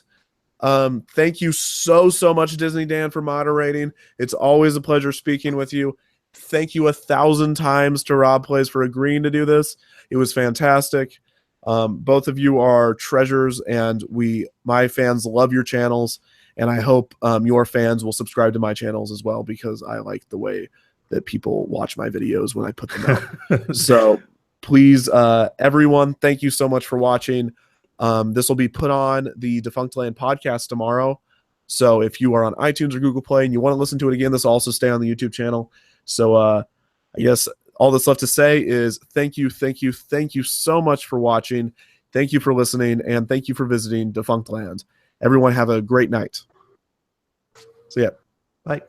Thank you so much, Disney Dan, for moderating. It's always a pleasure speaking with you. Thank you 1,000 times to Rob Plays for agreeing to do this. It was fantastic. Both of you are treasures, and my fans love your channels, and I hope your fans will subscribe to my channels as well, because I like the way that people watch my videos when I put them out. So please, everyone, thank you so much for watching. This will be put on the Defunctland podcast tomorrow. So if you are on iTunes or Google Play and you want to listen to it again, this will also stay on the YouTube channel. So I guess all that's left to say is thank you so much for watching. Thank you for listening, and thank you for visiting Defunctland. Everyone have a great night. See ya. Bye.